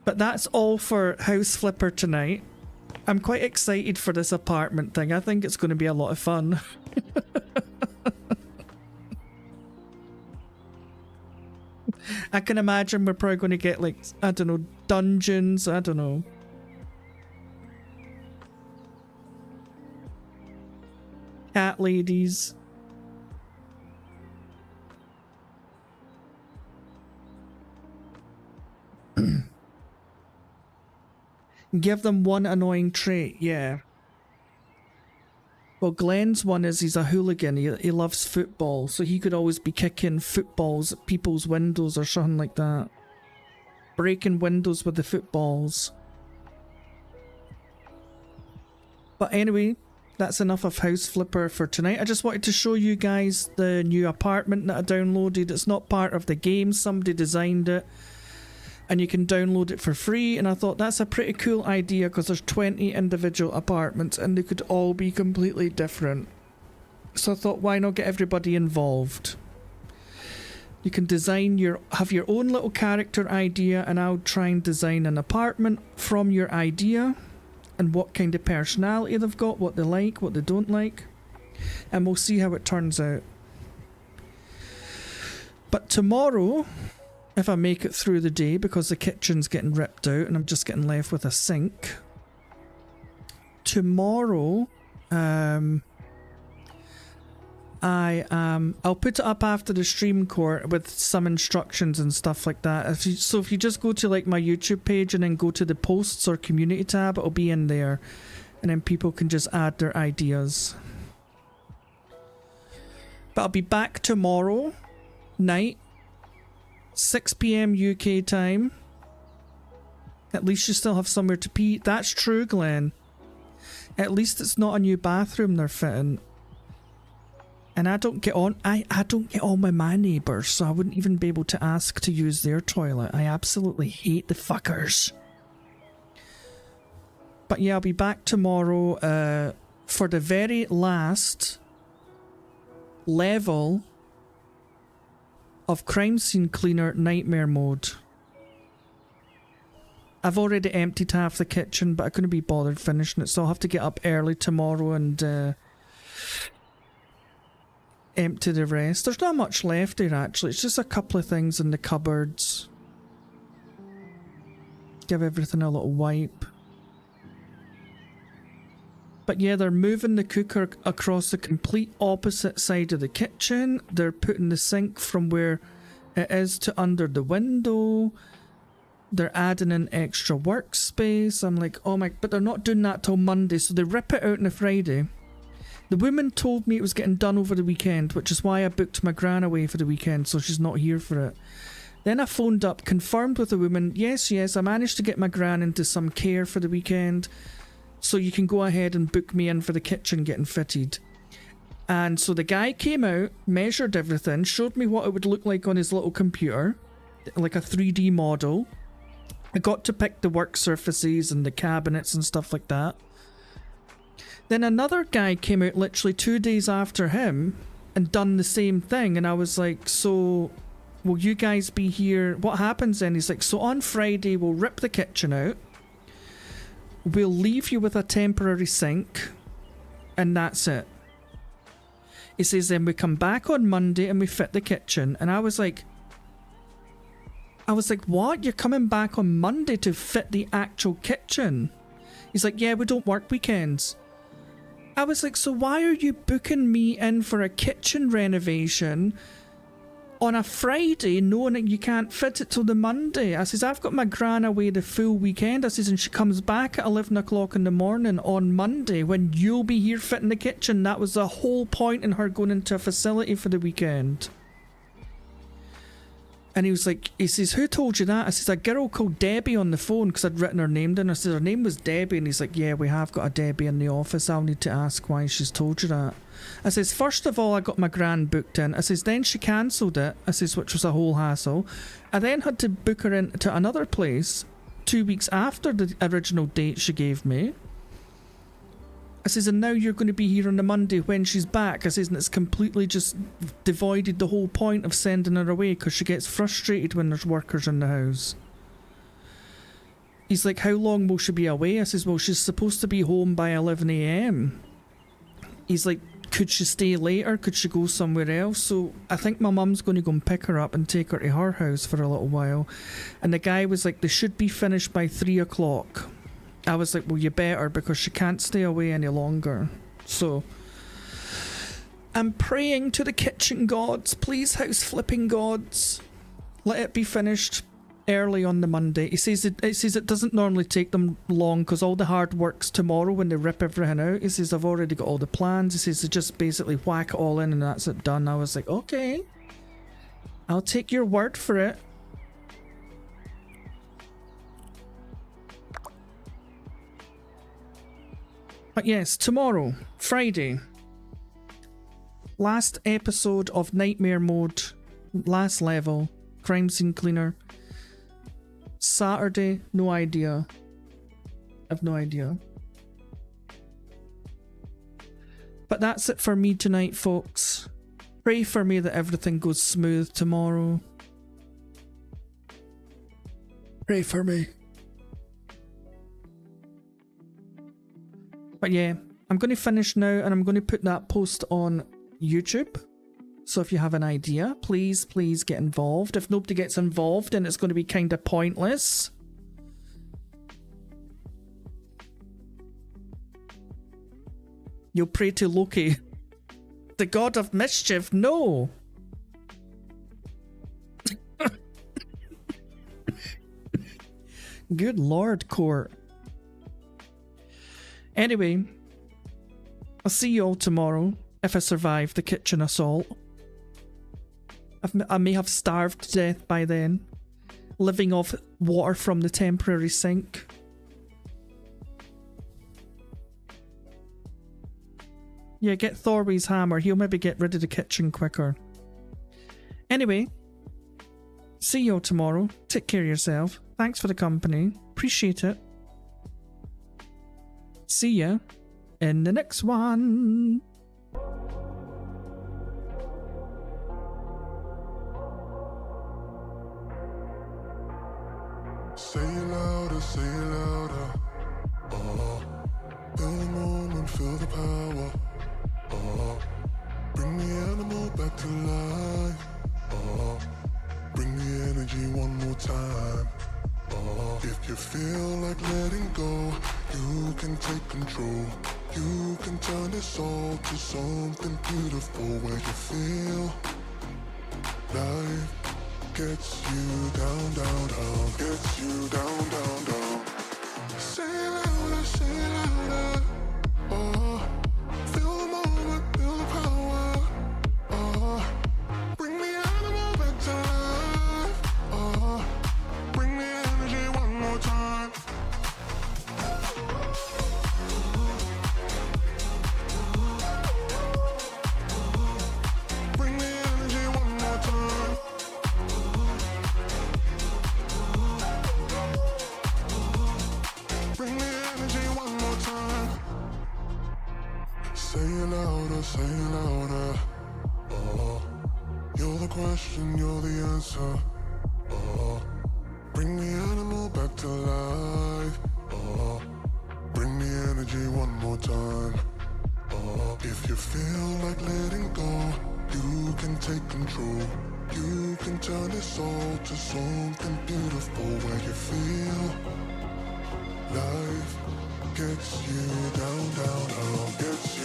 But that's all for House Flipper tonight. I'm quite excited for this apartment thing. I think it's going to be a lot of fun. I can imagine we're probably going to get, like, I don't know, dungeons, I don't know. Cat ladies. Give them one annoying trait, yeah. Well, Glenn's one is he's a hooligan. He loves football, so he could always be kicking footballs at people's windows or something like that. Breaking windows with the footballs. But anyway, that's enough of House Flipper for tonight. I just wanted to show you guys the new apartment that I downloaded. It's not part of the game. Somebody designed it. And you can download it for free, and I thought that's a pretty cool idea because there's 20 individual apartments and they could all be completely different. So I thought, why not get everybody involved? You can have your own little character idea, and I'll try and design an apartment from your idea and what kind of personality they've got, what they like, what they don't like, and we'll see how it turns out. But tomorrow, if I make it through the day, because the kitchen's getting ripped out and I'm just getting left with a sink. Tomorrow, I'll put it up after the stream court with some instructions and stuff like that. So if you just go to like my YouTube page and then go to the posts or community tab, it'll be in there. And then people can just add their ideas. But I'll be back tomorrow night. 6 PM UK time. At least you still have somewhere to pee. That's true, Glenn. At least it's not a new bathroom they're fitting. And I don't get on with my neighbours, so I wouldn't even be able to ask to use their toilet. I absolutely hate the fuckers. But yeah, I'll be back tomorrow for the very last level of Crime Scene Cleaner Nightmare Mode. I've already emptied half the kitchen, but I couldn't be bothered finishing it, so I'll have to get up early tomorrow and empty the rest. There's not much left there actually, it's just a couple of things in the cupboards. Give everything a little wipe. But yeah, they're moving the cooker across the complete opposite side of the kitchen. They're putting the sink from where it is to under the window. They're adding an extra workspace. I'm like, oh my, but they're not doing that till Monday, so they rip it out on a Friday. The woman told me it was getting done over the weekend, which is why I booked my gran away for the weekend, so she's not here for it. Then I phoned up, confirmed with the woman, yes, I managed to get my gran into some care for the weekend. So you can go ahead and book me in for the kitchen getting fitted. And so the guy came out, measured everything, showed me what it would look like on his little computer, like a 3D model. I got to pick the work surfaces and the cabinets and stuff like that. Then another guy came out literally 2 days after him and done the same thing. And I was like, so will you guys be here? What happens then? He's like, so on Friday, we'll rip the kitchen out. We'll leave you with a temporary sink. And that's it. He says, then we come back on Monday and we fit the kitchen. And I was like, what? You're coming back on Monday to fit the actual kitchen? He's like, yeah, we don't work weekends. I was like, so why are you booking me in for a kitchen renovation on a Friday knowing that you can't fit it till the Monday? I says, I've got my gran away the full weekend. I says, and she comes back at 11 o'clock in the morning on Monday when you'll be here fitting the kitchen. That was the whole point in her going into a facility for the weekend. And he was like, he says, who told you that? I says, a girl called Debbie on the phone, because I'd written her name down. I said, her name was Debbie. And he's like, yeah, we have got a Debbie in the office. I'll need to ask why she's told you that. I says, first of all, I got my gran booked in. I says, then she cancelled it. I says, which was a whole hassle. I then had to book her in to another place 2 weeks after the original date she gave me. I says, and now you're going to be here on the Monday when she's back. I says, and it's completely just devoided the whole point of sending her away because she gets frustrated when there's workers in the house. He's like, how long will she be away? I says, well, she's supposed to be home by 11 a.m. He's like, could she stay later? Could she go somewhere else? So I think my mum's going to go and pick her up and take her to her house for a little while. And the guy was like, they should be finished by 3 o'clock. I was like, well, you better, because she can't stay away any longer. So I'm praying to the kitchen gods, please, house flipping gods, let it be finished early on the Monday. He says it doesn't normally take them long because all the hard work's tomorrow when they rip everything out. He says, I've already got all the plans. He says, they just basically whack it all in and that's it done. I was like, okay, I'll take your word for it. But yes, tomorrow, Friday, last episode of Nightmare Mode, last level, crime scene cleaner. Saturday, no idea. I've no idea. But that's it for me tonight, folks. Pray for me that everything goes smooth tomorrow. Pray for me. But yeah, I'm going to finish now and I'm going to put that post on YouTube. So if you have an idea, please get involved. If nobody gets involved, then it's going to be kind of pointless. You'll pray to Loki, the god of mischief. No. Good Lord, Court. Anyway, I'll see you all tomorrow if I survive the kitchen assault. I may have starved to death by then, living off water from the temporary sink. Yeah, get Thorby's hammer. He'll maybe get rid of the kitchen quicker. Anyway, see you all tomorrow. Take care of yourself. Thanks for the company. Appreciate it. See ya in the next one. Say it louder, say it louder. Feel the moment, feel the power. Bring the animal back to life. Bring the energy one more time. If you feel like letting go, you can take control. You can turn this all to something beautiful where you feel life gets you down, down, down, gets you down, down, down. Say it louder, say it louder. Feel the moment, feel the power. Bring the animal back to life. Bring the energy one more time. question, you're the answer. Oh, bring the animal back to life. Oh, bring the energy one more time. Oh, if you feel like letting go, you can take control. You can turn this all to something beautiful where you feel life gets you down, down, down, gets you